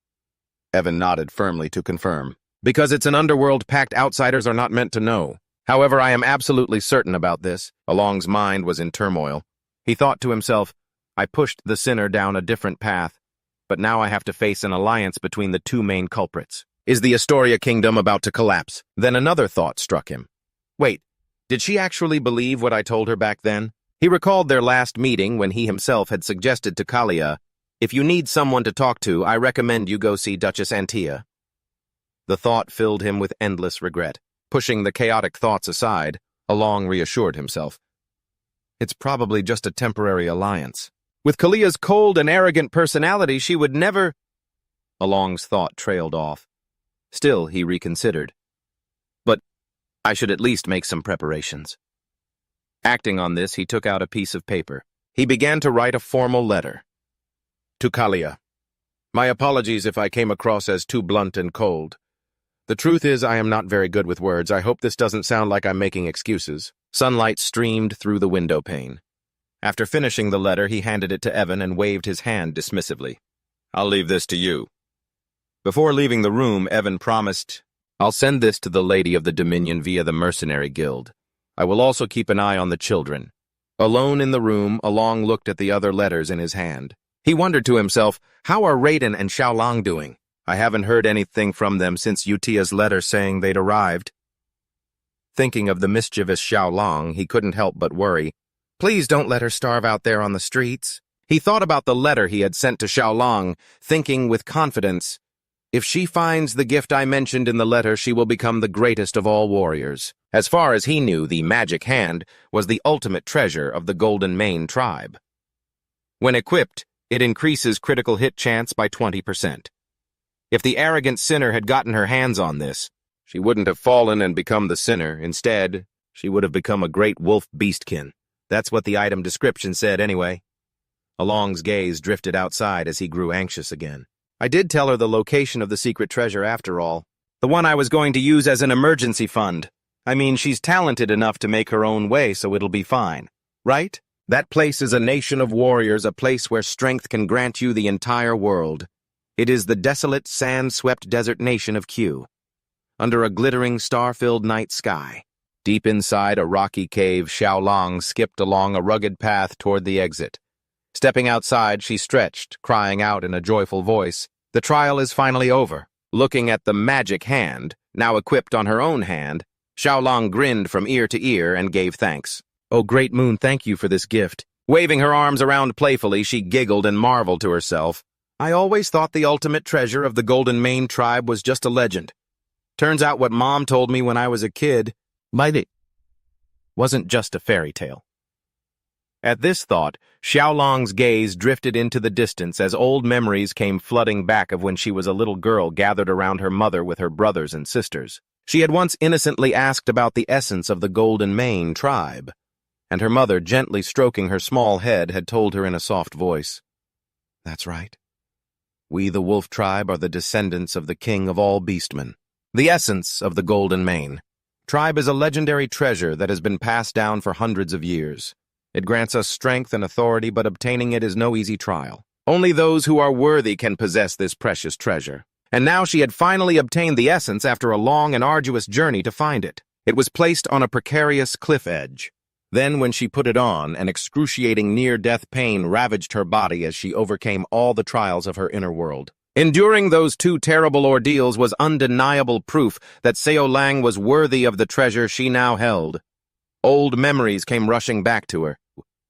Evan nodded firmly to confirm. "Because it's an underworld pact outsiders are not meant to know. However, I am absolutely certain about this." Along's mind was in turmoil. He thought to himself, "I pushed the sinner down a different path, but now I have to face an alliance between the two main culprits. Is the Astoria kingdom about to collapse? Then another thought struck him. Wait, did she actually believe what I told her back then? He recalled their last meeting when he himself had suggested to Kalia, "If you need someone to talk to, I recommend you go see Duchess Antia." The thought filled him with endless regret. Pushing the chaotic thoughts aside, Along reassured himself. It's probably just a temporary alliance. With Kalia's cold and arrogant personality, she would never... Along's thought trailed off. Still, he reconsidered. But I should at least make some preparations. Acting on this, he took out a piece of paper. He began to write a formal letter. To Kalia. My apologies if I came across as too blunt and cold. The truth is I am not very good with words. I hope this doesn't sound like I'm making excuses. Sunlight streamed through the window pane. After finishing the letter, he handed it to Evan and waved his hand dismissively. I'll leave this to you. Before leaving the room, Evan promised, I'll send this to the Lady of the Dominion via the Mercenary Guild. I will also keep an eye on the children. Alone in the room, Along looked at the other letters in his hand. He wondered to himself, how are Raiden and Xiaolong doing? I haven't heard anything from them since Utia's letter saying they'd arrived. Thinking of the mischievous Xiaolong, he couldn't help but worry. Please don't let her starve out there on the streets. He thought about the letter he had sent to Xiaolong, thinking with confidence, if she finds the gift I mentioned in the letter, she will become the greatest of all warriors. As far as he knew, the magic hand was the ultimate treasure of the Golden Mane tribe. When equipped, it increases critical hit chance by 20%. If the arrogant sinner had gotten her hands on this, she wouldn't have fallen and become the sinner. Instead, she would have become a great wolf beastkin. That's what the item description said anyway. Along's gaze drifted outside as he grew anxious again. I did tell her the location of the secret treasure after all. The one I was going to use as an emergency fund. I mean, she's talented enough to make her own way, so it'll be fine. Right? That place is a nation of warriors, a place where strength can grant you the entire world. It is the desolate, sand-swept desert nation of Q. Under a glittering, star-filled night sky. Deep inside a rocky cave, Xiaolong skipped along a rugged path toward the exit. Stepping outside, she stretched, crying out in a joyful voice, the trial is finally over. Looking at the magic hand, now equipped on her own hand, Xiaolong grinned from ear to ear and gave thanks. Oh, Great Moon, thank you for this gift. Waving her arms around playfully, she giggled and marveled to herself. I always thought the ultimate treasure of the Golden Mane tribe was just a legend. Turns out what Mom told me when I was a kid wasn't just a fairy tale. At this thought, Xiaolong's gaze drifted into the distance as old memories came flooding back of when she was a little girl gathered around her mother with her brothers and sisters. She had once innocently asked about the essence of the Golden Mane tribe, and her mother, gently stroking her small head, had told her in a soft voice, That's right. We, the wolf tribe, are the descendants of the king of all beastmen. The essence of the Golden Mane tribe is a legendary treasure that has been passed down for hundreds of years. It grants us strength and authority, but obtaining it is no easy trial. Only those who are worthy can possess this precious treasure. And now she had finally obtained the essence after a long and arduous journey to find it. It was placed on a precarious cliff edge. Then, when she put it on, an excruciating near-death pain ravaged her body as she overcame all the trials of her inner world. Enduring those two terrible ordeals was undeniable proof that Xiaolong was worthy of the treasure she now held. Old memories came rushing back to her.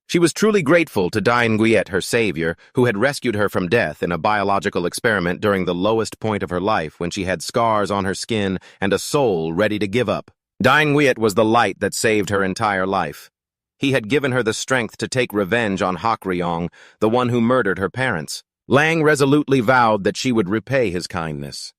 She was truly grateful to Dai Nguyen, her savior, who had rescued her from death in a biological experiment during the lowest point of her life when she had scars on her skin and a soul ready to give up. Dai Nguyen was the light that saved her entire life. He had given her the strength to take revenge on Hakryong, the one who murdered her parents. Lang resolutely vowed that she would repay his kindness.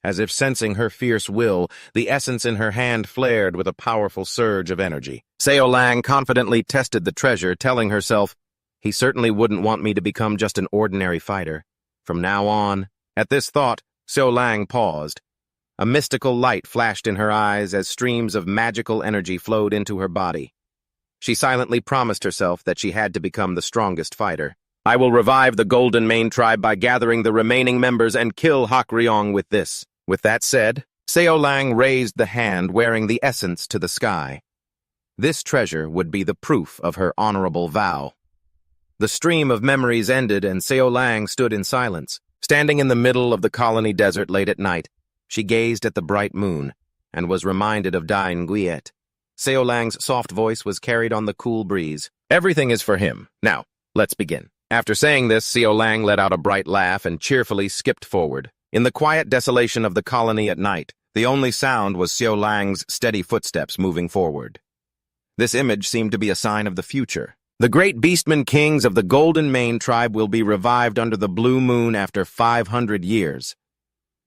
As if sensing her fierce will, the essence in her hand flared with a powerful surge of energy. Xiaolong confidently tested the treasure, telling herself, he certainly wouldn't want me to become just an ordinary fighter. From now on, at this thought, Xiaolong paused. A mystical light flashed in her eyes as streams of magical energy flowed into her body. She silently promised herself that she had to become the strongest fighter. I will revive the Golden Mane tribe by gathering the remaining members and kill Hakryong with this. With that said, Xiaolong raised the hand wearing the essence to the sky. This treasure would be the proof of her honorable vow. The stream of memories ended and Xiaolong stood in silence. Standing in the middle of the colony desert late at night, she gazed at the bright moon and was reminded of Dine Nguyen. Seolang's soft voice was carried on the cool breeze. Everything is for him. Now, let's begin. After saying this, Seolang let out a bright laugh and cheerfully skipped forward. In the quiet desolation of the colony at night, the only sound was Seolang's steady footsteps moving forward. This image seemed to be a sign of the future. The great beastman kings of the Golden Mane tribe will be revived under the blue moon after 500 years.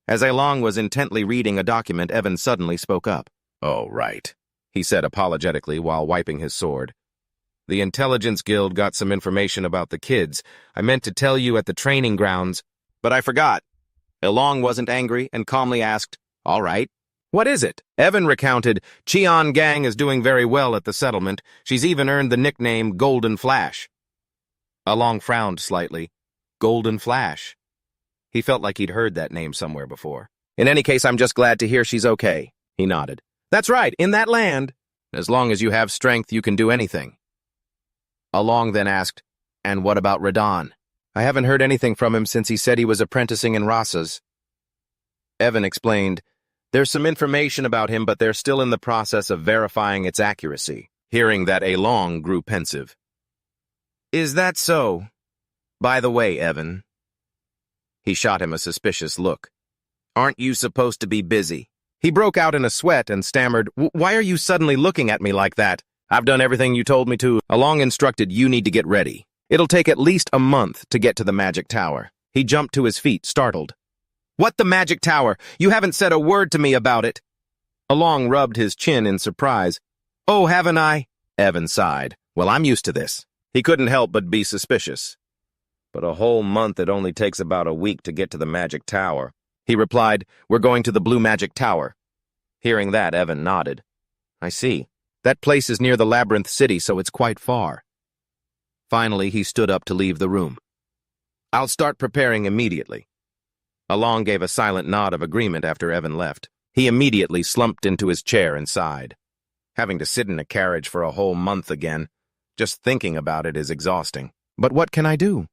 As Along was intently reading a document, Evan suddenly spoke up. "Oh, right," he said apologetically while wiping his sword. "The Intelligence Guild got some information about the kids. I meant to tell you at the training grounds, but I forgot." Along wasn't angry and calmly asked, "All right. What is it?" Evan recounted, "Cheon Gang is doing very well at the settlement. She's even earned the nickname Golden Flash." Along frowned slightly. Golden Flash. He felt like he'd heard that name somewhere before. "In any case, I'm just glad to hear she's okay," he nodded. "That's right, in that land. As long as you have strength, you can do anything." Along then asked, "And what about Radon?" "I haven't heard anything from him since he said he was apprenticing in Rasa's." Evan explained, "There's some information about him, but they're still in the process of verifying its accuracy." Hearing that, Along grew pensive. "Is that so? By the way, Evan." He shot him a suspicious look. "Aren't you supposed to be busy?" He broke out in a sweat and stammered, "Why are you suddenly looking at me like that? I've done everything you told me to." Along instructed, "You need to get ready. It'll take at least a month to get to the magic tower." He jumped to his feet, startled. "What, the magic tower? You haven't said a word to me about it." Along rubbed his chin in surprise. "Oh, haven't I?" Evan sighed. "Well, I'm used to this." He couldn't help but be suspicious. "But a whole month, it only takes about a week to get to the magic tower." He replied, "We're going to the Blue Magic Tower." Hearing that, Evan nodded. "I see. That place is near the Labyrinth City, so it's quite far." Finally, he stood up to leave the room. "I'll start preparing immediately." Along gave a silent nod of agreement after Evan left. He immediately slumped into his chair and sighed. Having to sit in a carriage for a whole month again, just thinking about it is exhausting. But what can I do?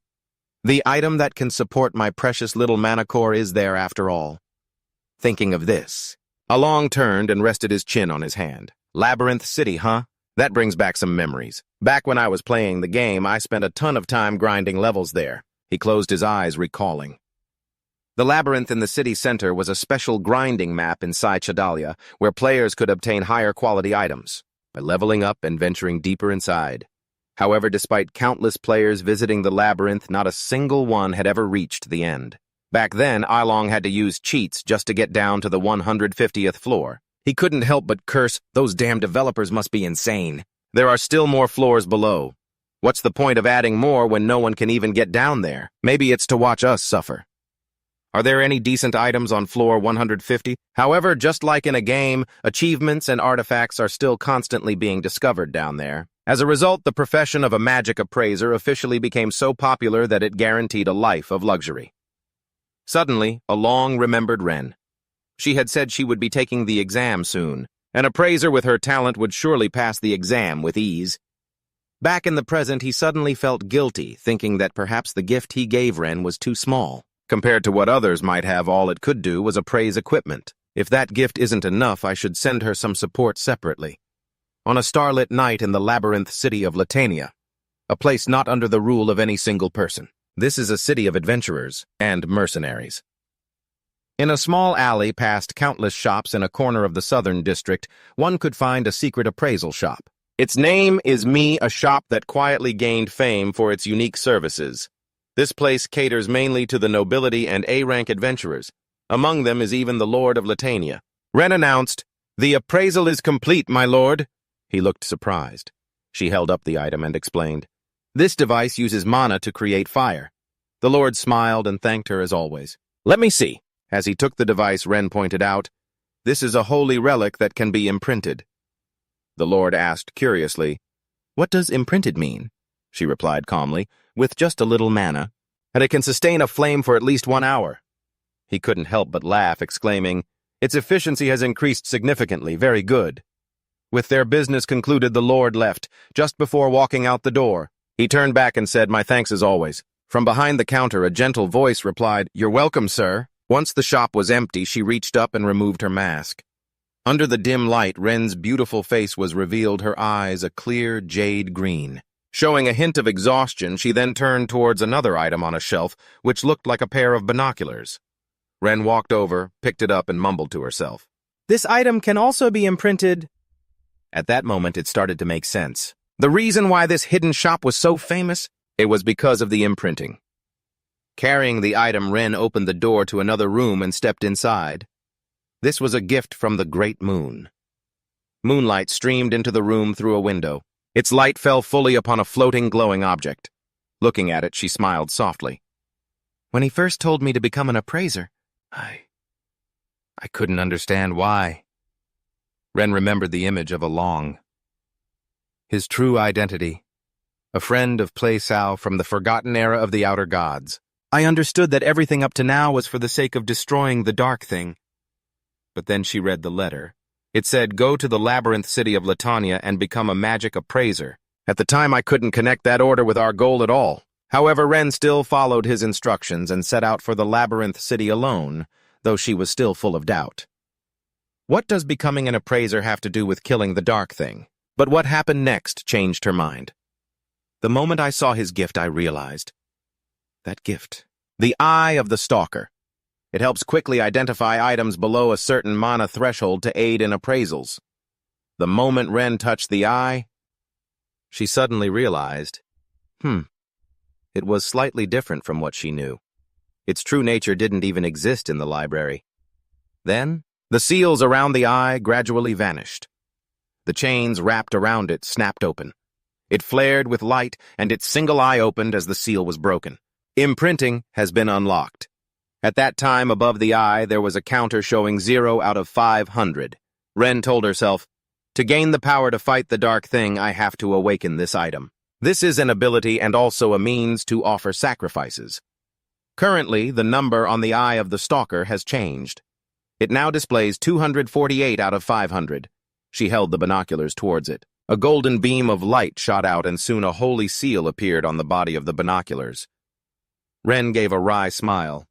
The item that can support my precious little mana core is there after all. Thinking of this, Along turned and rested his chin on his hand. Labyrinth City, huh? That brings back some memories. Back when I was playing the game, I spent a ton of time grinding levels there. He closed his eyes, recalling. The labyrinth in the city center was a special grinding map inside Chadalia, where players could obtain higher quality items by leveling up and venturing deeper inside. However, despite countless players visiting the labyrinth, not a single one had ever reached the end. Back then, Along had to use cheats just to get down to the 150th floor. He couldn't help but curse, "Those damn developers must be insane. There are still more floors below. What's the point of adding more when no one can even get down there? Maybe it's to watch us suffer." Are there any decent items on floor 150? However, just like in a game, achievements and artifacts are still constantly being discovered down there. As a result, the profession of a magic appraiser officially became so popular that it guaranteed a life of luxury. Suddenly, Along remembered Ren. She had said she would be taking the exam soon. An appraiser with her talent would surely pass the exam with ease. Back in the present, he suddenly felt guilty, thinking that perhaps the gift he gave Ren was too small. Compared to what others might have, all it could do was appraise equipment. If that gift isn't enough, I should send her some support separately. On a starlit night in the labyrinth city of Latania, a place not under the rule of any single person. This is a city of adventurers and mercenaries. In a small alley past countless shops in a corner of the southern district, one could find a secret appraisal shop. Its name is a shop that quietly gained fame for its unique services. This place caters mainly to the nobility and A-rank adventurers. Among them is even the Lord of Latania. Ren announced, "The appraisal is complete, my lord." He looked surprised. She held up the item and explained, "This device uses mana to create fire." The Lord smiled and thanked her as always. "Let me see." As he took the device, Ren pointed out, "This is a holy relic that can be imprinted." The Lord asked curiously, "What does imprinted mean?" She replied calmly, "With just a little mana, and it can sustain a flame for at least 1 hour." He couldn't help but laugh, exclaiming, "Its efficiency has increased significantly, very good." With their business concluded, the Lord left. Just before walking out the door, he turned back and said, "My thanks as always." From behind the counter, a gentle voice replied, "You're welcome, sir." Once the shop was empty, she reached up and removed her mask. Under the dim light, Ren's beautiful face was revealed, her eyes a clear jade green. Showing a hint of exhaustion, she then turned towards another item on a shelf, which looked like a pair of binoculars. Ren walked over, picked it up, and mumbled to herself, This item can also be imprinted. At that moment, it started to make sense. The reason why this hidden shop was so famous, it was because of the imprinting. Carrying the item, Ren opened the door to another room and stepped inside. This was a gift from the great moon. Moonlight streamed into the room through a window. Its light fell fully upon a floating, glowing object. Looking at it, she smiled softly. When he first told me to become an appraiser, I couldn't understand why. Ren remembered the image of Along. His true identity. A friend of Plei Sao from the forgotten era of the Outer Gods. I understood that everything up to now was for the sake of destroying the dark thing. But then she read the letter. It said, "Go to the labyrinth city of Latanya and become a magic appraiser." At the time, I couldn't connect that order with our goal at all. However, Ren still followed his instructions and set out for the labyrinth city alone, though she was still full of doubt. What does becoming an appraiser have to do with killing the dark thing? But what happened next changed her mind. The moment I saw his gift, I realized. That gift. The Eye of the Stalker. It helps quickly identify items below a certain mana threshold to aid in appraisals. The moment Ren touched the eye, she suddenly realized, it was slightly different from what she knew. Its true nature didn't even exist in the library. Then, the seals around the eye gradually vanished. The chains wrapped around it snapped open. It flared with light, and its single eye opened as the seal was broken. Imprinting has been unlocked. At that time, above the eye, there was a counter showing 0 out of 500. Ren told herself, to gain the power to fight the dark thing, I have to awaken this item. This is an ability and also a means to offer sacrifices. Currently, the number on the Eye of the Stalker has changed. It now displays 248 out of 500. She held the binoculars towards it. A golden beam of light shot out, and soon a holy seal appeared on the body of the binoculars. Ren gave a wry smile.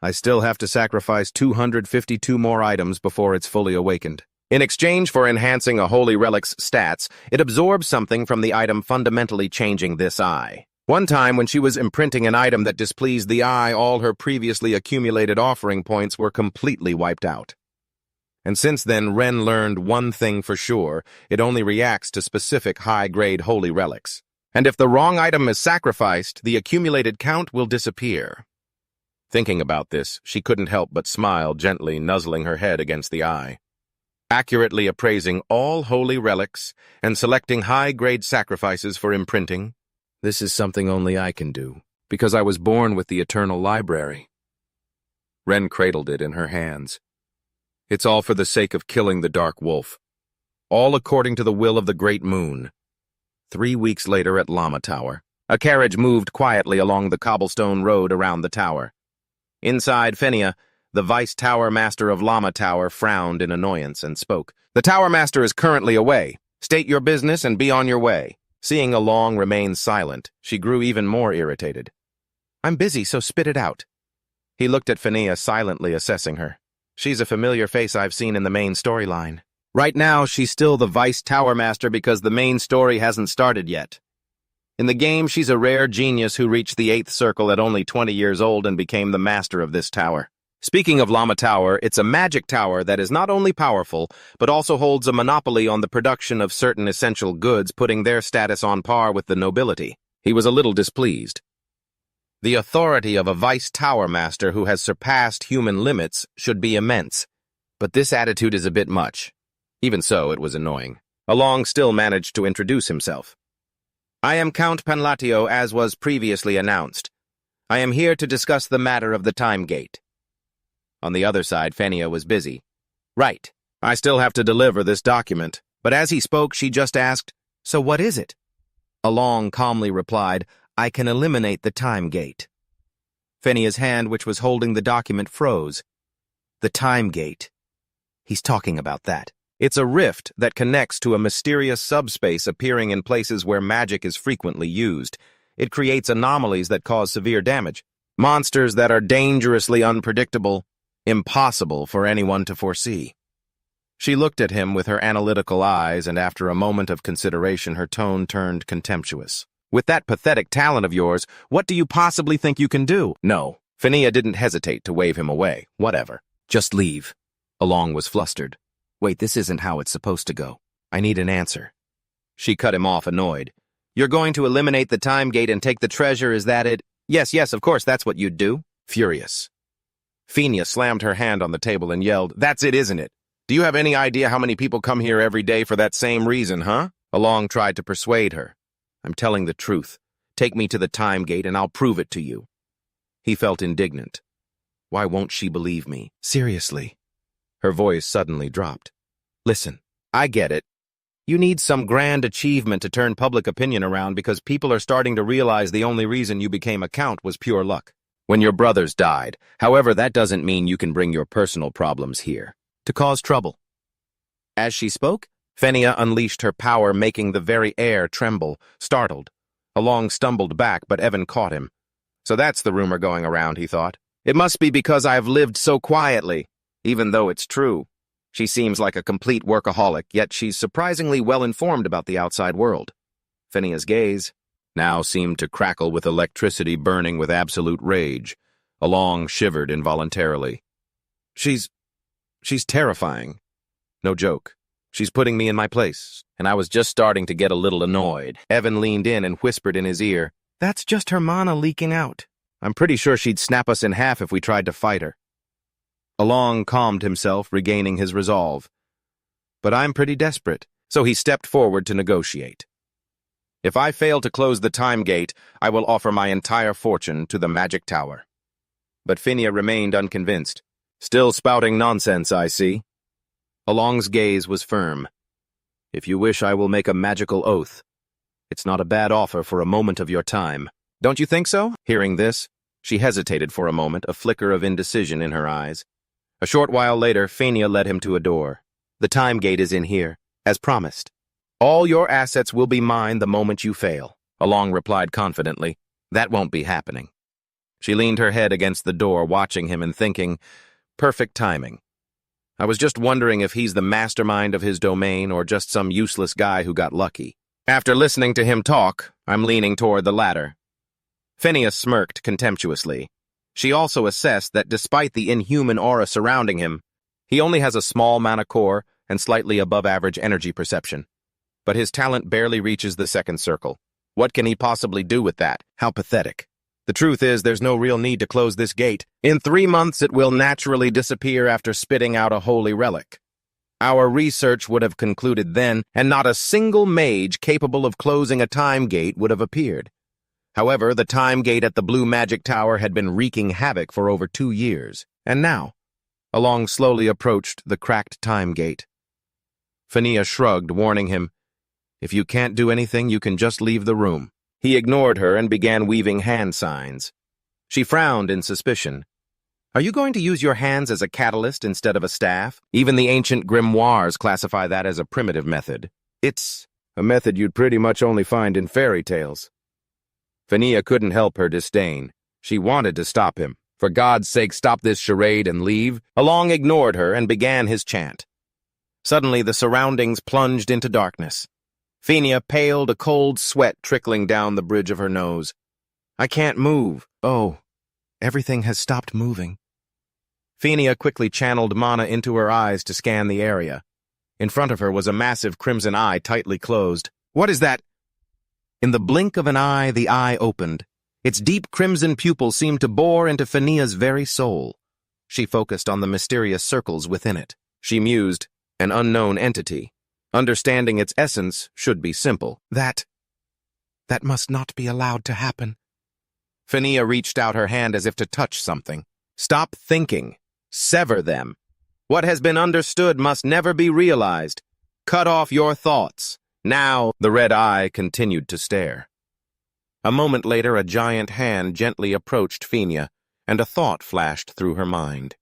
I still have to sacrifice 252 more items before it's fully awakened. In exchange for enhancing a holy relic's stats, it absorbs something from the item, fundamentally changing this eye. One time, when she was imprinting an item that displeased the eye, all her previously accumulated offering points were completely wiped out. And since then, Ren learned one thing for sure: it only reacts to specific high-grade holy relics. And if the wrong item is sacrificed, the accumulated count will disappear. Thinking about this, she couldn't help but smile, gently nuzzling her head against the eye. Accurately appraising all holy relics and selecting high-grade sacrifices for imprinting, this is something only I can do, because I was born with the eternal library. Ren cradled it in her hands. It's all for the sake of killing the dark wolf. All according to the will of the great moon. 3 weeks later at Lama Tower, a carriage moved quietly along the cobblestone road around the tower. Inside, Fenia, the vice tower master of Lama Tower, frowned in annoyance and spoke. The tower master is currently away. State your business and be on your way. Seeing Along remain silent, she grew even more irritated. I'm busy, so spit it out. He looked at Fenia, silently assessing her. She's a familiar face I've seen in the main storyline. Right now, she's still the vice tower master because the main story hasn't started yet. In the game, she's a rare genius who reached the 8th circle at only 20 years old and became the master of this tower. Speaking of Lama Tower, it's a magic tower that is not only powerful, but also holds a monopoly on the production of certain essential goods, putting their status on par with the nobility. He was a little displeased. The authority of a vice tower master who has surpassed human limits should be immense, but this attitude is a bit much. Even so, it was annoying. Along still managed to introduce himself. I am Count Panlatio, as was previously announced. I am here to discuss the matter of the time gate. On the other side, Fenia was busy. Right. I still have to deliver this document. But as he spoke, she just asked, so what is it? Along calmly replied, I can eliminate the time gate. Fenia's hand, which was holding the document, froze. The time gate. He's talking about that. It's a rift that connects to a mysterious subspace appearing in places where magic is frequently used. it creates anomalies that cause severe damage. Monsters that are dangerously unpredictable, impossible for anyone to foresee. She looked at him with her analytical eyes, and after a moment of consideration, her tone turned contemptuous. With that pathetic talent of yours, what do you possibly think you can do? No. Phinia didn't hesitate to wave him away. Whatever. Just leave. Along was flustered. Wait, this isn't how it's supposed to go. I need an answer. She cut him off, annoyed. You're going to eliminate the time gate and take the treasure, is that it? Yes, of course, that's what you'd do. Furious. Phinia slammed her hand on the table and yelled, That's it, isn't it? Do you have any idea how many people come here every day for that same reason, huh? Along tried to persuade her. I'm telling the truth. Take me to the time gate and I'll prove it to you. He felt indignant. Why won't she believe me? Seriously. Her voice suddenly dropped. Listen, I get it. You need some grand achievement to turn public opinion around because people are starting to realize the only reason you became a count was pure luck. When your brothers died. However, that doesn't mean you can bring your personal problems here to cause trouble. As she spoke, Phinia unleashed her power, making the very air tremble, startled. Along stumbled back, but Evan caught him. So that's the rumor going around, he thought. It must be because I've lived so quietly, even though it's true. She seems like a complete workaholic, yet she's surprisingly well-informed about the outside world. Phinia's gaze now seemed to crackle with electricity burning with absolute rage. Along shivered involuntarily. She's terrifying. No joke. She's putting me in my place, and I was just starting to get a little annoyed. Evan leaned in and whispered in his ear, That's just her mana leaking out. I'm pretty sure she'd snap us in half if we tried to fight her. Along calmed himself, regaining his resolve. But I'm pretty desperate, so he stepped forward to negotiate. If I fail to close the time gate, I will offer my entire fortune to the magic tower. But Phinia remained unconvinced. Still spouting nonsense, I see. Along's gaze was firm. If you wish, I will make a magical oath. It's not a bad offer for a moment of your time. Don't you think so? Hearing this, she hesitated for a moment, a flicker of indecision in her eyes. A short while later, Phinia led him to a door. The time gate is in here, as promised. All your assets will be mine the moment you fail, Along replied confidently. That won't be happening. She leaned her head against the door, watching him and thinking, perfect timing. I was just wondering if he's the mastermind of his domain or just some useless guy who got lucky. After listening to him talk, I'm leaning toward the latter. Phinia smirked contemptuously. She also assessed that despite the inhuman aura surrounding him, he only has a small mana core and slightly above-average energy perception. But his talent barely reaches the second circle. What can he possibly do with that? How pathetic. The truth is, there's no real need to close this gate. In 3 months, it will naturally disappear after spitting out a holy relic. Our research would have concluded then, and not a single mage capable of closing a time gate would have appeared. However, the time gate at the Blue Magic Tower had been wreaking havoc for over 2 years, and now, Along slowly approached the cracked time gate. Phinia shrugged, warning him, If you can't do anything, you can just leave the room. He ignored her and began weaving hand signs. She frowned in suspicion. Are you going to use your hands as a catalyst instead of a staff? Even the ancient grimoires classify that as a primitive method. It's a method you'd pretty much only find in fairy tales. Phinia couldn't help her disdain. She wanted to stop him. For God's sake, stop this charade and leave. Along ignored her and began his chant. Suddenly, the surroundings plunged into darkness. Phinia paled, a cold sweat trickling down the bridge of her nose. I can't move. Oh, everything has stopped moving. Phinia quickly channeled mana into her eyes to scan the area. In front of her was a massive crimson eye tightly closed. What is that? In the blink of an eye, the eye opened. Its deep crimson pupil seemed to bore into Phinia's very soul. She focused on the mysterious circles within it. She mused, an unknown entity. Understanding its essence should be simple. That must not be allowed to happen. Phinia reached out her hand as if to touch something. Stop thinking. Sever them. What has been understood must never be realized. Cut off your thoughts. Now, the red eye continued to stare. A moment later, a giant hand gently approached Phinia, and a thought flashed through her mind.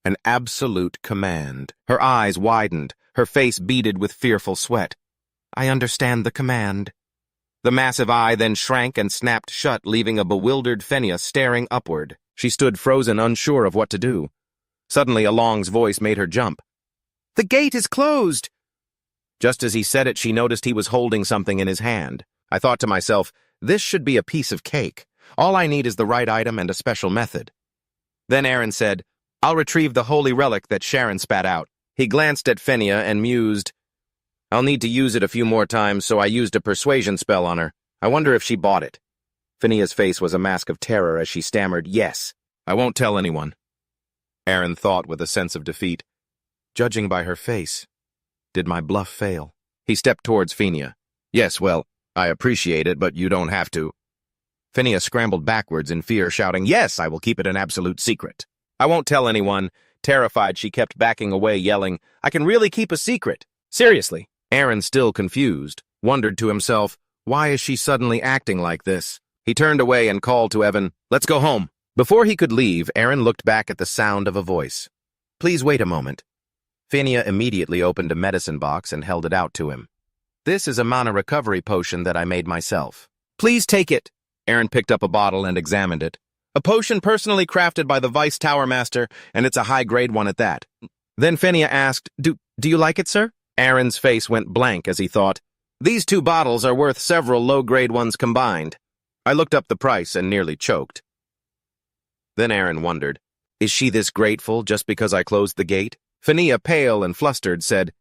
An absolute command. Her eyes widened, her face beaded with fearful sweat. I understand the command. The massive eye then shrank and snapped shut, leaving a bewildered Fenia staring upward. She stood frozen, unsure of what to do. Suddenly, Along's voice made her jump. "The gate is closed!" Just as he said it, she noticed he was holding something in his hand. I thought to myself, this should be a piece of cake. All I need is the right item and a special method. Then Aaron said, "I'll retrieve the holy relic that Sharon spat out." He glanced at Fenia and mused, "I'll need to use it a few more times, so I used a persuasion spell on her. I wonder if she bought it." Fenia's face was a mask of terror as she stammered, "Yes, I won't tell anyone." Aaron thought with a sense of defeat. Judging by her face, did my bluff fail? He stepped towards Fenia. "Yes, well, I appreciate it, but you don't have to." Fenia scrambled backwards in fear, shouting, "Yes, I will keep it an absolute secret." "I won't tell anyone." Terrified, she kept backing away, yelling, "I can really keep a secret. Seriously." Aaron, still confused, wondered to himself, why is she suddenly acting like this? He turned away and called to Evan, "Let's go home." Before he could leave, Aaron looked back at the sound of a voice. "Please wait a moment." Fenia immediately opened a medicine box and held it out to him. "This is a mana recovery potion that I made myself." "Please take it." Aaron picked up a bottle and examined it. "A potion personally crafted by the Vice Tower Master, and it's a high-grade one at that." Then Fenia asked, Do you like it, sir?" Aaron's face went blank as he thought, "These two bottles are worth several low-grade ones combined." I looked up the price and nearly choked. Then Aaron wondered, is she this grateful just because I closed the gate? Fenia, pale and flustered, said,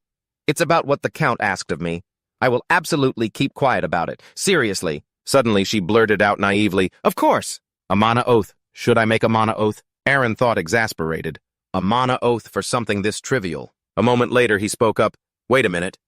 "It's about what the Count asked of me. I will absolutely keep quiet about it. Seriously." Suddenly she blurted out naively, "Of course." "A mana oath. Should I make a mana oath?" Aaron thought, exasperated. A mana oath for something this trivial. A moment later he spoke up, "Wait a minute."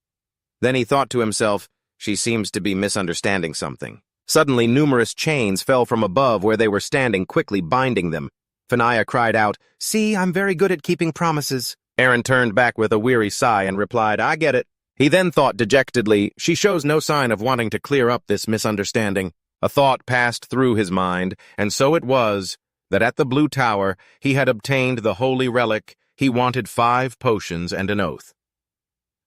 Then he thought to himself, she seems to be misunderstanding something. Suddenly numerous chains fell from above where they were standing, quickly binding them. Fenia cried out, "See, I'm very good at keeping promises." Aaron turned back with a weary sigh and replied, "I get it." He then thought dejectedly, she shows no sign of wanting to clear up this misunderstanding. A thought passed through his mind, and so it was that at the Blue Tower he had obtained the holy relic. He wanted 5 potions and an oath.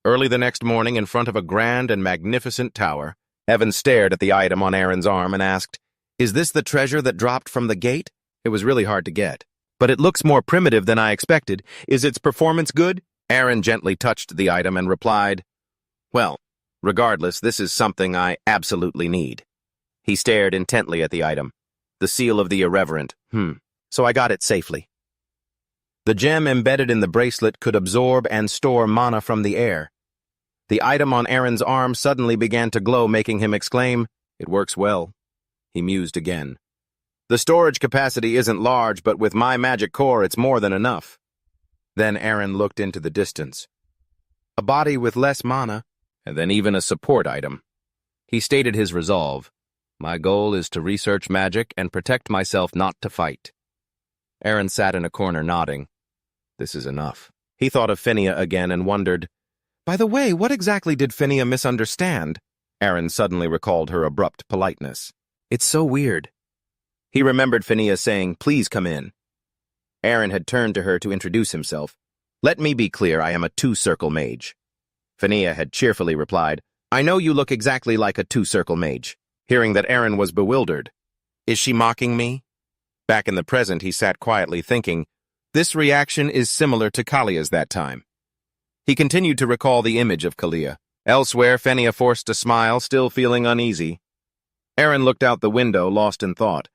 Early the next morning, in front of a grand and magnificent tower, Evan stared at the item on Aaron's arm and asked, "Is this the treasure that dropped from the gate?" It was really hard to get. "But it looks more primitive than I expected. Is its performance good?" Aaron gently touched the item and replied, "Well, regardless, this is something I absolutely need." He stared intently at the item. The seal of the irreverent. So I got it safely. The gem embedded in the bracelet could absorb and store mana from the air. The item on Aaron's arm suddenly began to glow, making him exclaim, "It works well." He mused again. "The storage capacity isn't large, but with my magic core, it's more than enough." Then Aaron looked into the distance. A body with less mana, and then even a support item. He stated his resolve. "My goal is to research magic and protect myself, not to fight." Aaron sat in a corner nodding. This is enough. He thought of Fenia again and wondered, by the way, what exactly did Fenia misunderstand? Aaron suddenly recalled her abrupt politeness. It's so weird. He remembered Fenia saying, "Please come in." Aaron had turned to her to introduce himself. "Let me be clear, I am a 2-circle mage." Fenia had cheerfully replied, "I know you look exactly like a 2-circle mage." Hearing that, Aaron was bewildered. Is she mocking me? Back in the present, he sat quietly thinking, this reaction is similar to Kalia's that time. He continued to recall the image of Kalia. Elsewhere, Fenia forced a smile, still feeling uneasy. Aaron looked out the window, lost in thought.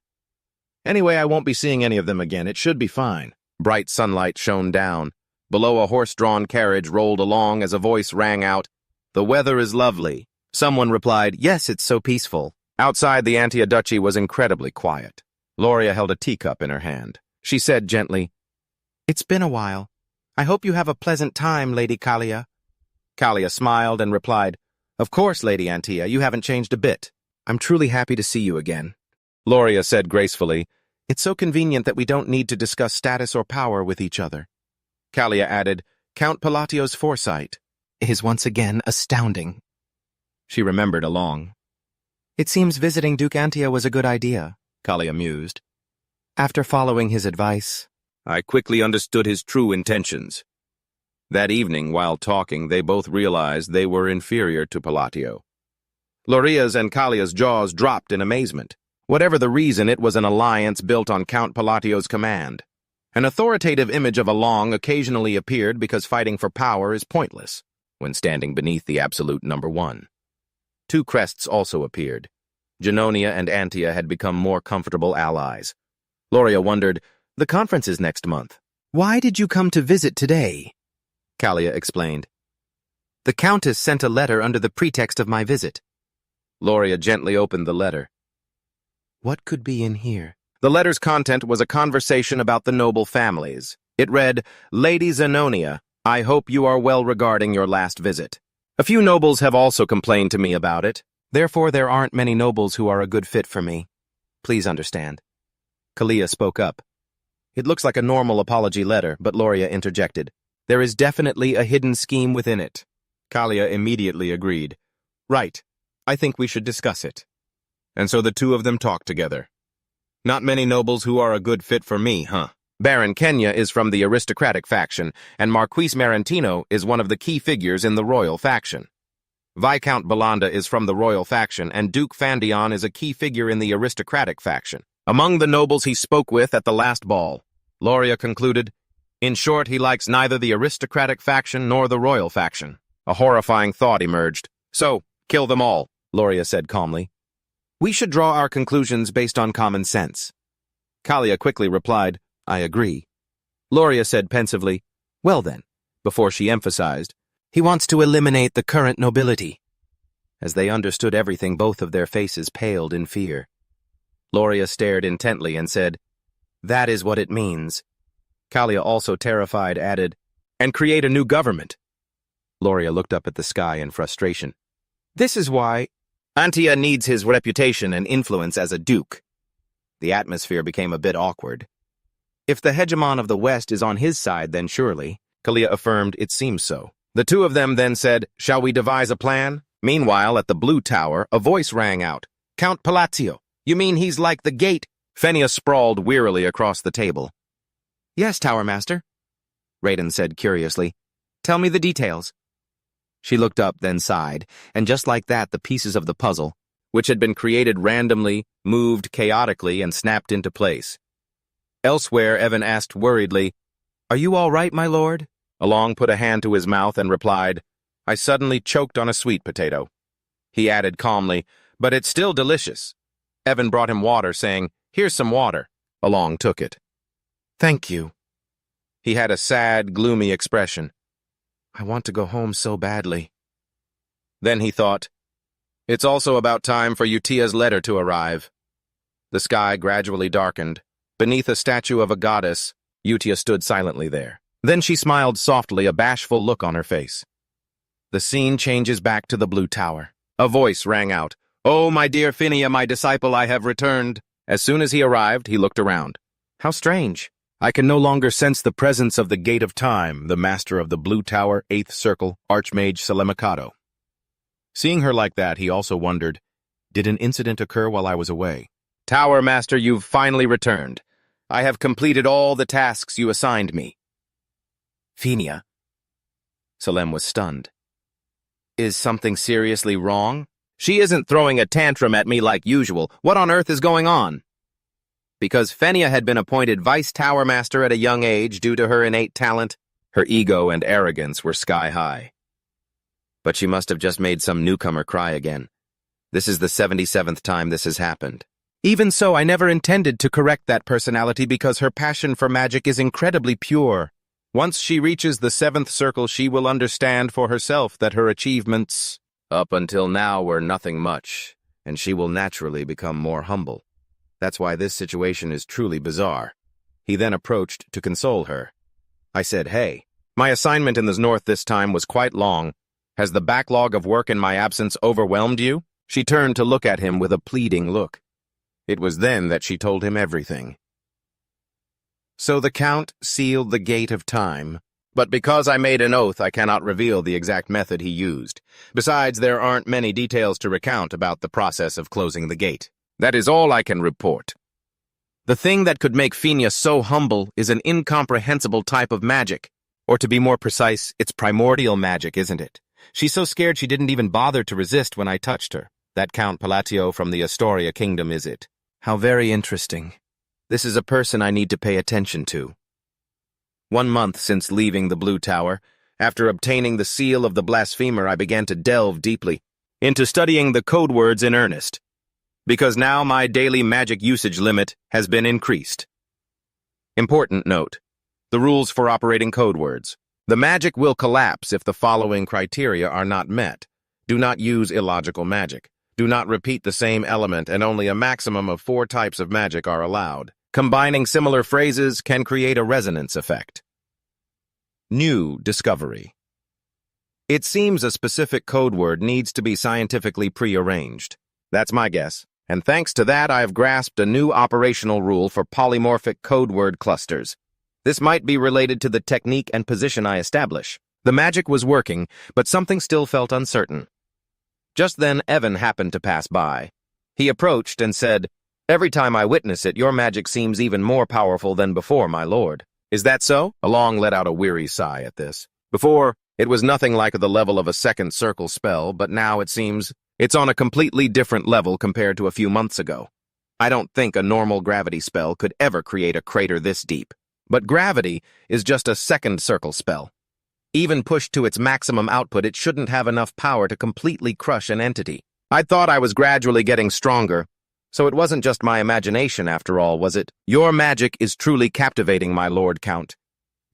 Anyway, I won't be seeing any of them again. It should be fine. Bright sunlight shone down. Below, a horse-drawn carriage rolled along as a voice rang out, "The weather is lovely." Someone replied, "Yes, it's so peaceful." Outside, the Antia Duchy was incredibly quiet. Loria held a teacup in her hand. She said gently, "It's been a while. I hope you have a pleasant time, Lady Kalia." Kalia smiled and replied, "Of course, Lady Antia, you haven't changed a bit. I'm truly happy to see you again." Loria said gracefully, "It's so convenient that we don't need to discuss status or power with each other." Kalia added, "Count Palatio's foresight is once again astounding." She remembered along. "It seems visiting Duke Antia was a good idea," Kalia mused. "After following his advice, I quickly understood his true intentions." That evening, while talking, they both realized they were inferior to Palatio. Loria's and Kalia's jaws dropped in amazement. Whatever the reason, it was an alliance built on Count Palatio's command. An authoritative image of a long occasionally appeared because fighting for power is pointless when standing beneath the absolute number one. Two crests also appeared. Genonia and Antia had become more comfortable allies. Loria wondered, "The conference is next month. Why did you come to visit today?" Kalia explained. "The Countess sent a letter under the pretext of my visit." Loria gently opened the letter. What could be in here? The letter's content was a conversation about the noble families. It read, "Lady Zenonia, I hope you are well regarding your last visit. A few nobles have also complained to me about it. Therefore, there aren't many nobles who are a good fit for me. Please understand." Kalia spoke up. It looks like a normal apology letter, but Loria interjected. "There is definitely a hidden scheme within it." Kalia immediately agreed. "Right. I think we should discuss it." And so the two of them talked together. "Not many nobles who are a good fit for me, huh? Baron Kenya is from the aristocratic faction, and Marquis Marantino is one of the key figures in the royal faction. Viscount Belanda is from the royal faction, and Duke Fandion is a key figure in the aristocratic faction. Among the nobles he spoke with at the last ball," Loria concluded. "In short, he likes neither the aristocratic faction nor the royal faction." A horrifying thought emerged. "So, kill them all," Loria said calmly. "We should draw our conclusions based on common sense." Kalia quickly replied, "I agree." Loria said pensively, "Well then," before she emphasized, "he wants to eliminate the current nobility." As they understood everything, both of their faces paled in fear. Loria stared intently and said, "That is what it means." Kalia, also terrified, added, "And create a new government." Loria looked up at the sky in frustration. "This is why Antia needs his reputation and influence as a duke." The atmosphere became a bit awkward. "If the hegemon of the West is on his side, then surely," Kalia affirmed, "it seems so." The two of them then said, "Shall we devise a plan?" Meanwhile, at the Blue Tower, a voice rang out. "Count Palatio, you mean he's like the gate?" Fenia sprawled wearily across the table. "Yes, Tower Master," Raiden said curiously. "Tell me the details." She looked up, then sighed, and just like that, the pieces of the puzzle, which had been created randomly, moved chaotically and snapped into place. Elsewhere, Evan asked worriedly, "Are you all right, my lord?" Along put a hand to his mouth and replied, "I suddenly choked on a sweet potato." He added calmly, "But it's still delicious." Evan brought him water, saying, "Here's some water." Along took it. "Thank you." He had a sad, gloomy expression. "I want to go home so badly." Then he thought, "It's also about time for Utia's letter to arrive." The sky gradually darkened. Beneath a statue of a goddess, Utia stood silently there. Then she smiled softly, a bashful look on her face. The scene changes back to the Blue Tower. A voice rang out, "Oh, my dear Phinia, my disciple, I have returned." As soon as he arrived, he looked around. "How strange. I can no longer sense the presence of the Gate of Time, the master of the Blue Tower, 8th Circle, Archmage Salemicado." Seeing her like that, he also wondered, did an incident occur while I was away? "Tower Master, you've finally returned. I have completed all the tasks you assigned me." "Phinia." Salem was stunned. "Is something seriously wrong?" "She isn't throwing a tantrum at me like usual. What on earth is going on?" Because Fenia had been appointed Vice Tower Master at a young age due to her innate talent, her ego and arrogance were sky high. But she must have just made some newcomer cry again. This is the 77th time this has happened. Even so, I never intended to correct that personality because her passion for magic is incredibly pure. Once she reaches the 7th circle, she will understand for herself that her achievements up until now were nothing much, and she will naturally become more humble. That's why this situation is truly bizarre. He then approached to console her. I said, "Hey, my assignment in the north this time was quite long. Has the backlog of work in my absence overwhelmed you?" She turned to look at him with a pleading look. It was then that she told him everything. So the Count sealed the Gate of Time. But because I made an oath, I cannot reveal the exact method he used. Besides, there aren't many details to recount about the process of closing the gate. That is all I can report. The thing that could make Phinia so humble is an incomprehensible type of magic. Or to be more precise, it's primordial magic, isn't it? She's so scared she didn't even bother to resist when I touched her. That Count Palatio from the Astoria Kingdom, is it? How very interesting. This is a person I need to pay attention to. 1 month since leaving the Blue Tower, after obtaining the seal of the blasphemer, I began to delve deeply into studying the code words in earnest, because now my daily magic usage limit has been increased. Important note: the rules for operating code words. The magic will collapse if the following criteria are not met. Do not use illogical magic. Do not repeat the same element, and only a maximum of 4 types of magic are allowed. Combining similar phrases can create a resonance effect. New discovery. It seems a specific code word needs to be scientifically prearranged. That's my guess. And thanks to that, I have grasped a new operational rule for polymorphic code word clusters. This might be related to the technique and position I establish. The magic was working, but something still felt uncertain. Just then, Evan happened to pass by. He approached and said, "Every time I witness it, your magic seems even more powerful than before, my lord." "Is that so?" Along let out a weary sigh at this. "Before, it was nothing like the level of a second circle spell, but now it seems it's on a completely different level compared to a few months ago. I don't think a normal gravity spell could ever create a crater this deep. But gravity is just a second circle spell. Even pushed to its maximum output, it shouldn't have enough power to completely crush an entity. I thought I was gradually getting stronger, so it wasn't just my imagination after all, was it? Your magic is truly captivating, my lord Count.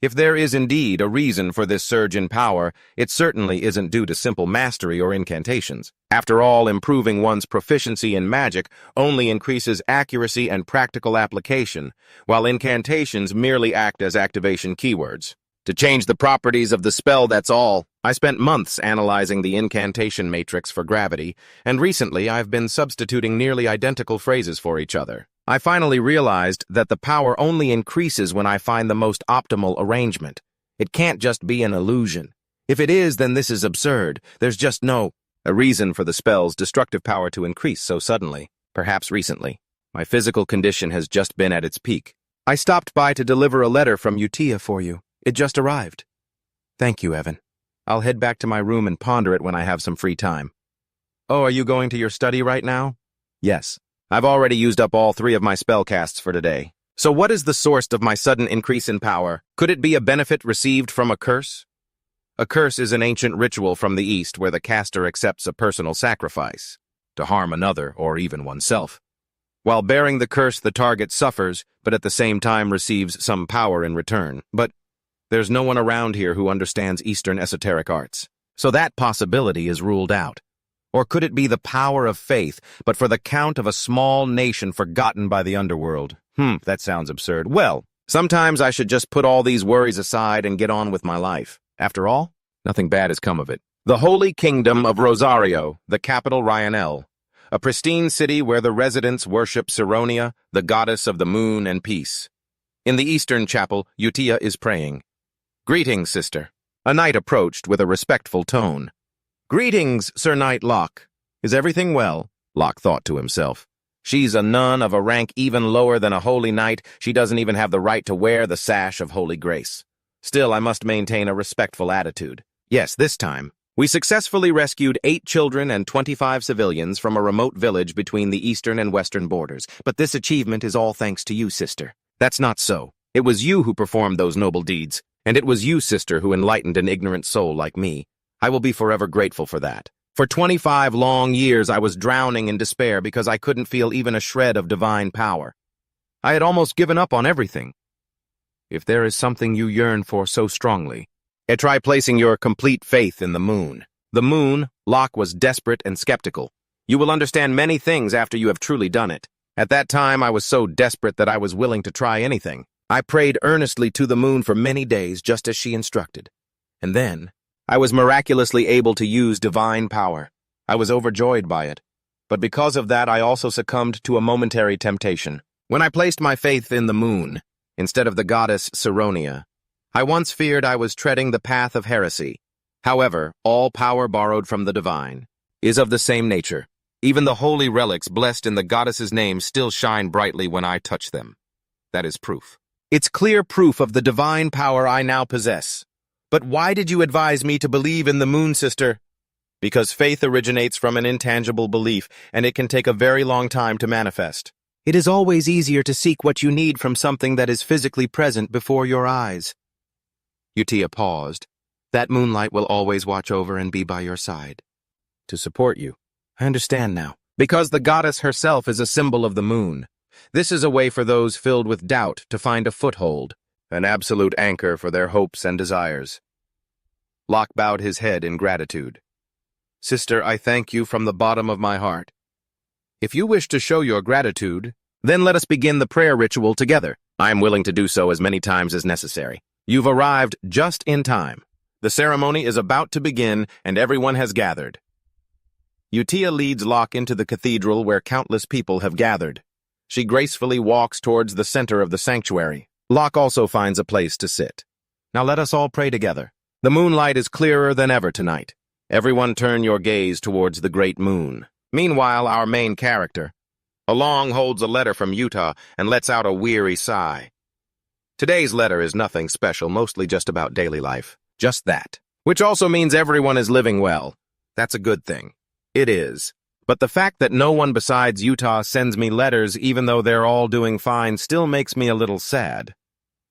If there is indeed a reason for this surge in power, it certainly isn't due to simple mastery or incantations. After all, improving one's proficiency in magic only increases accuracy and practical application, while incantations merely act as activation keywords. To change the properties of the spell, that's all. I spent months analyzing the incantation matrix for gravity, and recently I've been substituting nearly identical phrases for each other. I finally realized that the power only increases when I find the most optimal arrangement. It can't just be an illusion. If it is, then this is absurd. There's just no reason for the spell's destructive power to increase so suddenly. Perhaps recently. My physical condition has just been at its peak. I stopped by to deliver a letter from Utia for you. It just arrived. Thank you, Evan. I'll head back to my room and ponder it when I have some free time. Oh, are you going to your study right now? Yes. I've already used up all 3 of my spell casts for today. So what is the source of my sudden increase in power? Could it be a benefit received from a curse? A curse is an ancient ritual from the East where the caster accepts a personal sacrifice to harm another or even oneself. While bearing the curse, the target suffers, but at the same time receives some power in return. But there's no one around here who understands Eastern esoteric arts, so that possibility is ruled out. Or could it be the power of faith, but for the count of a small nation forgotten by the underworld? That sounds absurd. Well, sometimes I should just put all these worries aside and get on with my life. After all, nothing bad has come of it. The Holy Kingdom of Rosario, the capital Ryanel, a pristine city where the residents worship Saronia, the goddess of the moon and peace. In the Eastern chapel, Utia is praying. "Greetings, sister." A knight approached with a respectful tone. "Greetings, Sir Knight Locke. Is everything well?" Locke thought to himself. She's a nun of a rank even lower than a holy knight. She doesn't even have the right to wear the sash of holy grace. Still, I must maintain a respectful attitude. Yes, this time. We successfully rescued 8 children and 25 civilians from a remote village between the eastern and western borders. But this achievement is all thanks to you, sister. That's not so. It was you who performed those noble deeds. And it was you, sister, who enlightened an ignorant soul like me. I will be forever grateful for that. For 25 long years, I was drowning in despair because I couldn't feel even a shred of divine power. I had almost given up on everything. If there is something you yearn for so strongly, try placing your complete faith in the moon. The moon, Locke was desperate and skeptical. You will understand many things after you have truly done it. At that time, I was so desperate that I was willing to try anything. I prayed earnestly to the moon for many days, just as she instructed. And then, I was miraculously able to use divine power. I was overjoyed by it. But because of that, I also succumbed to a momentary temptation. When I placed my faith in the moon, instead of the goddess Saronia, I once feared I was treading the path of heresy. However, all power borrowed from the divine is of the same nature. Even the holy relics blessed in the goddess's name still shine brightly when I touch them. That is proof. It's clear proof of the divine power I now possess. But why did you advise me to believe in the moon, sister? Because faith originates from an intangible belief, and it can take a very long time to manifest. It is always easier to seek what you need from something that is physically present before your eyes. Utia paused. That moonlight will always watch over and be by your side. To support you. I understand now. Because the goddess herself is a symbol of the moon. This is a way for those filled with doubt to find a foothold, an absolute anchor for their hopes and desires. Locke bowed his head in gratitude. Sister, I thank you from the bottom of my heart. If you wish to show your gratitude, then let us begin the prayer ritual together. I am willing to do so as many times as necessary. You've arrived just in time. The ceremony is about to begin, and everyone has gathered. Utia leads Locke into the cathedral where countless people have gathered. She gracefully walks towards the center of the sanctuary. Locke also finds a place to sit. Now let us all pray together. The moonlight is clearer than ever tonight. Everyone turn your gaze towards the great moon. Meanwhile, our main character, Along, holds a letter from Utah and lets out a weary sigh. Today's letter is nothing special, mostly just about daily life. Just that. Which also means everyone is living well. That's a good thing. It is. But the fact that no one besides Utah sends me letters even though they're all doing fine still makes me a little sad.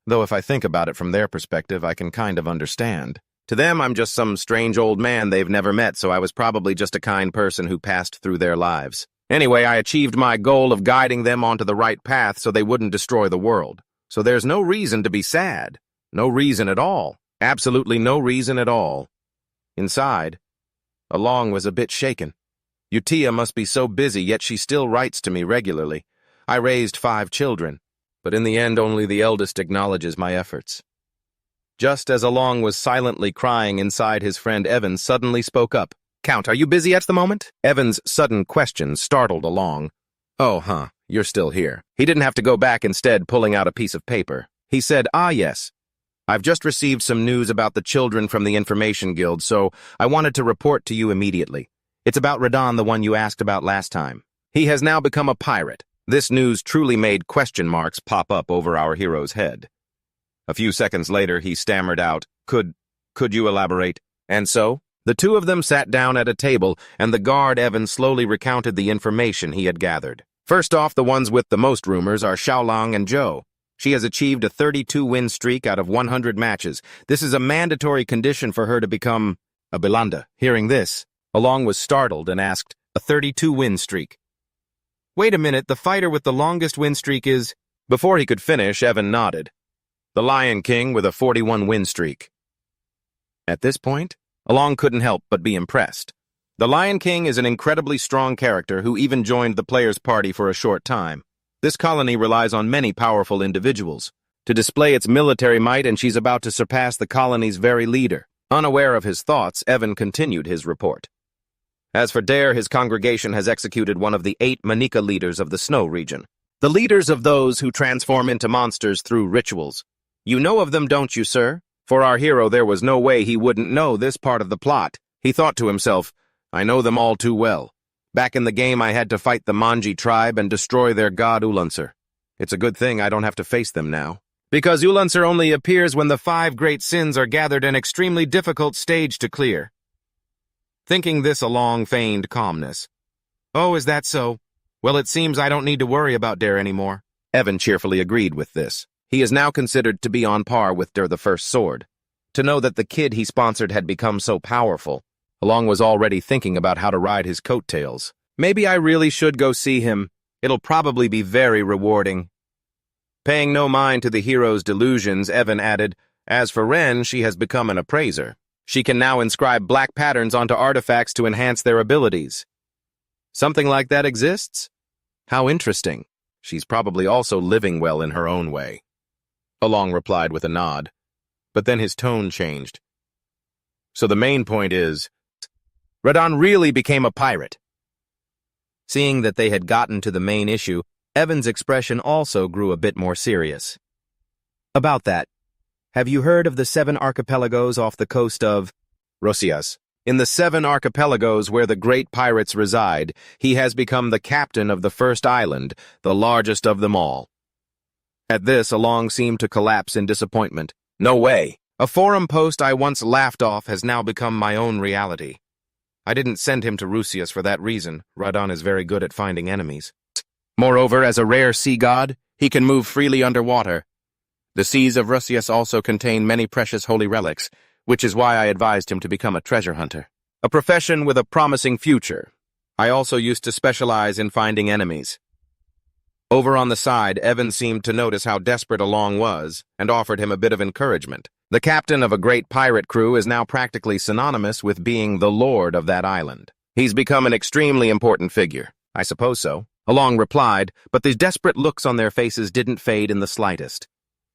Though if I think about it from their perspective, I can kind of understand. To them, I'm just some strange old man they've never met, so I was probably just a kind person who passed through their lives. Anyway, I achieved my goal of guiding them onto the right path so they wouldn't destroy the world. So there's no reason to be sad. No reason at all. Absolutely no reason at all. Inside, Along was a bit shaken. Utia must be so busy, yet she still writes to me regularly. I raised 5 children, but in the end only the eldest acknowledges my efforts. Just as Along was silently crying inside, his friend Evan suddenly spoke up. Count, are you busy at the moment? Evan's sudden question startled Along. Oh, you're still here. He didn't have to go back, instead pulling out a piece of paper. He said, yes. I've just received some news about the children from the Information Guild, so I wanted to report to you immediately. It's about Radon, the one you asked about last time. He has now become a pirate. This news truly made question marks pop up over our hero's head. A few seconds later, he stammered out, Could you elaborate? And so, the two of them sat down at a table, and the guard Evan slowly recounted the information he had gathered. First off, the ones with the most rumors are Xiaolong and Zhou. She has achieved a 32-win streak out of 100 matches. This is a mandatory condition for her to become a Belanda. Hearing this, Along was startled and asked, a 32-win streak. Wait a minute, the fighter with the longest win streak is... Before he could finish, Evan nodded. The Lion King with a 41-win streak. At this point, Along couldn't help but be impressed. The Lion King is an incredibly strong character who even joined the players' party for a short time. This colony relies on many powerful individuals to display its military might, and she's about to surpass the colony's very leader. Unaware of his thoughts, Evan continued his report. As for Dare, his congregation has executed one of the 8 Manika leaders of the Snow region. The leaders of those who transform into monsters through rituals. You know of them, don't you, sir? For our hero, there was no way he wouldn't know this part of the plot. He thought to himself, I know them all too well. Back in the game, I had to fight the Mage tribe and destroy their god Ulancer. It's a good thing I don't have to face them now. Because Ulancer only appears when the 5 great sins are gathered, an extremely difficult stage to clear. Thinking this, Along feigned calmness. Oh, is that so? Well, it seems I don't need to worry about Dare anymore. Evan cheerfully agreed with this. He is now considered to be on par with Dare the First Sword. To know that the kid he sponsored had become so powerful, Along was already thinking about how to ride his coattails. Maybe I really should go see him. It'll probably be very rewarding. Paying no mind to the hero's delusions, Evan added, As for Ren, she has become an appraiser. She can now inscribe black patterns onto artifacts to enhance their abilities. Something like that exists? How interesting. She's probably also living well in her own way. Along replied with a nod. But then his tone changed. So the main point is, Radon really became a pirate. Seeing that they had gotten to the main issue, Evan's expression also grew a bit more serious. About that, have you heard of the 7 archipelagos off the coast of Rosias? In the 7 archipelagos where the great pirates reside, he has become the captain of the first island, the largest of them all. At this, Along seemed to collapse in disappointment. No way. A forum post I once laughed off has now become my own reality. I didn't send him to Rusius for that reason. Radon is very good at finding enemies. Moreover, as a rare sea god, he can move freely underwater. The seas of Rusius also contain many precious holy relics, which is why I advised him to become a treasure hunter. A profession with a promising future. I also used to specialize in finding enemies. Over on the side, Evan seemed to notice how desperate Along was and offered him a bit of encouragement. The captain of a great pirate crew is now practically synonymous with being the lord of that island. He's become an extremely important figure. I suppose so. Along replied, but the desperate looks on their faces didn't fade in the slightest.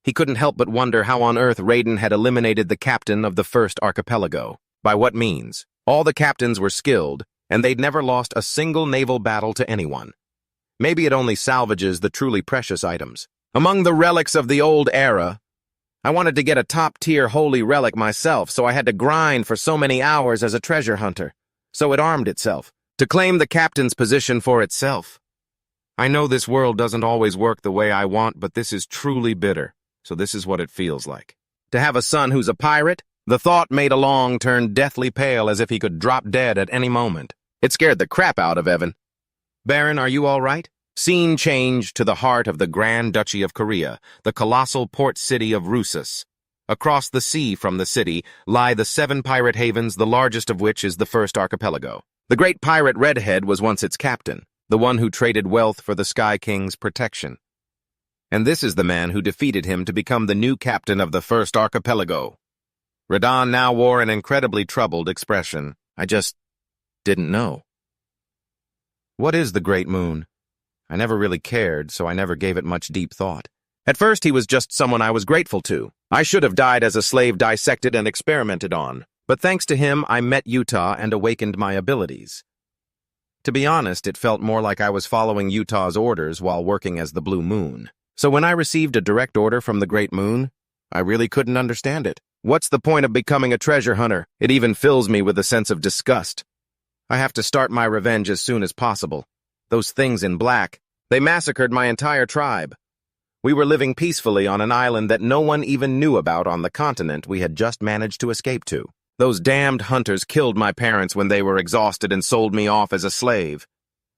He couldn't help but wonder how on earth Raiden had eliminated the captain of the first archipelago. By what means? All the captains were skilled, and they'd never lost a single naval battle to anyone. Maybe it only salvages the truly precious items. Among the relics of the old era, I wanted to get a top-tier holy relic myself, so I had to grind for so many hours as a treasure hunter. So it armed itself, to claim the captain's position for itself. I know this world doesn't always work the way I want, but this is truly bitter, so this is what it feels like. To have a son who's a pirate? The thought made Along turn deathly pale as if he could drop dead at any moment. It scared the crap out of Evan. Baron, are you all right? Scene changed to the heart of the Grand Duchy of Korea, the colossal port city of Rusius. Across the sea from the city lie the 7 pirate havens, the largest of which is the first archipelago. The great pirate Redhead was once its captain, the one who traded wealth for the Sky King's protection. And this is the man who defeated him to become the new captain of the first archipelago. Radon now wore an incredibly troubled expression. I just didn't know. What is the Great Moon? I never really cared, so I never gave it much deep thought. At first, he was just someone I was grateful to. I should have died as a slave dissected and experimented on, but thanks to him, I met Utia and awakened my abilities. To be honest, it felt more like I was following Utia's orders while working as the Blue Moon. So when I received a direct order from the Great Moon, I really couldn't understand it. What's the point of becoming a treasure hunter? It even fills me with a sense of disgust. I have to start my revenge as soon as possible. Those things in black, they massacred my entire tribe. We were living peacefully on an island that no one even knew about on the continent we had just managed to escape to. Those damned hunters killed my parents when they were exhausted and sold me off as a slave.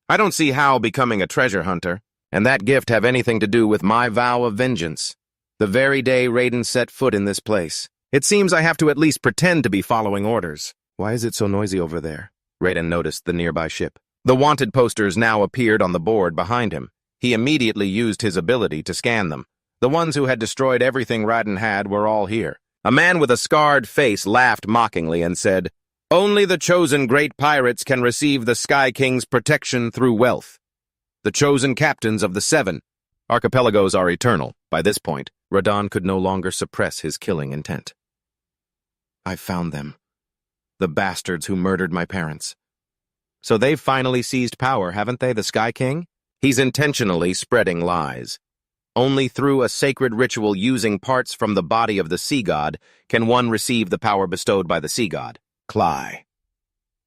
I don't see how becoming a treasure hunter and that gift have anything to do with my vow of vengeance. The very day Raiden set foot in this place. It seems I have to at least pretend to be following orders. Why is it so noisy over there? Raiden noticed the nearby ship. The wanted posters now appeared on the board behind him. He immediately used his ability to scan them. The ones who had destroyed everything Raiden had were all here. A man with a scarred face laughed mockingly and said, "Only the chosen great pirates can receive the Sky King's protection through wealth. The chosen captains of the 7 archipelagos are eternal." By this point, Radon could no longer suppress his killing intent. I found them. The bastards who murdered my parents. So they've finally seized power, haven't they, the Sky King? He's intentionally spreading lies. Only through a sacred ritual using parts from the body of the sea god can one receive the power bestowed by the sea god, Klai.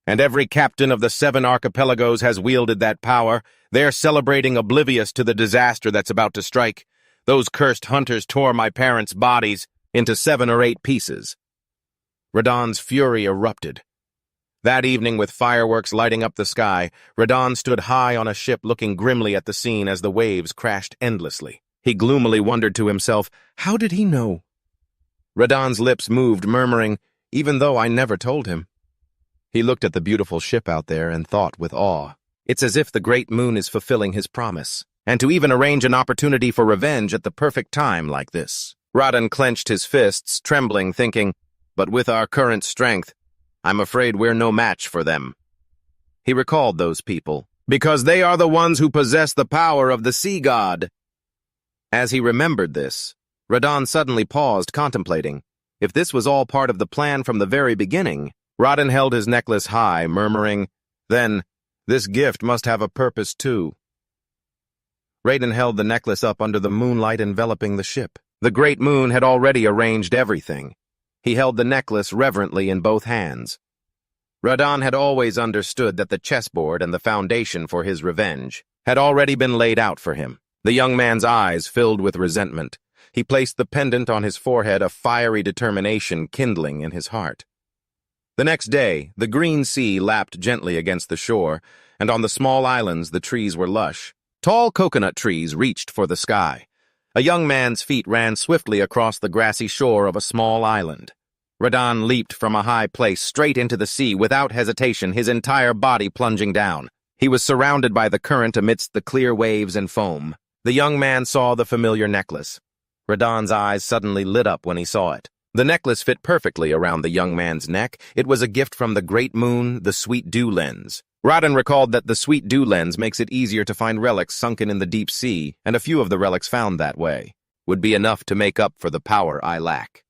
And every captain of the 7 archipelagos has wielded that power. They're celebrating oblivious to the disaster that's about to strike. Those cursed hunters tore my parents' bodies into 7 or 8 pieces. Radon's fury erupted. That evening, with fireworks lighting up the sky, Radon stood high on a ship looking grimly at the scene as the waves crashed endlessly. He gloomily wondered to himself, how did he know? Radon's lips moved, murmuring, "Even though I never told him." He looked at the beautiful ship out there and thought with awe. It's as if the Great Moon is fulfilling his promise, and to even arrange an opportunity for revenge at the perfect time like this. Radon clenched his fists, trembling, thinking, but with our current strength, I'm afraid we're no match for them. He recalled those people, because they are the ones who possess the power of the sea god. As he remembered this, Radon suddenly paused, contemplating. If this was all part of the plan from the very beginning, Radon held his necklace high, murmuring, then, this gift must have a purpose too. Raiden held the necklace up under the moonlight enveloping the ship. The Great Moon had already arranged everything. He held the necklace reverently in both hands. Radon had always understood that the chessboard and the foundation for his revenge had already been laid out for him. The young man's eyes filled with resentment. He placed the pendant on his forehead, a fiery determination kindling in his heart. The next day, the green sea lapped gently against the shore, and on the small islands the trees were lush. Tall coconut trees reached for the sky. A young man's feet ran swiftly across the grassy shore of a small island. Radon leaped from a high place straight into the sea without hesitation, his entire body plunging down. He was surrounded by the current amidst the clear waves and foam. The young man saw the familiar necklace. Radon's eyes suddenly lit up when he saw it. The necklace fit perfectly around the young man's neck. It was a gift from the great moon, the Sweet Dew Lens. Radon recalled that the Sweet Dew Lens makes it easier to find relics sunken in the deep sea, and a few of the relics found that way would be enough to make up for the power I lack.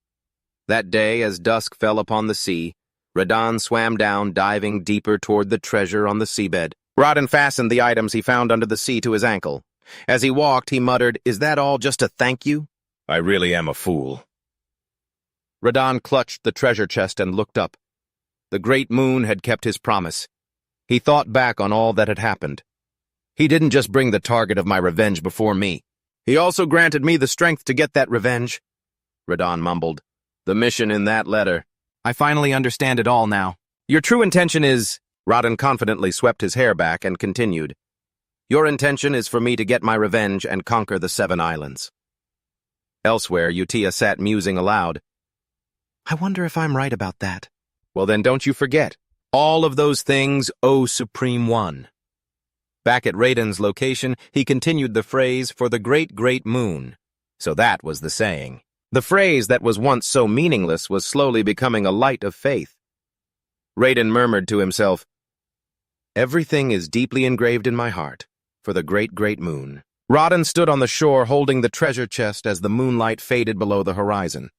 That day, as dusk fell upon the sea, Radon swam down, diving deeper toward the treasure on the seabed. Radon fastened the items he found under the sea to his ankle. As he walked, he muttered, "Is that all just a thank you? I really am a fool." Radon clutched the treasure chest and looked up. The great moon had kept his promise. He thought back on all that had happened. He didn't just bring the target of my revenge before me. He also granted me the strength to get that revenge. Radon mumbled. The mission in that letter. I finally understand it all now. Your true intention is... Radon confidently swept his hair back and continued. Your intention is for me to get my revenge and conquer the 7 islands. Elsewhere, Utia sat musing aloud. I wonder if I'm right about that. Well then, don't you forget. All of those things, O Supreme One. Back at Raiden's location, he continued the phrase, for the great, great moon. So that was the saying. The phrase that was once so meaningless was slowly becoming a light of faith. Raiden murmured to himself, Everything is deeply engraved in my heart, for the great, great moon. Radon stood on the shore holding the treasure chest as the moonlight faded below the horizon.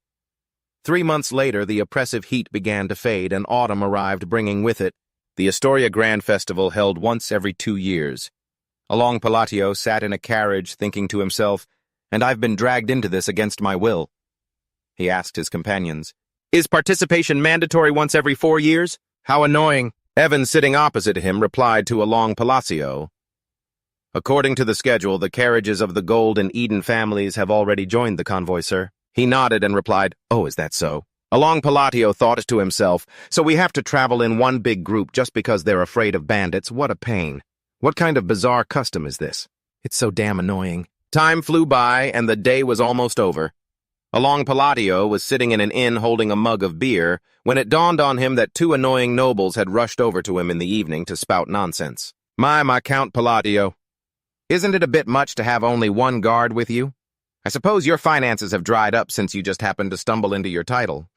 3 months later, the oppressive heat began to fade, and autumn arrived, bringing with it the Astoria Grand Festival held once every 2 years. Along Palatio sat in a carriage, thinking to himself, and I've been dragged into this against my will. He asked his companions, Is participation mandatory once every 4 years? How annoying. Evan, sitting opposite him, replied to Along Palacio. According to the schedule, the carriages of the Gold and Eden families have already joined the convoy, sir. He nodded and replied, Oh, is that so? Along Palatio thought to himself, so we have to travel in one big group just because they're afraid of bandits. What a pain. What kind of bizarre custom is this? It's so damn annoying. Time flew by, and the day was almost over. Along Palatio was sitting in an inn holding a mug of beer when it dawned on him that 2 annoying nobles had rushed over to him in the evening to spout nonsense. My Count Palatio. Isn't it a bit much to have only 1 guard with you? I suppose your finances have dried up since you just happened to stumble into your title.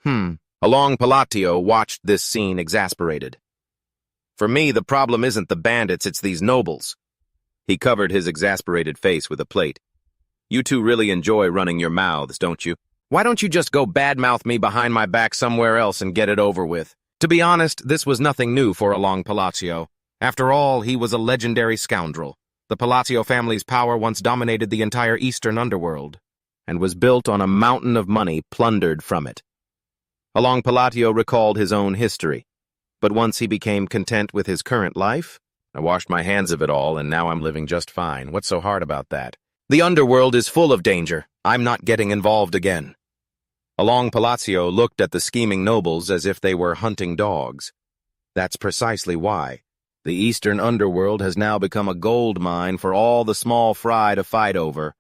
Along Palatio watched this scene exasperated. For me, the problem isn't the bandits, it's these nobles. He covered his exasperated face with a plate. You two really enjoy running your mouths, don't you? Why don't you just go badmouth me behind my back somewhere else and get it over with? To be honest, this was nothing new for Along Palatio. After all, he was a legendary scoundrel. The Palatio family's power once dominated the entire eastern underworld, and was built on a mountain of money plundered from it. Along Palatio recalled his own history, but once he became content with his current life, I washed my hands of it all, and now I'm living just fine. What's so hard about that? The underworld is full of danger. I'm not getting involved again. Along Palatio looked at the scheming nobles as if they were hunting dogs. That's precisely why. The eastern underworld has now become a gold mine for all the small fry to fight over,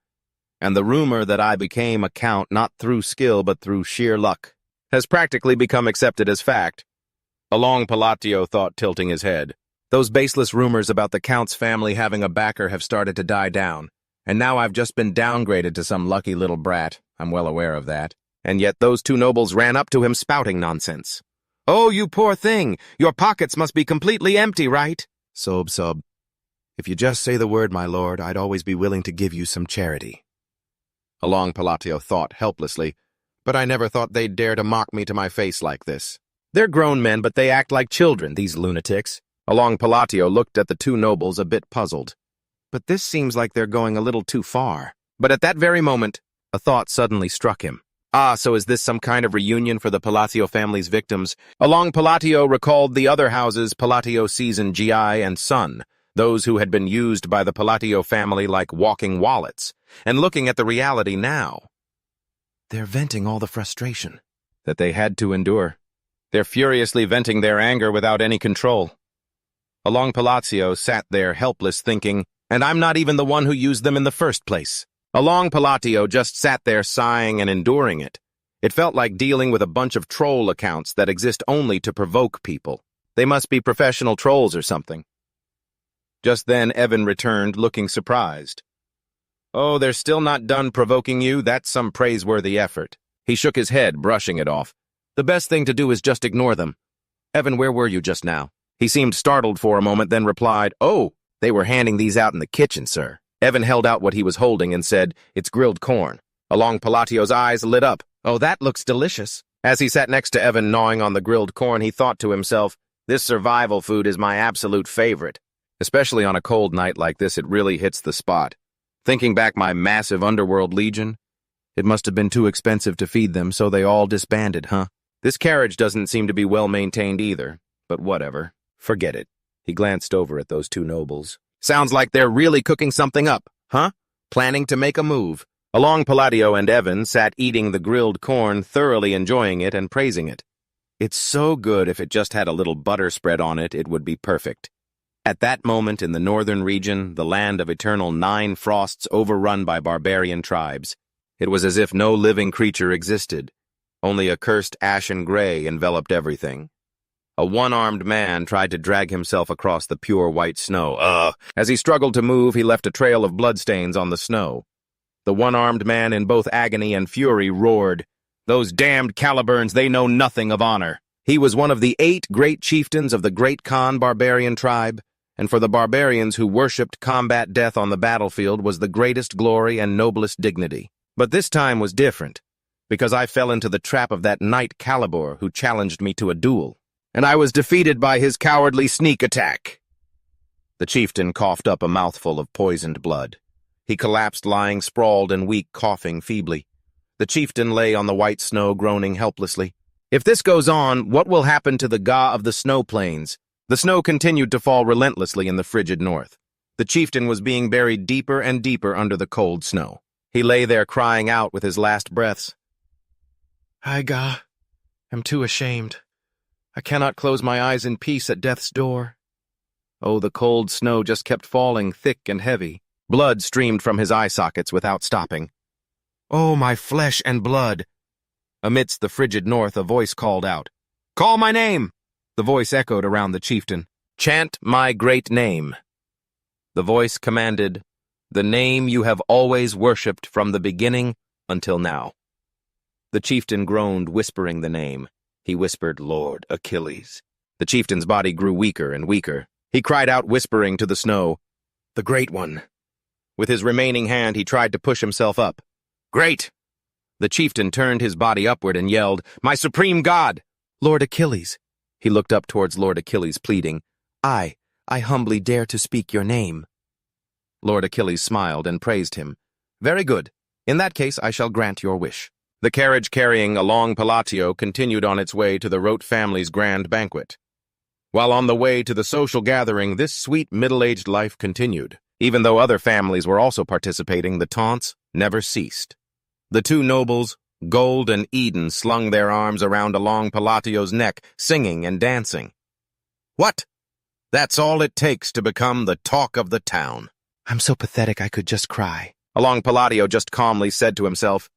and the rumor that I became a count not through skill but through sheer luck has practically become accepted as fact. Along Palatio thought, tilting his head. Those baseless rumors about the count's family having a backer have started to die down, and now I've just been downgraded to some lucky little brat. I'm well aware of that. And yet those 2 nobles ran up to him spouting nonsense. Oh, you poor thing! Your pockets must be completely empty, right? Sob. If you just say the word, my lord, I'd always be willing to give you some charity. Along Palatio thought helplessly, but I never thought they'd dare to mock me to my face like this. They're grown men, but they act like children, these lunatics. Along Palatio looked at the 2 nobles a bit puzzled. But this seems like they're going a little too far. But at that very moment, a thought suddenly struck him. So is this some kind of reunion for the Palatio family's victims? Along Palatio recalled the other houses, Palatio Season GI and Son, those who had been used by the Palatio family like walking wallets, and looking at the reality now. They're venting all the frustration that they had to endure. They're furiously venting their anger without any control. Along Palazzo sat there helpless thinking, and I'm not even the one who used them in the first place. Along Palazzo just sat there sighing and enduring it. It felt like dealing with a bunch of troll accounts that exist only to provoke people. They must be professional trolls or something. Just then Evan returned, looking surprised. "Oh, they're still not done provoking you? That's some praiseworthy effort." He shook his head, brushing it off. "The best thing to do is just ignore them." "Evan, where were you just now?" He seemed startled for a moment, then replied, "Oh, they were handing these out in the kitchen, sir." Evan held out what he was holding and said, "It's grilled corn." Along Palazzo's eyes lit up. "Oh, that looks delicious." As he sat next to Evan gnawing on the grilled corn, he thought to himself, "This survival food is my absolute favorite. Especially on a cold night like this, it really hits the spot. Thinking back my massive underworld legion, it must have been too expensive to feed them, so they all disbanded, huh? This carriage doesn't seem to be well maintained either, but whatever. Forget it." He glanced over at those two nobles. "Sounds like they're really cooking something up, huh? Planning to make a move." Along Palladio and Evan sat eating the grilled corn, thoroughly enjoying it and praising it. "It's so good. If it just had a little butter spread on it, it would be perfect." At that moment in the northern region, the land of eternal 9 frosts overrun by barbarian tribes, it was as if no living creature existed. Only a cursed ashen gray enveloped everything. A one-armed man tried to drag himself across the pure white snow. As he struggled to move, he left a trail of bloodstains on the snow. The one-armed man, in both agony and fury, roared, "Those damned Caliburns, they know nothing of honor." He was one of the 8 great chieftains of the Great Khan barbarian tribe, and for the barbarians who worshipped combat death on the battlefield was the greatest glory and noblest dignity. But this time was different, because I fell into the trap of that knight Calibur who challenged me to a duel, and I was defeated by his cowardly sneak attack. The chieftain coughed up a mouthful of poisoned blood. He collapsed, lying sprawled and weak, coughing feebly. The chieftain lay on the white snow, groaning helplessly. "If this goes on, what will happen to the Ga of the snow plains?" The snow continued to fall relentlessly in the frigid north. The chieftain was being buried deeper and deeper under the cold snow. He lay there crying out with his last breaths. "I, Ga, am too ashamed. I cannot close my eyes in peace at death's door." Oh, the cold snow just kept falling, thick and heavy. Blood streamed from his eye sockets without stopping. "Oh, my flesh and blood!" Amidst the frigid north, a voice called out, "Call my name!" The voice echoed around the chieftain. "Chant my great name." The voice commanded, "The name you have always worshipped from the beginning until now." The chieftain groaned, whispering the name. He whispered, "Lord Achilles." The chieftain's body grew weaker and weaker. He cried out, whispering to the snow, "The Great One." With his remaining hand, he tried to push himself up. "Great!" The chieftain turned his body upward and yelled, "My supreme god!" "Lord Achilles." He looked up towards Lord Achilles, pleading, I humbly dare to speak your name." Lord Achilles smiled and praised him. "Very good. In that case, I shall grant your wish." The carriage carrying Along Palazzo continued on its way to the Rote family's grand banquet. While on the way to the social gathering, this sweet middle-aged life continued. Even though other families were also participating, the taunts never ceased. The two nobles, Gold and Eden, slung their arms around Along Palazzo's neck, singing and dancing. "What? That's all it takes to become the talk of the town." "I'm so pathetic I could just cry." Along Palazzo just calmly said to himself,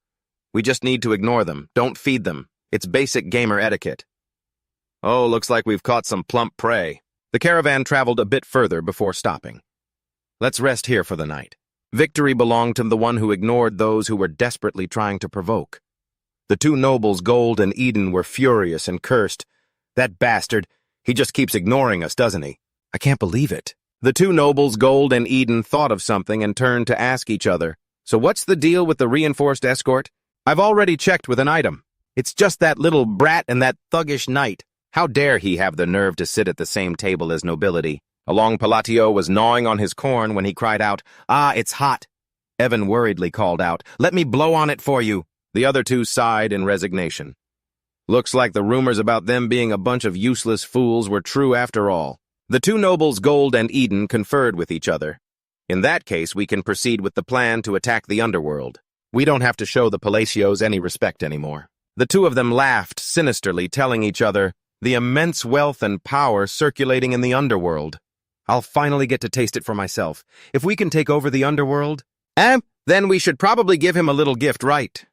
"We just need to ignore them. Don't feed them. It's basic gamer etiquette." Oh, looks like we've caught some plump prey. The caravan traveled a bit further before stopping. Let's rest here for the night. Victory belonged to the one who ignored those who were desperately trying to provoke. The two nobles, Gold and Eden, were furious and cursed. "That bastard, he just keeps ignoring us, doesn't he? I can't believe it." The two nobles, Gold and Eden, thought of something and turned to ask each other, "So what's the deal with the reinforced escort?" "I've already checked with an item. It's just that little brat and that thuggish knight. How dare he have the nerve to sit at the same table as nobility?" Along Palazzo was gnawing on his corn when he cried out, "It's hot." Evan worriedly called out, "Let me blow on it for you." The other two sighed in resignation. Looks like the rumors about them being a bunch of useless fools were true after all. The two nobles, Gold and Eden, conferred with each other. "In that case, we can proceed with the plan to attack the underworld. We don't have to show the Palacios any respect anymore." The two of them laughed sinisterly, telling each other, The immense wealth and power circulating in the underworld. I'll finally get to taste it for myself. If we can take over the underworld, then we should probably give him a little gift, right?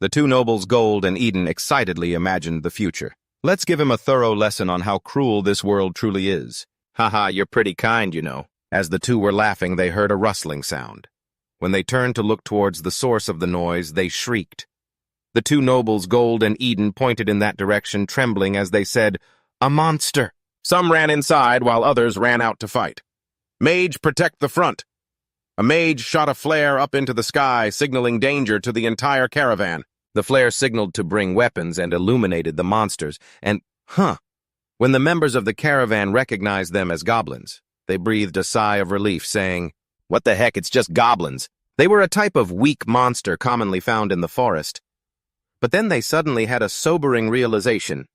The two nobles, Gold and Eden, excitedly imagined the future. Let's give him a thorough lesson on how cruel this world truly is. Haha, you're pretty kind, you know. As the two were laughing, they heard a rustling sound. When they turned to look towards the source of the noise, they shrieked. The two nobles, Gold and Eden, pointed in that direction, trembling as they said, "A monster!" Some ran inside while others ran out to fight. "Mage, protect the front!" A mage shot a flare up into the sky, signaling danger to the entire caravan. The flare signaled to bring weapons and illuminated the monsters, and, when the members of the caravan recognized them as goblins, they breathed a sigh of relief, saying, "What the heck, it's just goblins." They were a type of weak monster commonly found in the forest. But then they suddenly had a sobering realization.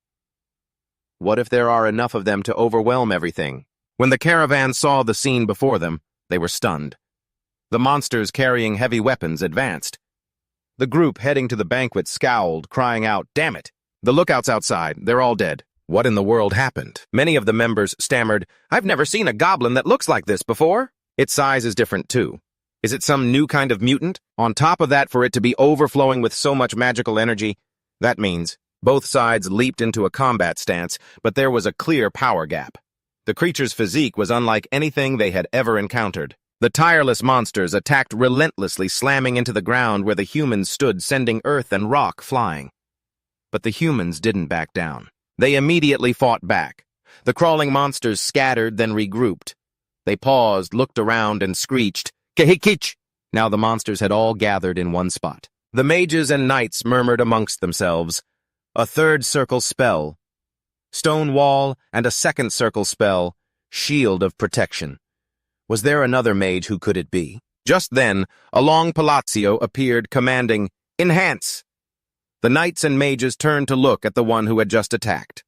What if there are enough of them to overwhelm everything? When the caravan saw the scene before them, they were stunned. The monsters carrying heavy weapons advanced. The group heading to the banquet scowled, crying out, "Damn it! The lookouts outside, they're all dead." What in the world happened? Many of the members stammered, "I've never seen a goblin that looks like this before." Its size is different too. Is it some new kind of mutant? On top of that, for it to be overflowing with so much magical energy, that means both sides leaped into a combat stance, but there was a clear power gap. The creature's physique was unlike anything they had ever encountered. The tireless monsters attacked relentlessly, slamming into the ground where the humans stood, sending earth and rock flying. But the humans didn't back down. They immediately fought back. The crawling monsters scattered, then regrouped. They paused, looked around, and screeched, "Kehikich!" Now the monsters had all gathered in one spot. The mages and knights murmured amongst themselves. A third circle spell, stone wall, and a second circle spell, shield of protection. Was there another mage? Who could it be? Just then, along Palazzo appeared, commanding, "Enhance!" The knights and mages turned to look at the one who had just attacked.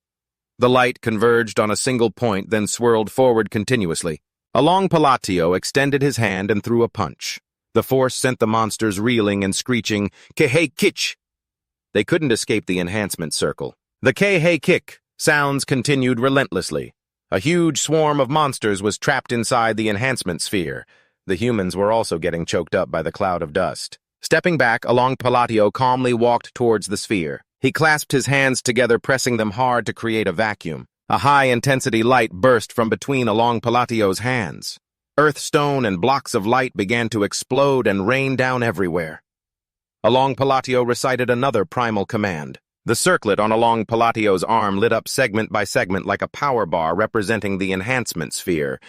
The light converged on a single point, then swirled forward continuously. Along Palazzo extended his hand and threw a punch. The force sent the monsters reeling and screeching, "Kehei-kich!" They couldn't escape the enhancement circle. The Kehei-kick sounds continued relentlessly. A huge swarm of monsters was trapped inside the enhancement sphere. The humans were also getting choked up by the cloud of dust. Stepping back, Along Palazzo calmly walked towards the sphere. He clasped his hands together, pressing them hard to create a vacuum. A high-intensity light burst from between Along Palazzio's hands. Earth, stone, and blocks of light began to explode and rain down everywhere. Along Palazzo recited another primal command. The circlet on Along Palazzio's arm lit up segment by segment like a power bar representing the enhancement sphere.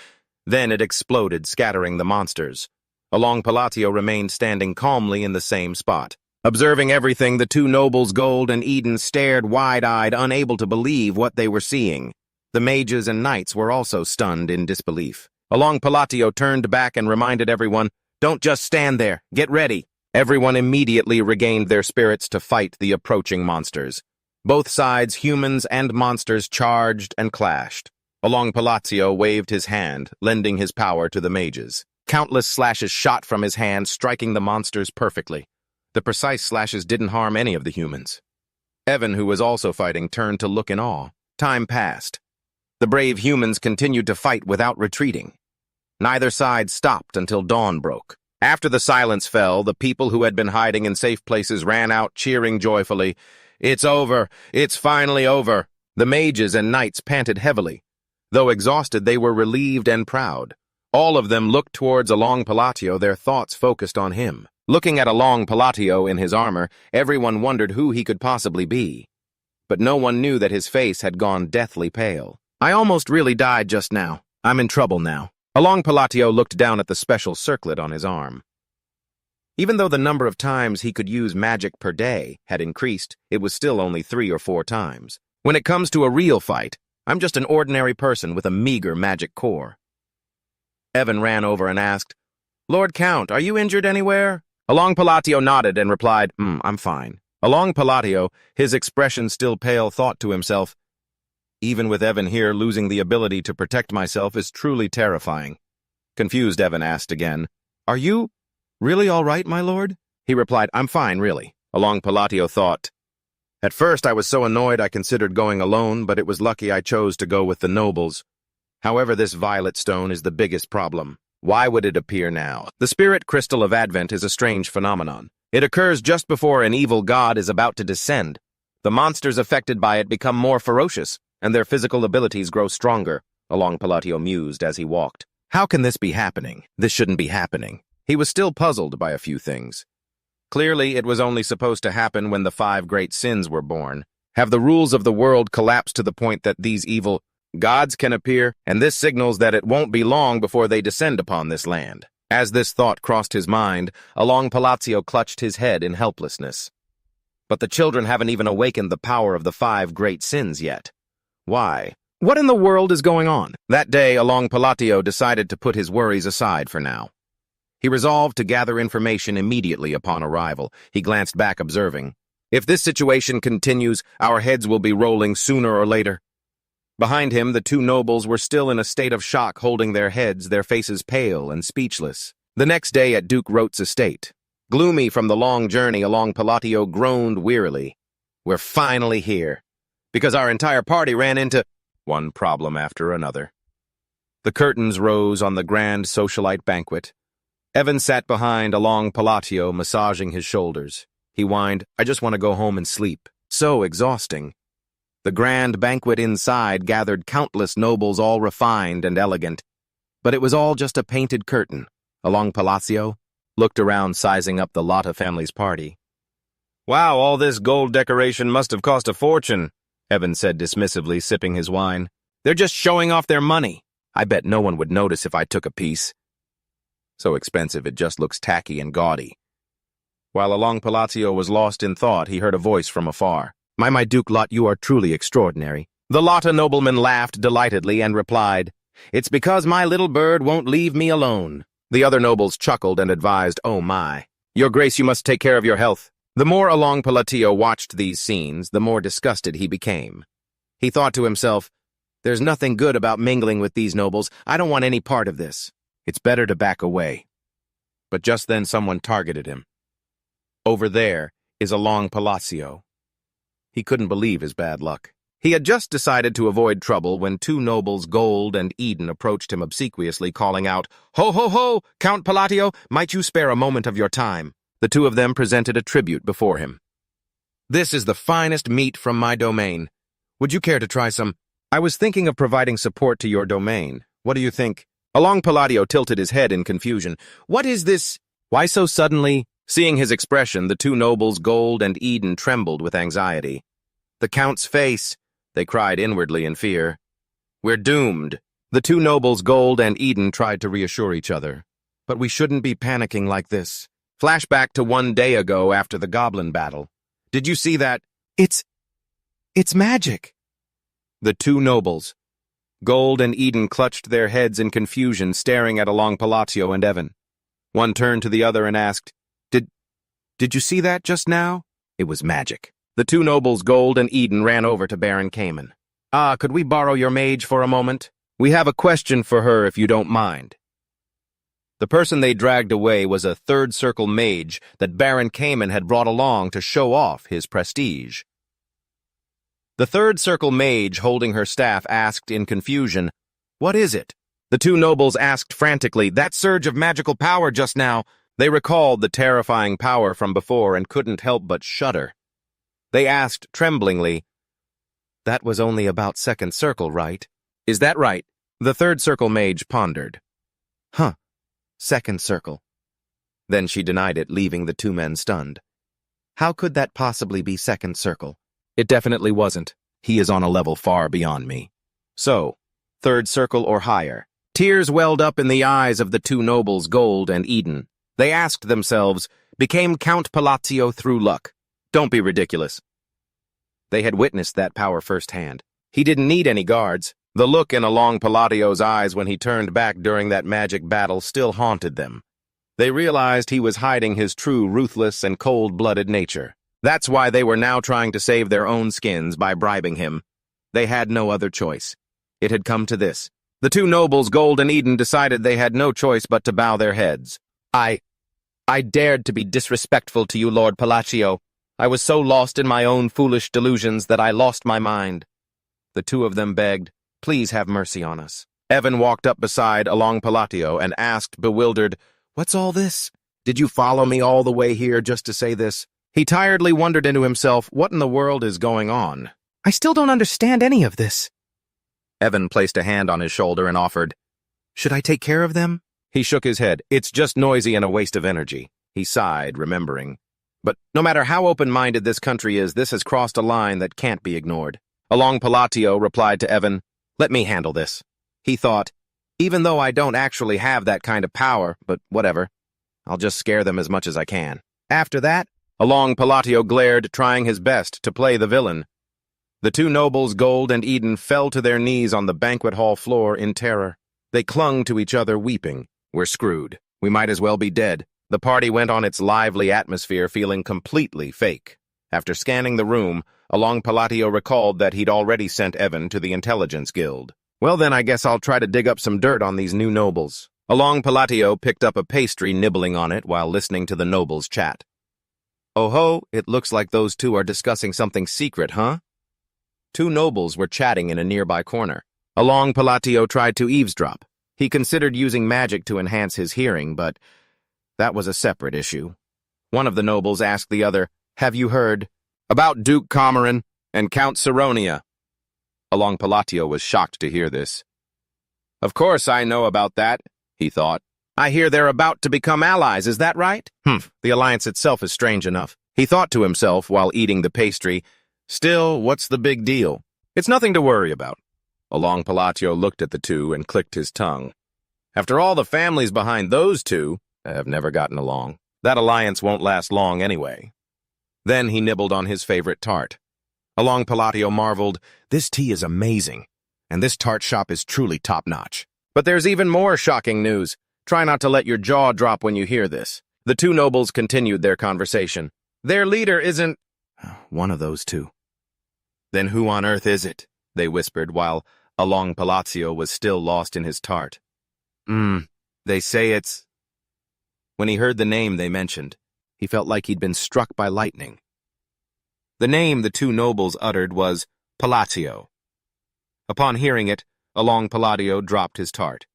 Then it exploded, scattering the monsters. Along Palazzo remained standing calmly in the same spot. Observing everything, the two nobles, Gold and Eden, stared wide-eyed, unable to believe what they were seeing. The mages and knights were also stunned in disbelief. Along Palazzo turned back and reminded everyone, "Don't just stand there, get ready." Everyone immediately regained their spirits to fight the approaching monsters. Both sides, humans and monsters, charged and clashed. Along Palazzo waved his hand, lending his power to the mages. Countless slashes shot from his hand, striking the monsters perfectly. The precise slashes didn't harm any of the humans. Evan, who was also fighting, turned to look in awe. Time passed. The brave humans continued to fight without retreating. Neither side stopped until dawn broke. After the silence fell, the people who had been hiding in safe places ran out, cheering joyfully. "It's over! It's finally over!" The mages and knights panted heavily. Though exhausted, they were relieved and proud. All of them looked towards Along Palazzo, their thoughts focused on him. Looking at Along Palazzo in his armor, everyone wondered who he could possibly be. But no one knew that his face had gone deathly pale. "I almost really died just now. I'm in trouble now." Along Palazzo looked down at the special circlet on his arm. Even though the number of times he could use magic per day had increased, it was still only 3 or 4 times. When it comes to a real fight, I'm just an ordinary person with a meager magic core. Evan ran over and asked, "Lord Count, are you injured anywhere?" Along Palazzo nodded and replied, "I'm fine." Along Palazzo, his expression still pale, thought to himself, "Even with Evan here, losing the ability to protect myself is truly terrifying." Confused, Evan asked again, "Are you really all right, my lord?" He replied, "I'm fine, really." Along Palazzo thought, At first I was so annoyed I considered going alone, but it was lucky I chose to go with the nobles. However, this violet stone is the biggest problem. Why would it appear now? The spirit crystal of Advent is a strange phenomenon. It occurs just before an evil god is about to descend. The monsters affected by it become more ferocious, and their physical abilities grow stronger, Along Palatio mused as he walked. How can this be happening? This shouldn't be happening. He was still puzzled by a few things. Clearly, it was only supposed to happen when the 5 great sins were born. Have the rules of the world collapsed to the point that these evil gods can appear, and this signals that it won't be long before they descend upon this land? As this thought crossed his mind, Along Palatio clutched his head in helplessness. But the children haven't even awakened the power of the 5 great sins yet. Why? What in the world is going on? That day, Along Palatio decided to put his worries aside for now. He resolved to gather information immediately upon arrival. He glanced back, observing, "If this situation continues, our heads will be rolling sooner or later." Behind him, the 2 nobles were still in a state of shock, holding their heads, their faces pale and speechless. The next day at Duke Rote's estate, gloomy from the long journey, Along Palatio groaned wearily. "We're finally here, because our entire party ran into one problem after another." The curtains rose on the grand socialite banquet. Evan sat behind Along Palatio, massaging his shoulders. He whined, "I just want to go home and sleep. So exhausting." The grand banquet inside gathered countless nobles, all refined and elegant. But it was all just a painted curtain. Along Palatio looked around, sizing up the Lotta family's party. "Wow, all this gold decoration must have cost a fortune," Evan said dismissively, sipping his wine. "They're just showing off their money. I bet no one would notice if I took a piece. So expensive it just looks tacky and gaudy." While Along Palatio was lost in thought, he heard a voice from afar. My Duke Lot, you are truly extraordinary." The Lotta nobleman laughed delightedly and replied, "It's because my little bird won't leave me alone." The other nobles chuckled and advised, "Oh my. Your Grace, you must take care of your health." The more Along Palatio watched these scenes, the more disgusted he became. He thought to himself, "There's nothing good about mingling with these nobles. I don't want any part of this. It's better to back away." But just then someone targeted him. Over there is Along Palatio. He couldn't believe his bad luck. He had just decided to avoid trouble when 2 nobles, Gold and Eden, approached him obsequiously, calling out, "Ho, ho, ho! Count Palatio, might you spare a moment of your time?" The 2 of them presented a tribute before him. "This is the finest meat from my domain. Would you care to try some? I was thinking of providing support to your domain. What do you think?" Along Palatio tilted his head in confusion. "What is this? Why so suddenly?" Seeing his expression, the 2 nobles, Gold and Eden, trembled with anxiety. "The Count's face," they cried inwardly in fear. "We're doomed." The 2 nobles, Gold and Eden, tried to reassure each other. "But we shouldn't be panicking like this." Flashback to 1 day ago after the goblin battle. "Did you see that?" It's magic." The 2 nobles, Gold and Eden, clutched their heads in confusion, staring at Along Palatio and Evan. One turned to the other and asked, Did you see that just now?" It was magic. The 2 nobles, Gold and Eden, ran over to Baron Cayman. Could we borrow your mage for a moment? We have a question for her if you don't mind." The person they dragged away was a 3rd Circle mage that Baron Cayman had brought along to show off his prestige. The 3rd Circle mage, holding her staff, asked in confusion, "What is it?" The 2 nobles asked frantically, "That surge of magical power just now." They recalled the terrifying power from before and couldn't help but shudder. They asked tremblingly, "That was only about 2nd Circle, right?" "Is that right?" The 3rd Circle mage pondered. "Huh, 2nd Circle." Then she denied it, leaving the 2 men stunned. "How could that possibly be 2nd Circle?" "It definitely wasn't. He is on a level far beyond me." "So, 3rd Circle or higher?" Tears welled up in the eyes of the 2 nobles, Gold and Eden. They asked themselves, became Count Palatio through luck? Don't be ridiculous. They had witnessed that power firsthand. He didn't need any guards. The look in Along Palatio's eyes when he turned back during that magic battle still haunted them. They realized he was hiding his true ruthless and cold-blooded nature. That's why they were now trying to save their own skins by bribing him. They had no other choice. It had come to this. The 2 nobles, Gold and Eden, decided they had no choice but to bow their heads. I dared to be disrespectful to you, Lord Palatio. I was so lost in my own foolish delusions that I lost my mind. The two of them begged, "Please have mercy on us." Evan walked up beside Along Palatio and asked, bewildered, "What's all this? Did you follow me all the way here just to say this?" He tiredly wondered into himself, what in the world is going on? I still don't understand any of this. Evan placed a hand on his shoulder and offered, Should I take care of them? He shook his head. "It's just noisy and a waste of energy." He sighed, remembering. But no matter how open-minded this country is, this has crossed a line that can't be ignored. Along Palatio replied to Evan, "Let me handle this." He thought, "Even though I don't actually have that kind of power, but whatever. I'll just scare them as much as I can." After that, Along Palatio glared, trying his best to play the villain. The two nobles, Gold and Eden, fell to their knees on the banquet hall floor in terror. They clung to each other, weeping. "We're screwed. We might as well be dead." The party went on its lively atmosphere, feeling completely fake. After scanning the room, Along Palatio recalled that he'd already sent Evan to the Intelligence Guild. "Well then, I guess I'll try to dig up some dirt on these new nobles." Along Palatio picked up a pastry, nibbling on it while listening to the nobles chat. "Oh ho, it looks like those two are discussing something secret, huh?" Two nobles were chatting in a nearby corner. Along Palatio tried to eavesdrop. He considered using magic to enhance his hearing, but that was a separate issue. One of the nobles asked the other, "Have you heard about Duke Cameron and Count Saronia?" Along Palatio was shocked to hear this. "Of course I know about that," he thought. "I hear they're about to become allies, is that right?" The alliance itself is strange enough, he thought to himself while eating the pastry. Still, what's the big deal? It's nothing to worry about. Along Palatio looked at the two and clicked his tongue. After all, the families behind those two have never gotten along. That alliance won't last long anyway. Then he nibbled on his favorite tart. Along Palatio marveled, "This tea is amazing, and this tart shop is truly top-notch." But there's even more shocking news. Try not to let your jaw drop when you hear this. The two nobles continued their conversation. "Their leader isn't one of those two." "Then who on earth is it?" they whispered while Along Palatio was still lost in his tart. They say it's..." When he heard the name they mentioned, he felt like he'd been struck by lightning. The name the two nobles uttered was Palatio. Upon hearing it, Along Palatio dropped his tart.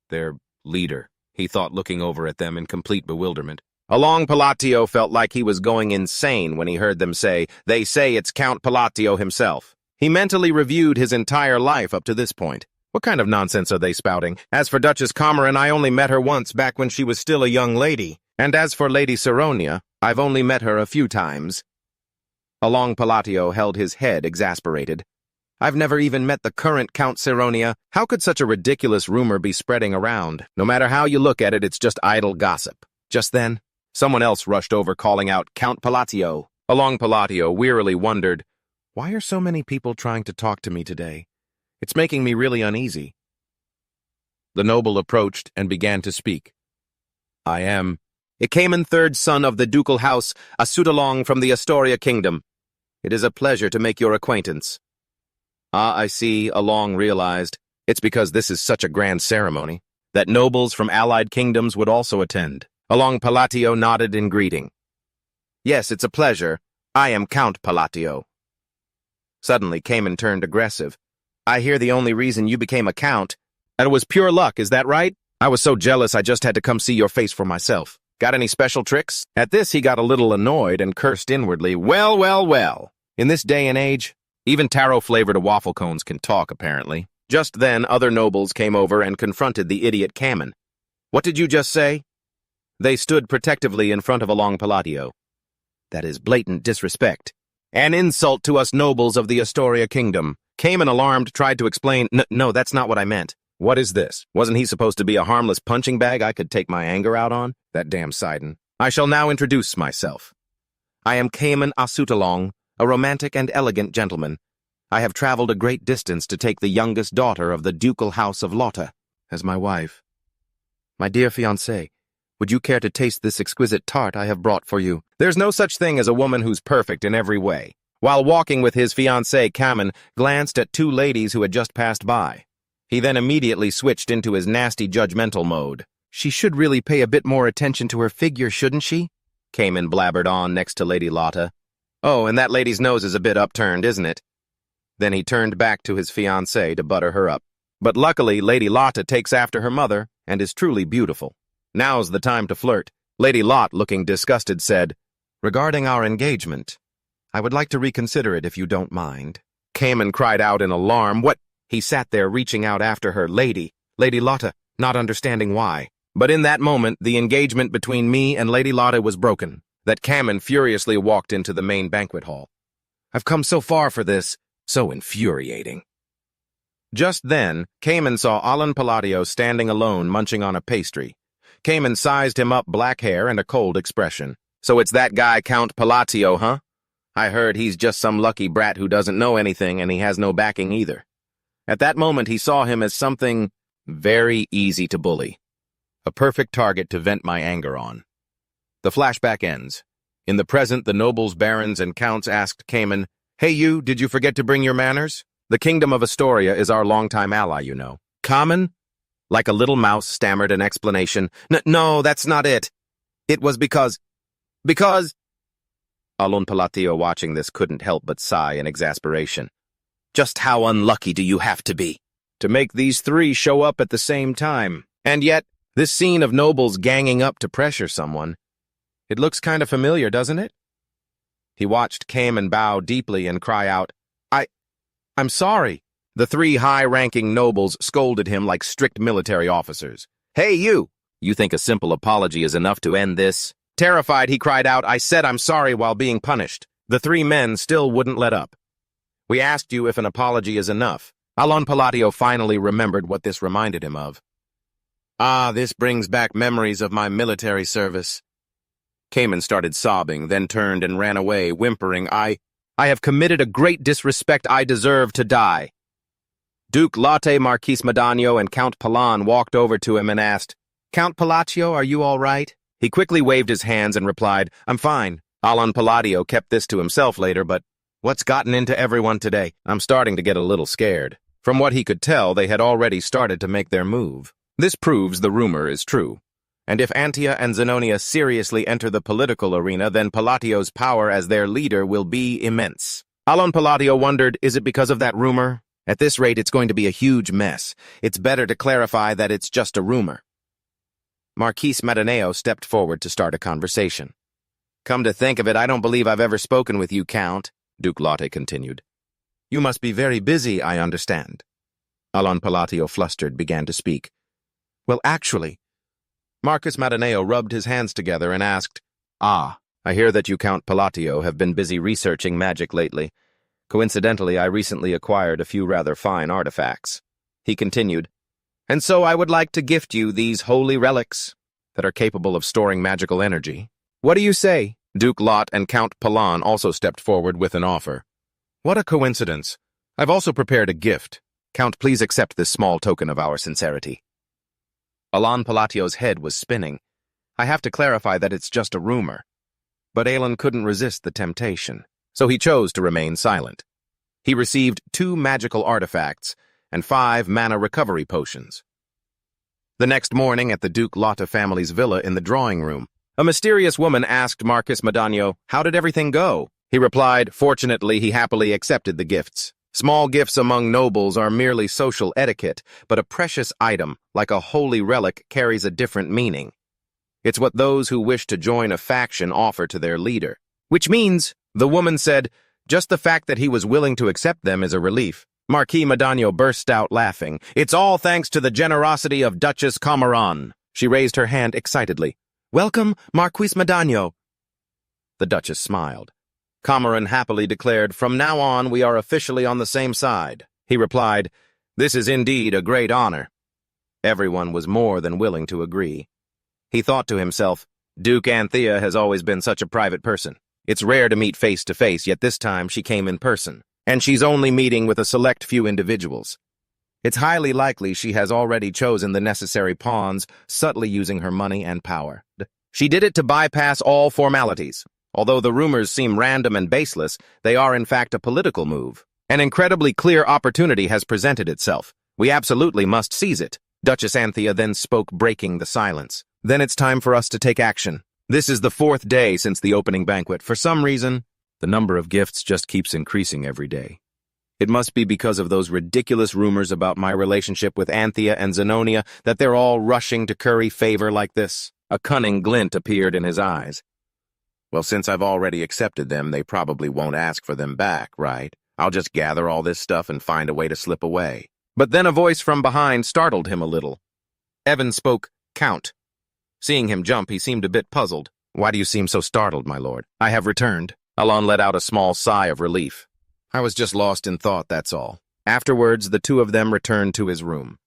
"Their leader," he thought, looking over at them in complete bewilderment. Along Palatio felt like he was going insane when he heard them say, "They say it's Count Palatio himself." He mentally reviewed his entire life up to this point. What kind of nonsense are they spouting? As for Duchess Cameron, I only met her once back when she was still a young lady. And as for Lady Saronia, I've only met her a few times. Along Palatio held his head, exasperated. "I've never even met the current Count Saronia. How could such a ridiculous rumor be spreading around? No matter how you look at it, it's just idle gossip." Just then, someone else rushed over, calling out, "Count Palatio." Along Palatio wearily wondered, why are so many people trying to talk to me today? It's making me really uneasy. The noble approached and began to speak. "I am Ikamen, third son of the ducal house, Asutalong from the Astoria kingdom. It is a pleasure to make your acquaintance." "Ah, I see," Along realized. It's because this is such a grand ceremony that nobles from allied kingdoms would also attend. Along Palatio nodded in greeting. "Yes, it's a pleasure. I am Count Palatio." Suddenly, Cayman turned aggressive. "I hear the only reason you became a count, and it was pure luck, is that right? I was so jealous I just had to come see your face for myself. Got any special tricks?" At this, he got a little annoyed and cursed inwardly. Well, well, well. In this day and age, even taro-flavored waffle cones can talk, apparently. Just then, other nobles came over and confronted the idiot Cayman. "What did you just say?" They stood protectively in front of Along Palatio. "That is blatant disrespect. An insult to us nobles of the Astoria kingdom." Cayman, alarmed, tried to explain, No, that's not what I meant." "What is this? Wasn't he supposed to be a harmless punching bag I could take my anger out on? That damn Sidon. I shall now introduce myself. I am Cayman Asutalong, a romantic and elegant gentleman. I have traveled a great distance to take the youngest daughter of the ducal house of Lotta as my wife. My dear fiancé, would you care to taste this exquisite tart I have brought for you?" There's no such thing as a woman who's perfect in every way. While walking with his fiancée, Cayman glanced at two ladies who had just passed by. He then immediately switched into his nasty judgmental mode. "She should really pay a bit more attention to her figure, shouldn't she? Cayman blabbered on next to Lady Lotta. "Oh, and that lady's nose is a bit upturned, isn't it?" Then he turned back to his fiancée to butter her up. "But luckily, Lady Lotta takes after her mother and is truly beautiful. Now's the time to flirt." Lady Lot, looking disgusted, said, "Regarding our engagement, I would like to reconsider it if you don't mind." Cayman cried out in alarm. "What?" He sat there reaching out after her. Lady Lotta, not understanding why. But in that moment, the engagement between me and Lady Lotta was broken. That Cayman furiously walked into the main banquet hall. "I've come so far for this. So infuriating." Just then, Cayman saw Alan Palladio standing alone munching on a pastry. Cayman sized him up, black hair and a cold expression. "So it's that guy Count Palladio, huh? I heard he's just some lucky brat who doesn't know anything and he has no backing either." At that moment, he saw him as something very easy to bully. A perfect target to vent my anger on. The flashback ends. In the present, the nobles, barons, and counts asked Cayman, "Hey you, did you forget to bring your manners? The kingdom of Astoria is our longtime ally, you know." "Common?" Like a little mouse stammered an explanation. No, that's not it. It was because... Alon Palladio, watching this, couldn't help but sigh in exasperation. "Just how unlucky do you have to be to make these three show up at the same time? And yet, this scene of nobles ganging up to pressure someone, it looks kind of familiar, doesn't it?" He watched Cayman bow deeply and cry out, I'm sorry." The three high-ranking nobles scolded him like strict military officers. "Hey, you! You think a simple apology is enough to end this?" Terrified, he cried out, "I said I'm sorry," while being punished. The three men still wouldn't let up. "We asked you if an apology is enough." Alon Palladio finally remembered what this reminded him of. This brings back memories of my military service." Cayman started sobbing, then turned and ran away, whimpering, I have committed a great disrespect. I deserve to die." Duke Latte, Marquis Madano, and Count Palan walked over to him and asked, "Count Palladio, are you all right?" He quickly waved his hands and replied, "I'm fine." Alon Palladio kept this to himself later, but what's gotten into everyone today? I'm starting to get a little scared. From what he could tell, they had already started to make their move. This proves the rumor is true. And if Utia and Zenonia seriously enter the political arena, then Palladio's power as their leader will be immense. Alon Palladio wondered, is it because of that rumor? At this rate, it's going to be a huge mess. It's better to clarify that it's just a rumor. Marquis Madano stepped forward to start a conversation. "Come to think of it, I don't believe I've ever spoken with you, Count," Duke Lotte continued. "You must be very busy, I understand." Alon Palladio, flustered, began to speak. "Well, actually..." Marquis Madano rubbed his hands together and asked, I hear that you, Count Palladio, have been busy researching magic lately. Coincidentally, I recently acquired a few rather fine artifacts." He continued, "And so I would like to gift you these holy relics that are capable of storing magical energy. What do you say?" Duke Lot and Count Palan also stepped forward with an offer. "What a coincidence. I've also prepared a gift. Count, please accept this small token of our sincerity." Alon Palladio's head was spinning. I have to clarify that it's just a rumor. But Alon couldn't resist the temptation, so he chose to remain silent. He received 2 magical artifacts and 5 mana recovery potions. The next morning at the Duke Lotte family's villa in the drawing room, a mysterious woman asked Marquis Madano, "How did everything go?" He replied, fortunately, he happily accepted the gifts. Small gifts among nobles are merely social etiquette, but a precious item, like a holy relic, carries a different meaning. It's what those who wish to join a faction offer to their leader. Which means, the woman said, just the fact that he was willing to accept them is a relief. Marquis Madano burst out laughing. "It's all thanks to the generosity of Duchess Comaran." She raised her hand excitedly. "Welcome, Marquis Madano." The Duchess smiled. Comaran happily declared, "From now on, we are officially on the same side." He replied, "This is indeed a great honor." Everyone was more than willing to agree. He thought to himself, Duke Anthea has always been such a private person. It's rare to meet face to face, yet this time she came in person. And she's only meeting with a select few individuals. It's highly likely she has already chosen the necessary pawns, subtly using her money and power. She did it to bypass all formalities. Although the rumors seem random and baseless, they are in fact a political move. An incredibly clear opportunity has presented itself. We absolutely must seize it. Duchess Anthea then spoke, breaking the silence. "Then it's time for us to take action. This is the 4th day since the opening banquet. For some reason, the number of gifts just keeps increasing every day. It must be because of those ridiculous rumors about my relationship with Anthea and Zenonia that they're all rushing to curry favor like this. A cunning glint appeared in his eyes. Well, since I've already accepted them, they probably won't ask for them back, right? I'll just gather all this stuff and find a way to slip away. But then a voice from behind startled him a little. Evan spoke, "Count." Seeing him jump, he seemed a bit puzzled. "Why do you seem so startled, my lord?" "I have returned." Alon let out a small sigh of relief. "I was just lost in thought, that's all." Afterwards, the two of them returned to his room.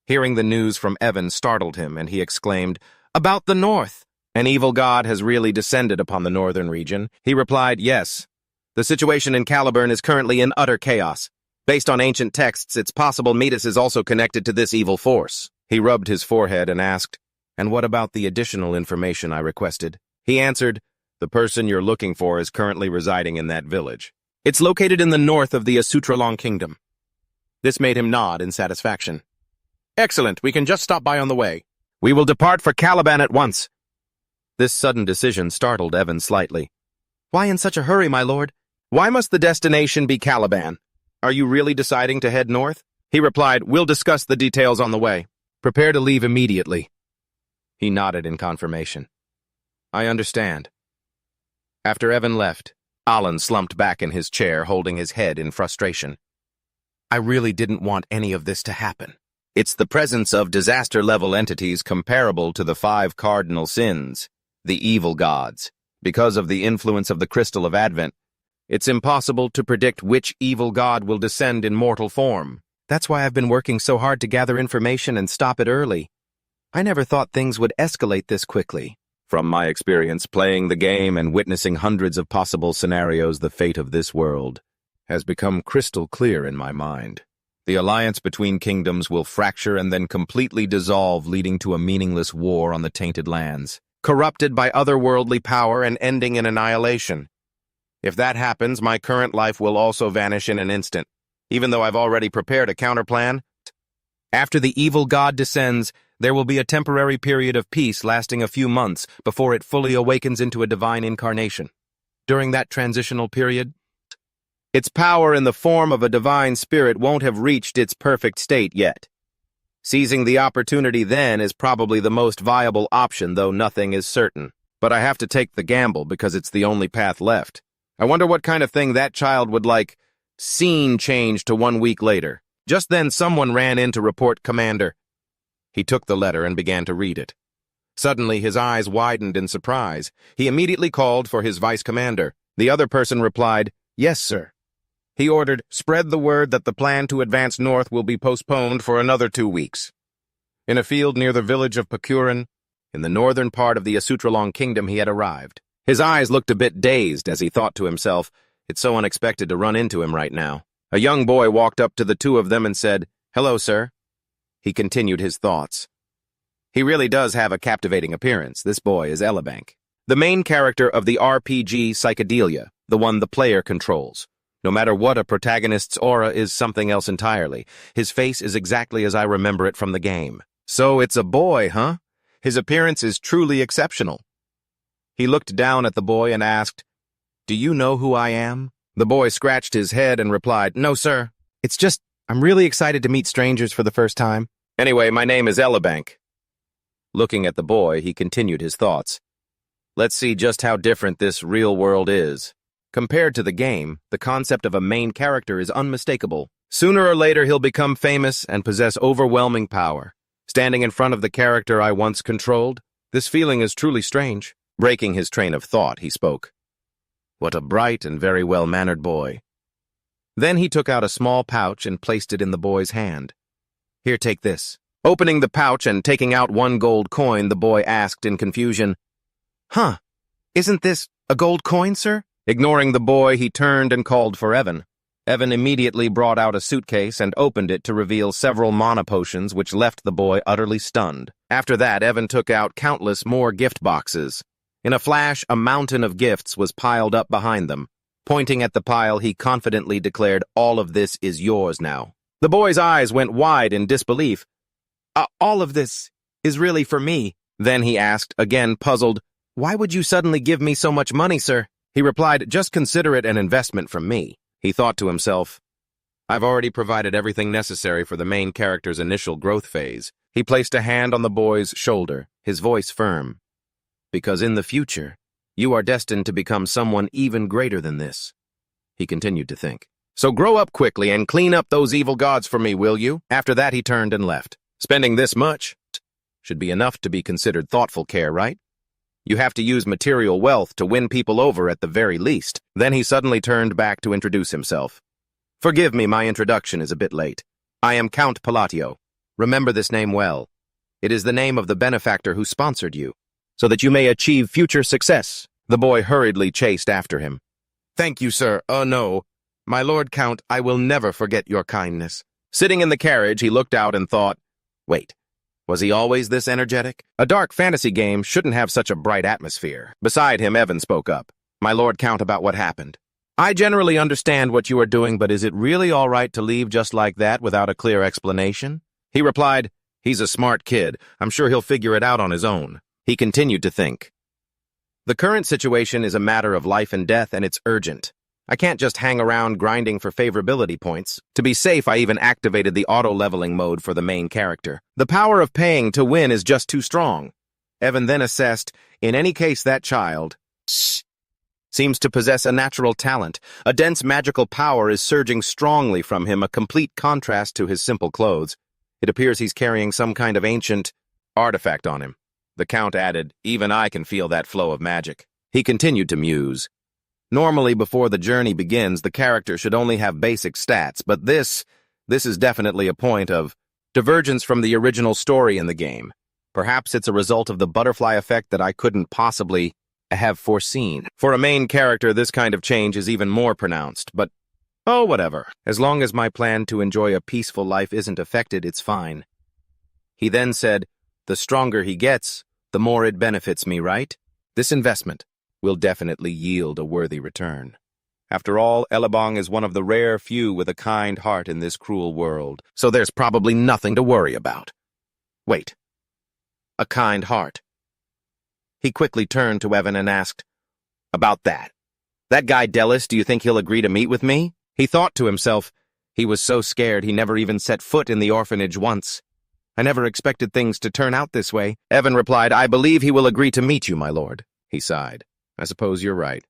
Hearing the news from Evan startled him, and he exclaimed, "About the north! An evil god has really descended upon the northern region." He replied, "Yes. The situation in Caliburn is currently in utter chaos. Based on ancient texts, it's possible Metis is also connected to this evil force." He rubbed his forehead and asked, "And what about the additional information I requested?" He answered, "The person you're looking for is currently residing in that village. It's located in the north of the Asutralong Kingdom." This made him nod in satisfaction. "Excellent, we can just stop by on the way. We will depart for Caliban at once." This sudden decision startled Evan slightly. "Why in such a hurry, my lord? Why must the destination be Caliban? Are you really deciding to head north?" He replied, "We'll discuss the details on the way. Prepare to leave immediately." He nodded in confirmation. "I understand." After Evan left, Alan slumped back in his chair, holding his head in frustration. "I really didn't want any of this to happen. It's the presence of disaster-level entities comparable to the 5 cardinal sins, the evil gods. Because of the influence of the Crystal of Advent, it's impossible to predict which evil god will descend in mortal form. That's why I've been working so hard to gather information and stop it early. I never thought things would escalate this quickly. From my experience playing the game and witnessing hundreds of possible scenarios, the fate of this world has become crystal clear in my mind. The alliance between kingdoms will fracture and then completely dissolve, leading to a meaningless war on the tainted lands, corrupted by otherworldly power and ending in annihilation. If that happens, my current life will also vanish in an instant, even though I've already prepared a counterplan. After the evil god descends, there will be a temporary period of peace lasting a few months before it fully awakens into a divine incarnation. During that transitional period, its power in the form of a divine spirit won't have reached its perfect state yet. Seizing the opportunity then is probably the most viable option, though nothing is certain. But I have to take the gamble because it's the only path left. I wonder what kind of thing that child would like. Scene change to 1 week later. Just then someone ran in to report Commander. He took the letter and began to read it. Suddenly his eyes widened in surprise. He immediately called for his vice commander. The other person replied, "Yes, sir." He ordered, "Spread the word that the plan to advance north will be postponed for another 2 weeks." In a field near the village of Pacurin, in the northern part of the Asutralong Kingdom, he had arrived. His eyes looked a bit dazed as he thought to himself, "It's so unexpected to run into him right now." A young boy walked up to the two of them and said, "Hello, sir." He continued his thoughts. He really does have a captivating appearance. This boy is Elibank, the main character of the RPG Psychedelia, the one the player controls. No matter what, a protagonist's aura is something else entirely. His face is exactly as I remember it from the game. So it's a boy, huh? His appearance is truly exceptional. He looked down at the boy and asked, "Do you know who I am?" The boy scratched his head and replied, "No, sir. It's just, I'm really excited to meet strangers for the first time. Anyway, my name is Elibank." Looking at the boy, he continued his thoughts. Let's see just how different this real world is. Compared to the game, the concept of a main character is unmistakable. Sooner or later, he'll become famous and possess overwhelming power. Standing in front of the character I once controlled, this feeling is truly strange. Breaking his train of thought, he spoke. What a bright and very well-mannered boy. Then he took out a small pouch and placed it in the boy's hand. Here, take this. Opening the pouch and taking out 1 gold coin, the boy asked in confusion, "Huh, isn't this a gold coin, sir?" Ignoring the boy, he turned and called for Evan. Evan immediately brought out a suitcase and opened it to reveal several mana potions, which left the boy utterly stunned. After that, Evan took out countless more gift boxes. In a flash, a mountain of gifts was piled up behind them. Pointing at the pile, he confidently declared, "All of this is yours now." The boy's eyes went wide in disbelief. All of this is really for me?" Then he asked, again puzzled, Why would you suddenly give me so much money, sir? He replied, just consider it an investment from me. He thought to himself, I've already provided everything necessary for the main character's initial growth phase. He placed a hand on the boy's shoulder, his voice firm. Because in the future, you are destined to become someone even greater than this. He continued to think. So grow up quickly and clean up those evil gods for me, will you? After that, he turned and left. Spending this much should be enough to be considered thoughtful care, right? You have to use material wealth to win people over at the very least. Then he suddenly turned back to introduce himself. Forgive me, my introduction is a bit late. I am Count Palatio. Remember this name well. It is the name of the benefactor who sponsored you, so that you may achieve future success. The boy hurriedly chased after him. Thank you, sir. No. My Lord Count, I will never forget your kindness. Sitting in the carriage, he looked out and thought, wait, was he always this energetic? A dark fantasy game shouldn't have such a bright atmosphere. Beside him, Evan spoke up. My Lord Count, about what happened. I generally understand what you are doing, but is it really all right to leave just like that without a clear explanation? He replied, he's a smart kid. I'm sure he'll figure it out on his own. He continued to think. The current situation is a matter of life and death, and it's urgent. I can't just hang around grinding for favorability points. To be safe, I even activated the auto-leveling mode for the main character. The power of paying to win is just too strong. Evan then assessed, in any case that child seems to possess a natural talent. A dense magical power is surging strongly from him, a complete contrast to his simple clothes. It appears he's carrying some kind of ancient artifact on him. The Count added, even I can feel that flow of magic. He continued to muse. Normally, before the journey begins, the character should only have basic stats, but this is definitely a point of divergence from the original story in the game. Perhaps it's a result of the butterfly effect that I couldn't possibly have foreseen. For a main character, this kind of change is even more pronounced, but oh, whatever. As long as my plan to enjoy a peaceful life isn't affected, it's fine. He then said, the stronger he gets, the more it benefits me, right? This investment will definitely yield a worthy return. After all, Elebong is one of the rare few with a kind heart in this cruel world, so there's probably nothing to worry about. Wait. A kind heart. He quickly turned to Evan and asked, about that. That guy Delis, do you think he'll agree to meet with me? He thought to himself, he was so scared he never even set foot in the orphanage once. I never expected things to turn out this way. Evan replied, I believe he will agree to meet you, my lord. He sighed. I suppose you're right.